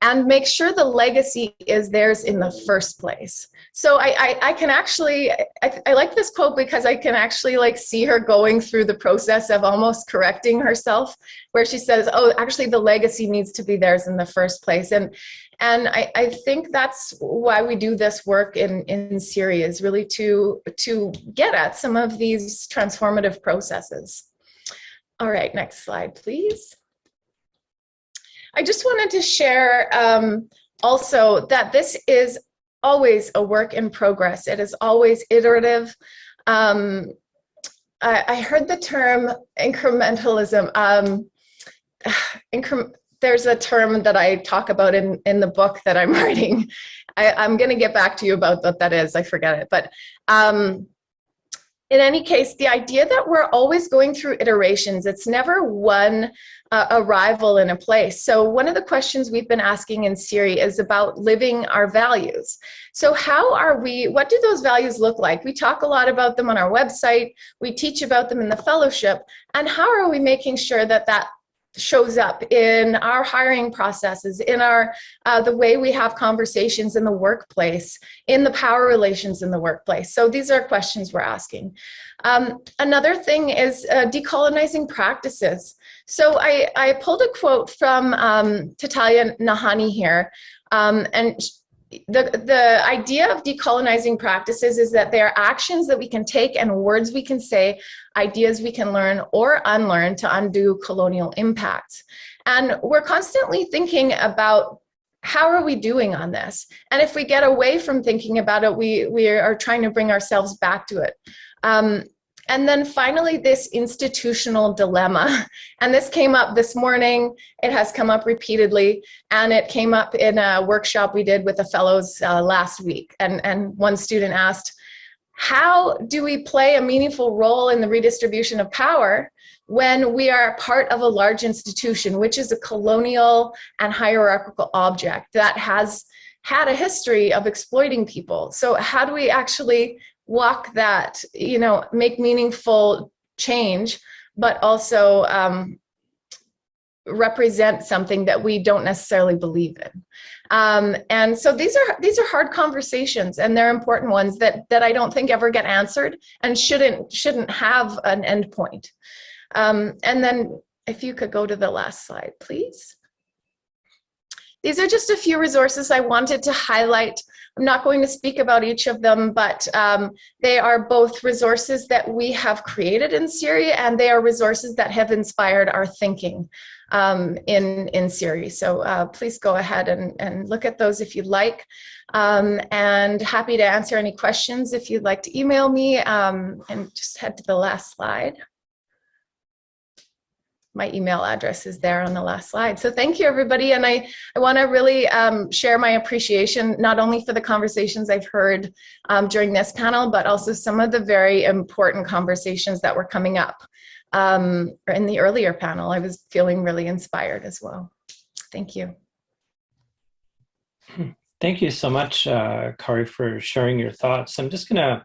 and make sure the legacy is theirs in the first place. So I can actually, I like this quote because I can actually like see her going through the process of almost correcting herself, where she says, oh, actually the legacy needs to be theirs in the first place. And I think that's why we do this work in CIRI, is really to get at some of these transformative processes. All right, next slide, please. I just wanted to share also that this is always a work in progress. It is always iterative. I heard the term incrementalism. There's a term that I talk about in the book that I'm writing. I'm going to get back to you about what that is. I forget it. But in any case, the idea that we're always going through iterations, it's never one arrival in a place. So one of the questions we've been asking in CIRI is about living our values. So how are we, what do those values look like? We talk a lot about them on our website, we teach about them in the fellowship, and how are we making sure that shows up in our hiring processes, in our the way we have conversations in the workplace, in the power relations in the workplace. So these are questions we're asking. Another thing is decolonizing practices. So I pulled a quote from Tatalia Nahani here, and the idea of decolonizing practices is that they are actions that we can take and words we can say, ideas we can learn or unlearn to undo colonial impacts. And we're constantly thinking about how are we doing on this? And if we get away from thinking about it, we are trying to bring ourselves back to it. And then finally, this institutional dilemma. And this came up this morning. It has come up repeatedly. And it came up in a workshop we did with the fellows last week. And one student asked, how do we play a meaningful role in the redistribution of power when we are part of a large institution, which is a colonial and hierarchical object that has had a history of exploiting people? So how do we actually walk that, make meaningful change, but also represent something that we don't necessarily believe in? And so these are hard conversations, and they're important ones that I don't think ever get answered and shouldn't have an end point. And then if you could go to the last slide, please. These are just a few resources I wanted to highlight. I'm not going to speak about each of them, but they are both resources that we have created in Syria, and they are resources that have inspired our thinking in Syria. So please go ahead and look at those if you'd like. And happy to answer any questions if you'd like to email me, and just head to the last slide. My email address is there on the last slide. So thank you, everybody. And I want to really share my appreciation, not only for the conversations I've heard during this panel, but also some of the very important conversations that were coming up in the earlier panel. I was feeling really inspired as well. Thank you. Thank you so much, Kari, for sharing your thoughts. I'm just going to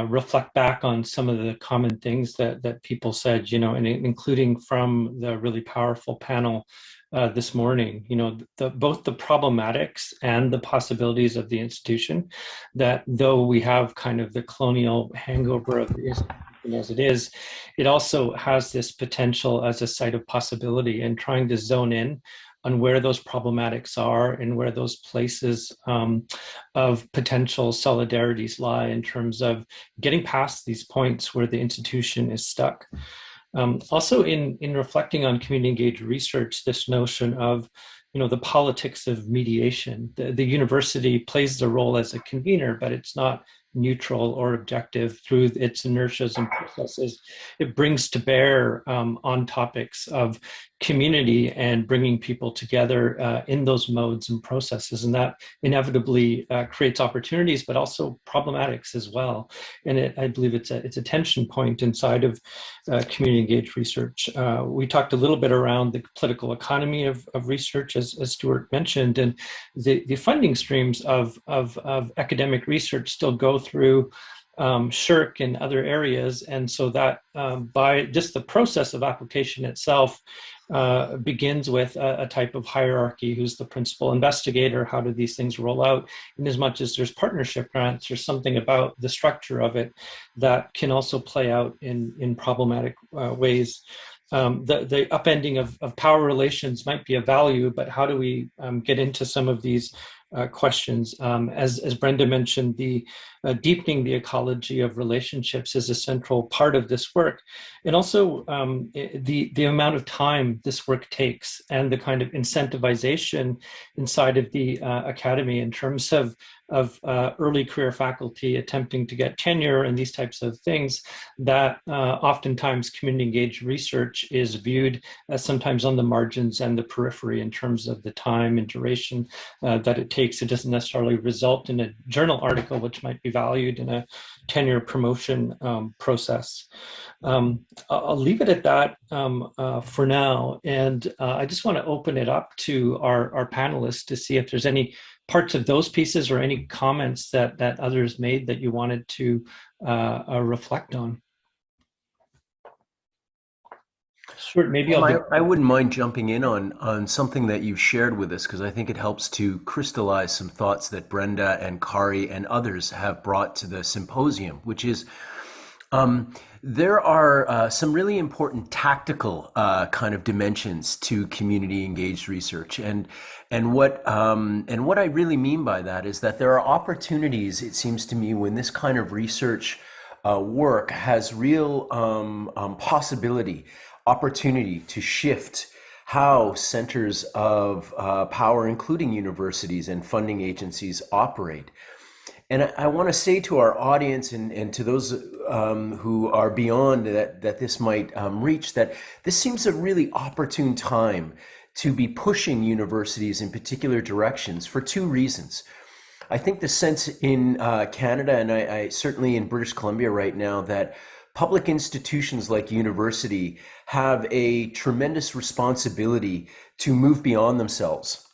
reflect back on some of the common things that people said, and including from the really powerful panel this morning, both the problematics and the possibilities of the institution, that though we have kind of the colonial hangover of the institution as it is, it also has this potential as a site of possibility, and trying to zone in on where those problematics are and where those places of potential solidarities lie in terms of getting past these points where the institution is stuck. Also in reflecting on community engaged research, this notion of the politics of mediation. The university plays the role as a convener, but it's not neutral or objective through its inertias and processes. It brings to bear on topics of community and bringing people together in those modes and processes, and that inevitably creates opportunities, but also problematics as well. And I believe it's a tension point inside of community engaged research. We talked a little bit around the political economy of research, as Stuart mentioned, and the funding streams of academic research still go through SHRC and other areas, and so that by just the process of application itself begins with a type of hierarchy. Who's the principal investigator? How do these things roll out? In as much as there's partnership grants, there's something about the structure of it that can also play out in problematic ways. The upending of power relations might be a value, but how do we get into some of these questions? As Brenda mentioned, the deepening the ecology of relationships is a central part of this work. And also the amount of time this work takes and the kind of incentivization inside of the academy in terms of early career faculty attempting to get tenure and these types of things, that oftentimes community engaged research is viewed as sometimes on the margins and the periphery in terms of the time and duration that it takes. It doesn't necessarily result in a journal article, which might be valued in a tenure promotion process. I'll leave it at that for now. And I just want to open it up to our panelists to see if there's any parts of those pieces or any comments that others made that you wanted to reflect on. Stuart, maybe I wouldn't mind jumping in on something that you've shared with us, because I think it helps to crystallize some thoughts that Brenda and Kari and others have brought to the symposium, which is there are some really important tactical kind of dimensions to community engaged research, and what I really mean by that is that there are opportunities, it seems to me, when this kind of research work has real opportunity to shift how centers of power, including universities and funding agencies, operate. And I want to say to our audience and to those who are beyond that this might reach, that this seems a really opportune time to be pushing universities in particular directions for two reasons. I think the sense in Canada, and I certainly in British Columbia right now, that public institutions like university have a tremendous responsibility to move beyond themselves,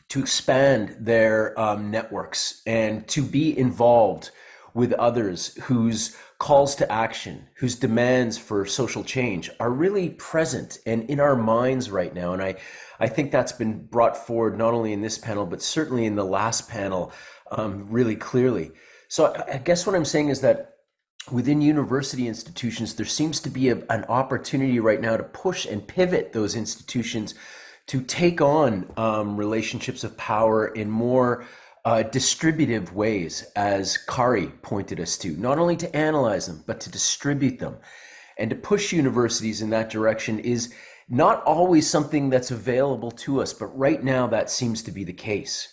to expand their networks, and to be involved with others whose calls to action, whose demands for social change are really present and in our minds right now. And I think that's been brought forward not only in this panel, but certainly in the last panel really clearly. So I guess what I'm saying is that within university institutions, there seems to be an opportunity right now to push and pivot those institutions to take on relationships of power in more distributive ways, as Kari pointed us to, not only to analyze them, but to distribute them. And to push universities in that direction is not always something that's available to us, but right now that seems to be the case.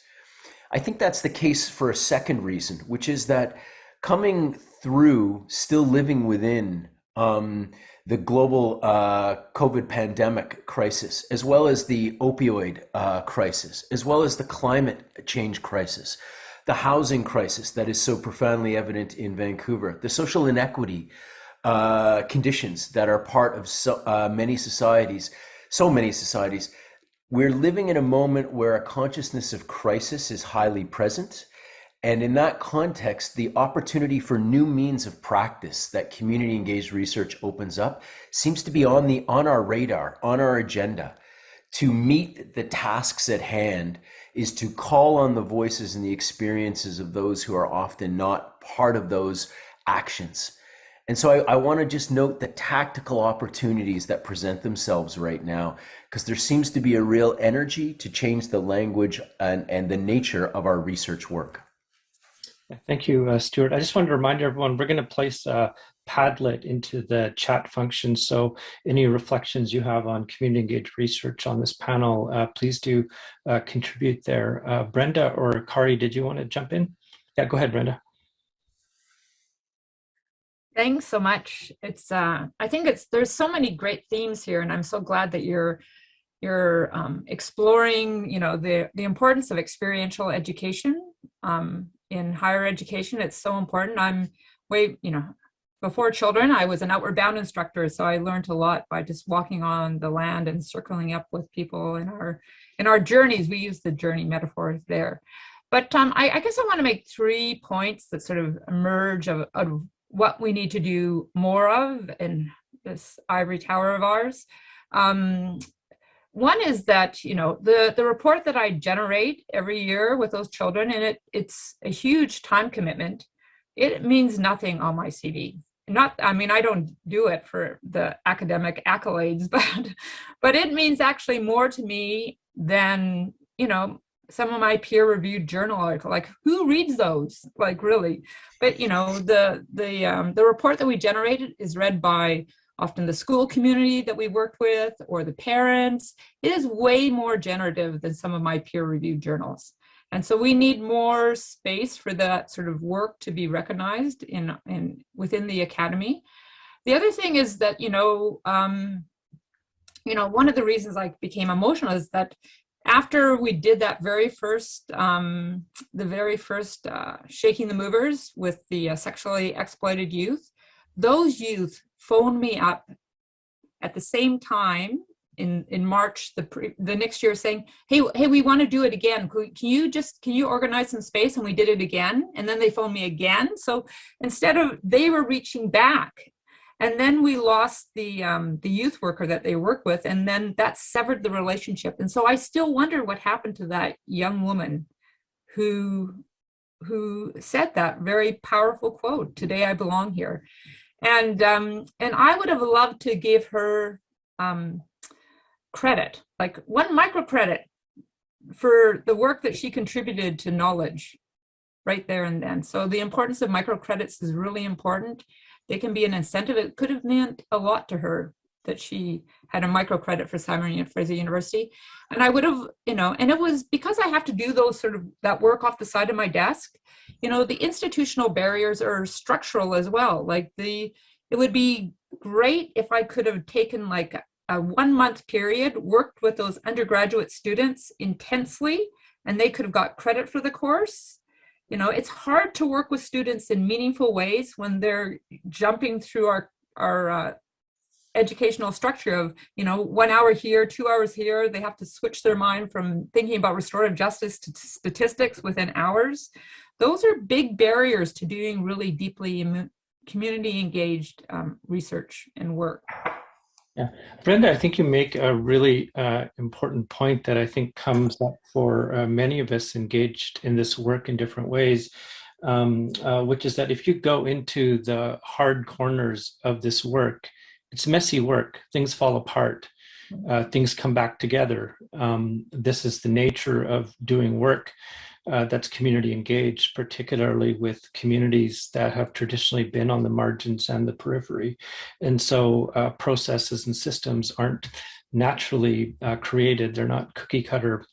I think that's the case for a second reason, which is that coming through, still living within the global COVID pandemic crisis, as well as the opioid crisis, as well as the climate change crisis, the housing crisis that is so profoundly evident in Vancouver, the social inequity conditions that are part of so many societies, we're living in a moment where a consciousness of crisis is highly present. And in that context, the opportunity for new means of practice that community engaged research opens up seems to be on our radar, on our agenda. To meet the tasks at hand is to call on the voices and the experiences of those who are often not part of those actions. And so I want to just note the tactical opportunities that present themselves right now, because there seems to be a real energy to change the language and the nature of our research work. Thank you, Stuart. I just wanted to remind everyone, we're going to place Padlet into the chat function. So any reflections you have on community engaged research on this panel, please do contribute there. Brenda or Kari, did you want to jump in? Yeah, go ahead, Brenda. Thanks so much. It's I think there's so many great themes here, and I'm so glad that you're exploring, the importance of experiential education in higher education. It's so important. Before children, I was an outward bound instructor, so I learned a lot by just walking on the land and circling up with people in our journeys. We use the journey metaphor there. But I guess I want to make 3 points that sort of emerge of what we need to do more of in this ivory tower of ours. One is that, the report that I generate every year with those children, and it's a huge time commitment. It means nothing on my CV. I don't do it for the academic accolades, but it means actually more to me than, some of my peer-reviewed journal articles. Like, who reads those? Like, really? But the report that we generated is read by often the school community that we worked with or the parents. It is way more generative than some of my peer-reviewed journals. And so we need more space for that sort of work to be recognized within the academy. The other thing is that, one of the reasons I became emotional is that after we did that very first Shaking the Movers with the sexually exploited youth, those youth phoned me up at the same time in March the next year saying, hey, we want to do it again. Can you organize some space? And we did it again. And then they phoned me again. So instead of, they were reaching back. And then we lost the youth worker that they work with, and then that severed the relationship. And so I still wonder what happened to that young woman who said that very powerful quote, "Today I belong here." And I would have loved to give her credit, like one microcredit for the work that she contributed to knowledge right there and then. So the importance of microcredits is really important. They can be an incentive. It could have meant a lot to her that she had a microcredit for Simon Fraser University. And I would have, and it was because I have to do that work off the side of my desk, the institutional barriers are structural as well. Like it would be great if I could have taken like a 1 month period, worked with those undergraduate students intensely, and they could have got credit for the course. It's hard to work with students in meaningful ways when they're jumping through our educational structure of, 1 hour here, 2 hours here. They have to switch their mind from thinking about restorative justice to statistics within hours. Those are big barriers to doing really deeply community engaged research and work. Yeah, Brenda, I think you make a really important point that I think comes up for many of us engaged in this work in different ways, which is that if you go into the hard corners of this work, it's messy work. Things fall apart. Things come back together. This is the nature of doing work that's community engaged, particularly with communities that have traditionally been on the margins and the periphery. And so processes and systems aren't naturally created. They're not cookie cutter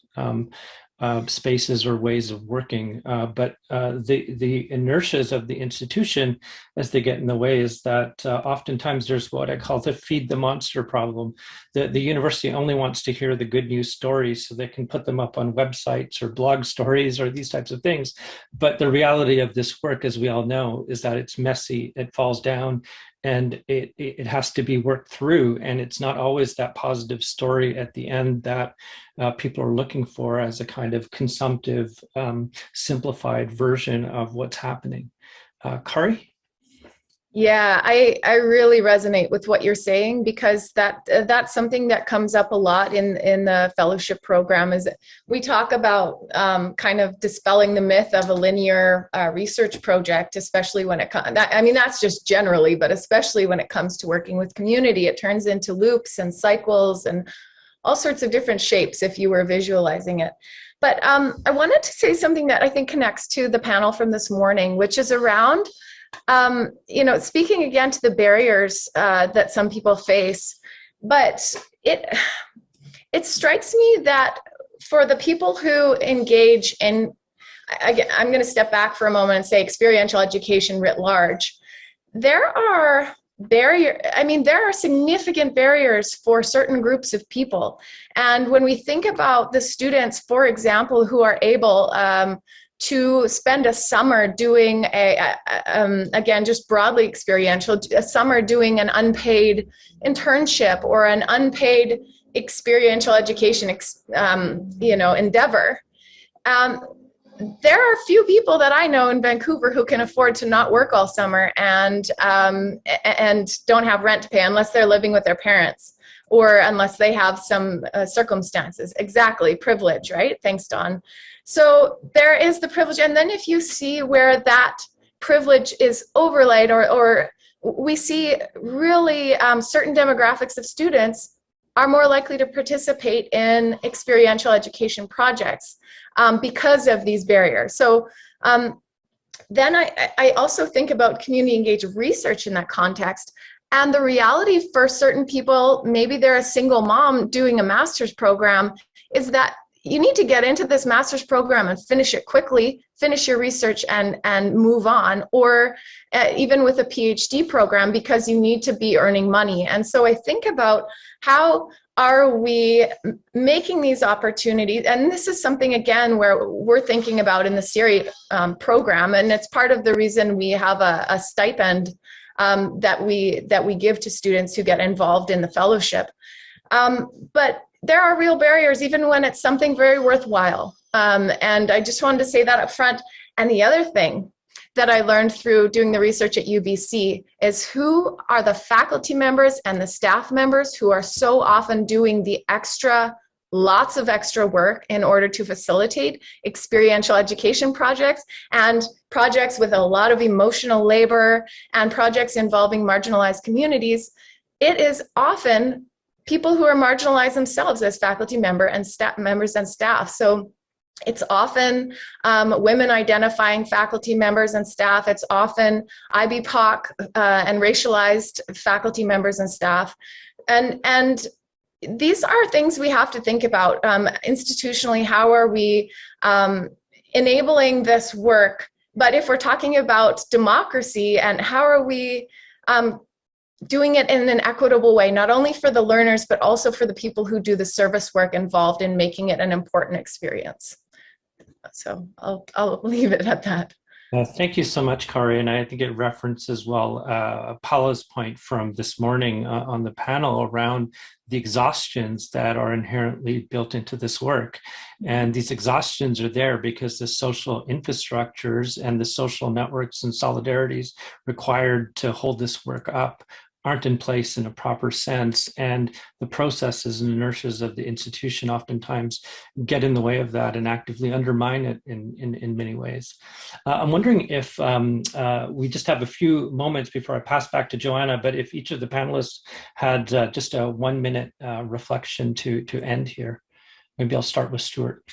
spaces or ways of working, but the inertias of the institution as they get in the way is that oftentimes there's what I call the feed the monster problem. The university only wants to hear the good news stories so they can put them up on websites or blog stories or these types of things. But the reality of this work, as we all know, is that it's messy, it falls down, and it has to be worked through. And it's not always that positive story at the end that people are looking for as a kind of consumptive, simplified version of what's happening. Kari? Yeah, I really resonate with what you're saying, because that's something that comes up a lot in the fellowship program. Is we talk about kind of dispelling the myth of a linear research project, especially when it comes. I mean, that's just generally, but especially when it comes to working with community, it turns into loops and cycles and all sorts of different shapes if you were visualizing it. But I wanted to say something that I think connects to the panel from this morning, which is around speaking again to the barriers that some people face, but it strikes me that for the people who engage in, I'm going to step back for a moment and say experiential education writ large, there are significant barriers for certain groups of people. And when we think about the students, for example, who are able to spend a summer doing again, just broadly experiential, a summer doing an unpaid internship or an unpaid experiential education, endeavor. There are few people that I know in Vancouver who can afford to not work all summer and don't have rent to pay unless they're living with their parents or unless they have some circumstances. Exactly, privilege, right? Thanks, Dawn. So there is the privilege, and then if you see where that privilege is overlaid, or we see really certain demographics of students are more likely to participate in experiential education projects because of these barriers. So then I also think about community engaged research in that context. And the reality for certain people, maybe they're a single mom doing a master's program, is that you need to get into this master's program and finish it quickly, finish your research and move on, or even with a PhD program, because you need to be earning money. And so I think about how are we making these opportunities, and this is something, again, where we're thinking about in the SERI program, and it's part of the reason we have a stipend that we give to students who get involved in the fellowship. But there are real barriers, even when it's something very worthwhile. And I just wanted to say that up front. And the other thing that I learned through doing the research at UBC is who are the faculty members and the staff members who are so often doing the lots of extra work in order to facilitate experiential education projects and projects with a lot of emotional labor and projects involving marginalized communities. It is often people who are marginalized themselves as faculty members and staff. So it's often women identifying faculty members and staff. It's often IBPOC and racialized faculty members and staff. And these are things we have to think about institutionally. How are we enabling this work? But if we're talking about democracy, and how are we doing it in an equitable way, not only for the learners, but also for the people who do the service work involved in making it an important experience. So I'll leave it at that. Thank you so much, Kari. And I think it references well Paola's point from this morning on the panel around the exhaustions that are inherently built into this work. And these exhaustions are there because the social infrastructures and the social networks and solidarities required to hold this work up aren't in place in a proper sense, and the processes and inertias of the institution oftentimes get in the way of that and actively undermine it in many ways. I'm wondering if we just have a few moments before I pass back to Joanna, but if each of the panelists had just a 1 minute reflection to end here. Maybe I'll start with Stuart.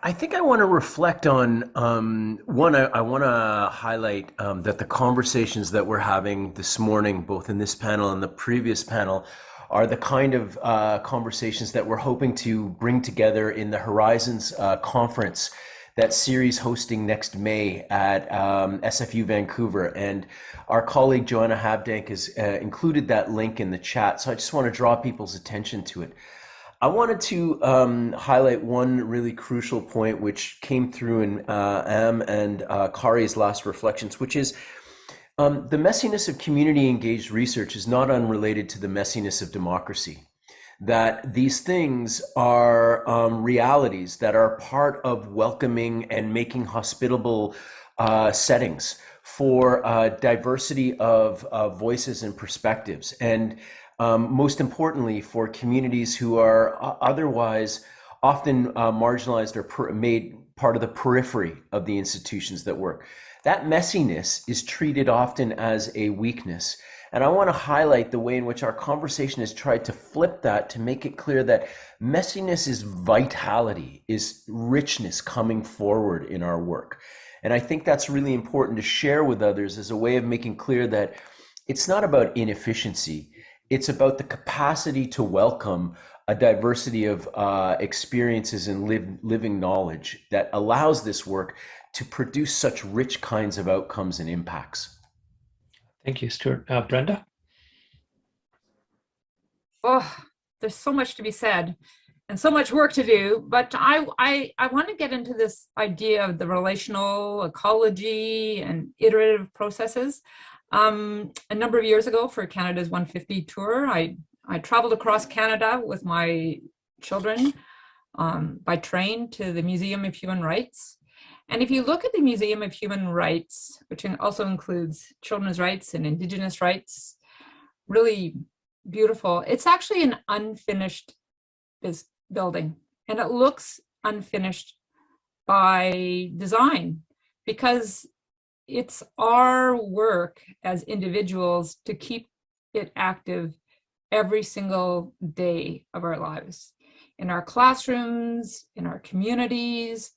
I think I want to reflect on, one, I want to highlight that the conversations that we're having this morning, both in this panel and the previous panel, are the kind of conversations that we're hoping to bring together in the Horizons conference that Siri's hosting next May at SFU Vancouver. And our colleague Joanna Habdank has included that link in the chat. So I just want to draw people's attention to it. I wanted to highlight one really crucial point which came through in Am and Kari's last reflections, which is the messiness of community engaged research is not unrelated to the messiness of democracy. That these things are realities that are part of welcoming and making hospitable settings for diversity of voices and perspectives. And most importantly, for communities who are otherwise often marginalized or made part of the periphery of the institutions that work. That messiness is treated often as a weakness. And I want to highlight the way in which our conversation has tried to flip that to make it clear that messiness is vitality, is richness coming forward in our work. And I think that's really important to share with others as a way of making clear that it's not about inefficiency. It's about the capacity to welcome a diversity of experiences and living knowledge that allows this work to produce such rich kinds of outcomes and impacts. Thank you, Stuart. Brenda? Oh, there's so much to be said and so much work to do, but I want to get into this idea of the relational ecology and iterative processes. A number of years ago for Canada's 150 tour, I traveled across Canada with my children by train to the Museum of Human Rights. And if you look at the Museum of Human Rights, which also includes children's rights and Indigenous rights, really beautiful. It's actually an unfinished building, and it looks unfinished by design because it's our work as individuals to keep it active every single day of our lives. In our classrooms, in our communities,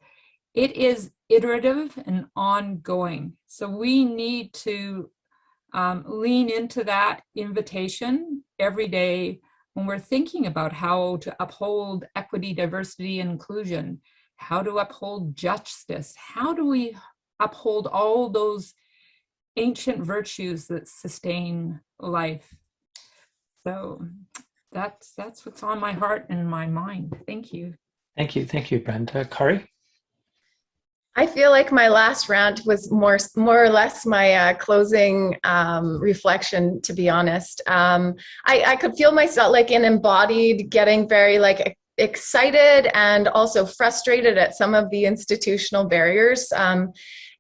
it is iterative and ongoing. So we need to lean into that invitation every day when we're thinking about how to uphold equity, diversity, and inclusion, how to uphold justice, how do we uphold all those ancient virtues that sustain life. So that's what's on my heart and my mind. Thank you. Thank you, Brenda. Kari? I feel like my last rant was more or less my closing reflection, to be honest. I could feel myself like an embodied, getting very like excited and also frustrated at some of the institutional barriers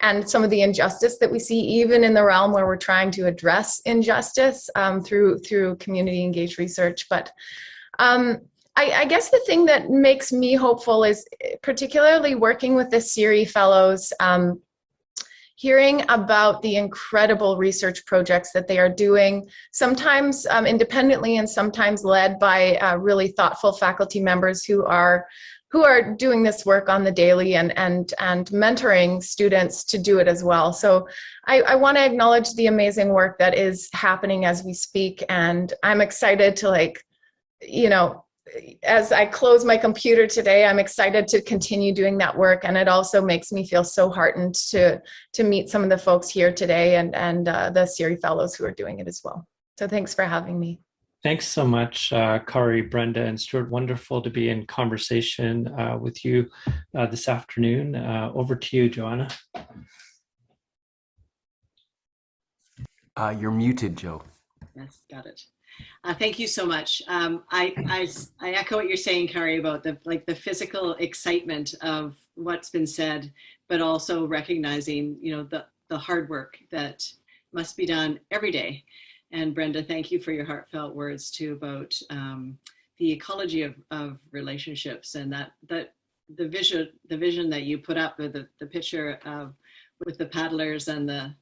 and some of the injustice that we see even in the realm where we're trying to address injustice through community engaged research. But I guess the thing that makes me hopeful is particularly working with the CIRI fellows, hearing about the incredible research projects that they are doing, sometimes independently and sometimes led by really thoughtful faculty members who are doing this work on the daily and mentoring students to do it as well. So I want to acknowledge the amazing work that is happening as we speak, and I'm excited to as I close my computer today, I'm excited to continue doing that work. And it also makes me feel so heartened to meet some of the folks here today and the CIRI fellows who are doing it as well. So thanks for having me. Thanks so much, Kari, Brenda, and Stuart. Wonderful to be in conversation with you this afternoon. Over to you, Joanna. You're muted, Joe. Yes, got it. Thank you so much. I echo what you're saying, Kari, about the physical excitement of what's been said, but also recognizing, the hard work that must be done every day. And Brenda, thank you for your heartfelt words too about the ecology of relationships, and that the vision that you put up with the picture of with the paddlers and the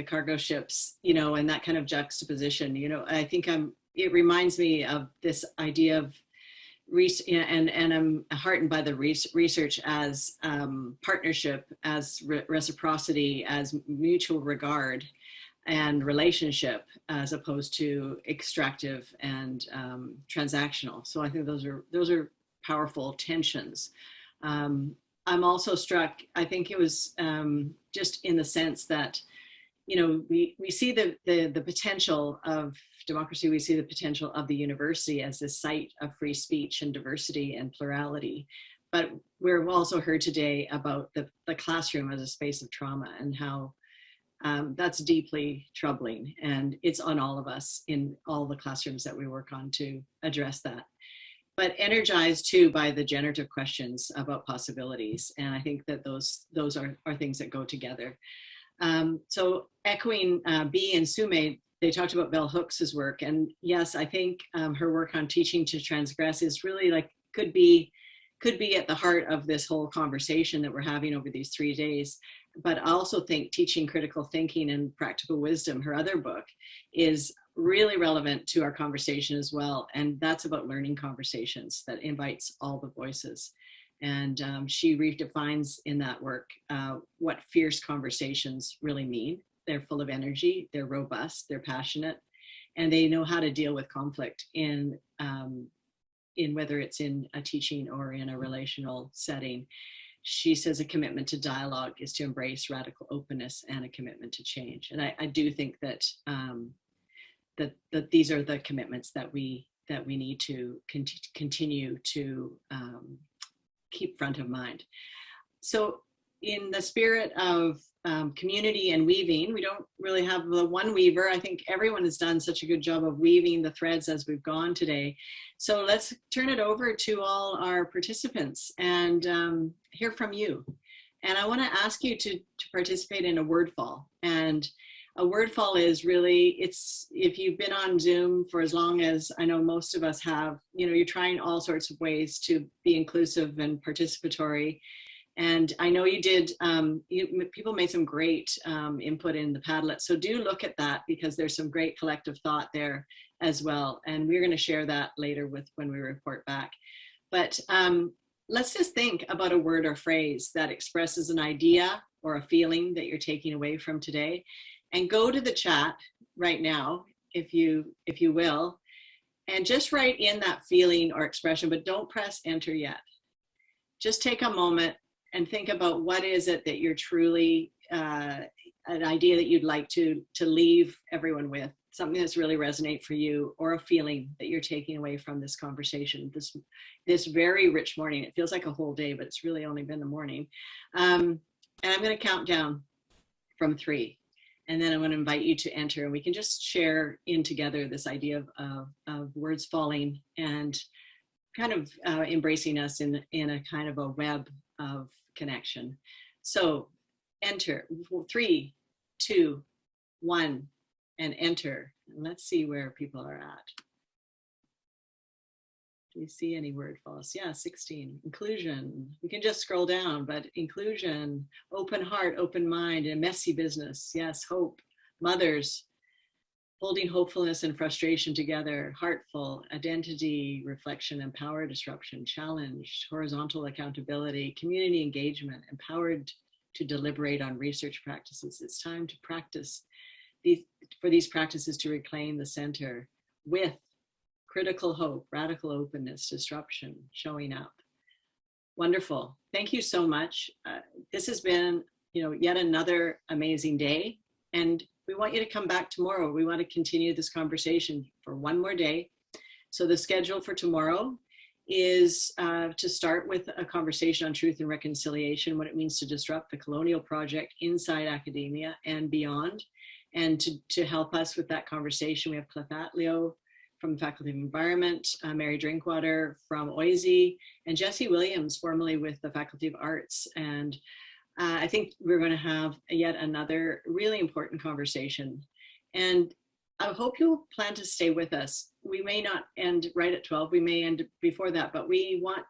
cargo ships, and that kind of juxtaposition, I think it reminds me of this idea of and I'm heartened by the research as partnership, as reciprocity, as mutual regard and relationship, as opposed to extractive and transactional. So I think those are powerful tensions. I'm also struck, I think it was just in the sense that, we see the potential of democracy, we see the potential of the university as this site of free speech and diversity and plurality. But we've also heard today about the classroom as a space of trauma and how that's deeply troubling. And it's on all of us in all the classrooms that we work on to address that. But energized too by the generative questions about possibilities. And I think that those are things that go together. So echoing Bea and Sume, they talked about Bell Hooks's work. And yes, I think her work on teaching to transgress is really could be at the heart of this whole conversation that we're having over these 3 days. But I also think Teaching Critical Thinking and Practical Wisdom, her other book, is really relevant to our conversation as well. And that's about learning conversations that invites all the voices. And she redefines in that work what fierce conversations really mean. They're full of energy, they're robust, they're passionate, and they know how to deal with conflict in whether it's in a teaching or in a relational setting. She says a commitment to dialogue is to embrace radical openness and a commitment to change. And I do think that that these are the commitments that we need to continue to keep front of mind. So in the spirit of community and weaving, we don't really have the one weaver. I think everyone has done such a good job of weaving the threads as we've gone today. So let's turn it over to all our participants and hear from you. And I want to ask you to participate in a word fall. And a word fall is really, if you've been on Zoom for as long as I know most of us have, you're trying all sorts of ways to be inclusive and participatory. And I know you did, people made some great input in the Padlet. So do look at that, because there's some great collective thought there as well. And we're going to share that later when we report back. But let's just think about a word or phrase that expresses an idea or a feeling that you're taking away from today. And go to the chat right now, if you will, and just write in that feeling or expression, but don't press enter yet. Just take a moment and think about what is it that you're truly, an idea that you'd like to leave everyone with, something that's really resonate for you, or a feeling that you're taking away from this conversation, this very rich morning. It feels like a whole day, but it's really only been the morning. And I'm going to count down from 3. And then I'm going to invite you to enter, and we can just share in together this idea of words falling and kind of embracing us in a kind of a web of connection. So enter 3, 2, 1, and enter. And let's see where people are at. Do you see any word false? Yeah, 16. Inclusion. We can just scroll down, but inclusion, open heart, open mind, and messy business. Yes, hope. Mothers, holding hopefulness and frustration together. Heartful, identity, reflection, and power disruption. Challenged, horizontal accountability, community engagement, empowered to deliberate on research practices. It's time to practice for these practices to reclaim the center with critical hope, radical openness, disruption, showing up. Wonderful. Thank you so much. This has been, yet another amazing day. And we want you to come back tomorrow. We want to continue this conversation for one more day. So the schedule for tomorrow is to start with a conversation on truth and reconciliation, what it means to disrupt the colonial project inside academia and beyond. And to help us with that conversation, we have Cliff Atleo from the Faculty of Environment, Mary Drinkwater from OISE, and Jesse Williams, formerly with the Faculty of Arts. And I think we're going to have yet another really important conversation. And I hope you'll plan to stay with us. We may not end right at 12, we may end before that, but we want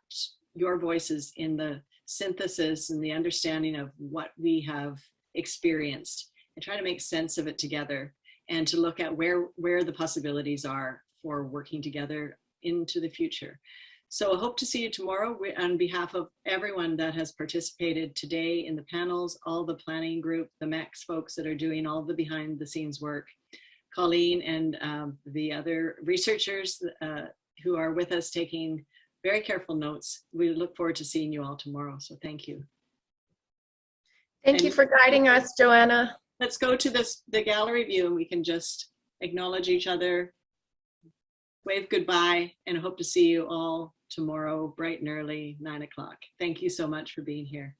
your voices in the synthesis and the understanding of what we have experienced and try to make sense of it together and to look at where the possibilities are for working together into the future. So I hope to see you tomorrow. On behalf of everyone that has participated today in the panels, all the planning group, the MEX folks that are doing all the behind the scenes work, Colleen and the other researchers who are with us taking very careful notes. We look forward to seeing you all tomorrow. So thank you. Thank you for guiding us, Joanna. Let's go to the gallery view and we can just acknowledge each other, wave goodbye, and hope to see you all tomorrow, bright and early, 9 o'clock. Thank you so much for being here.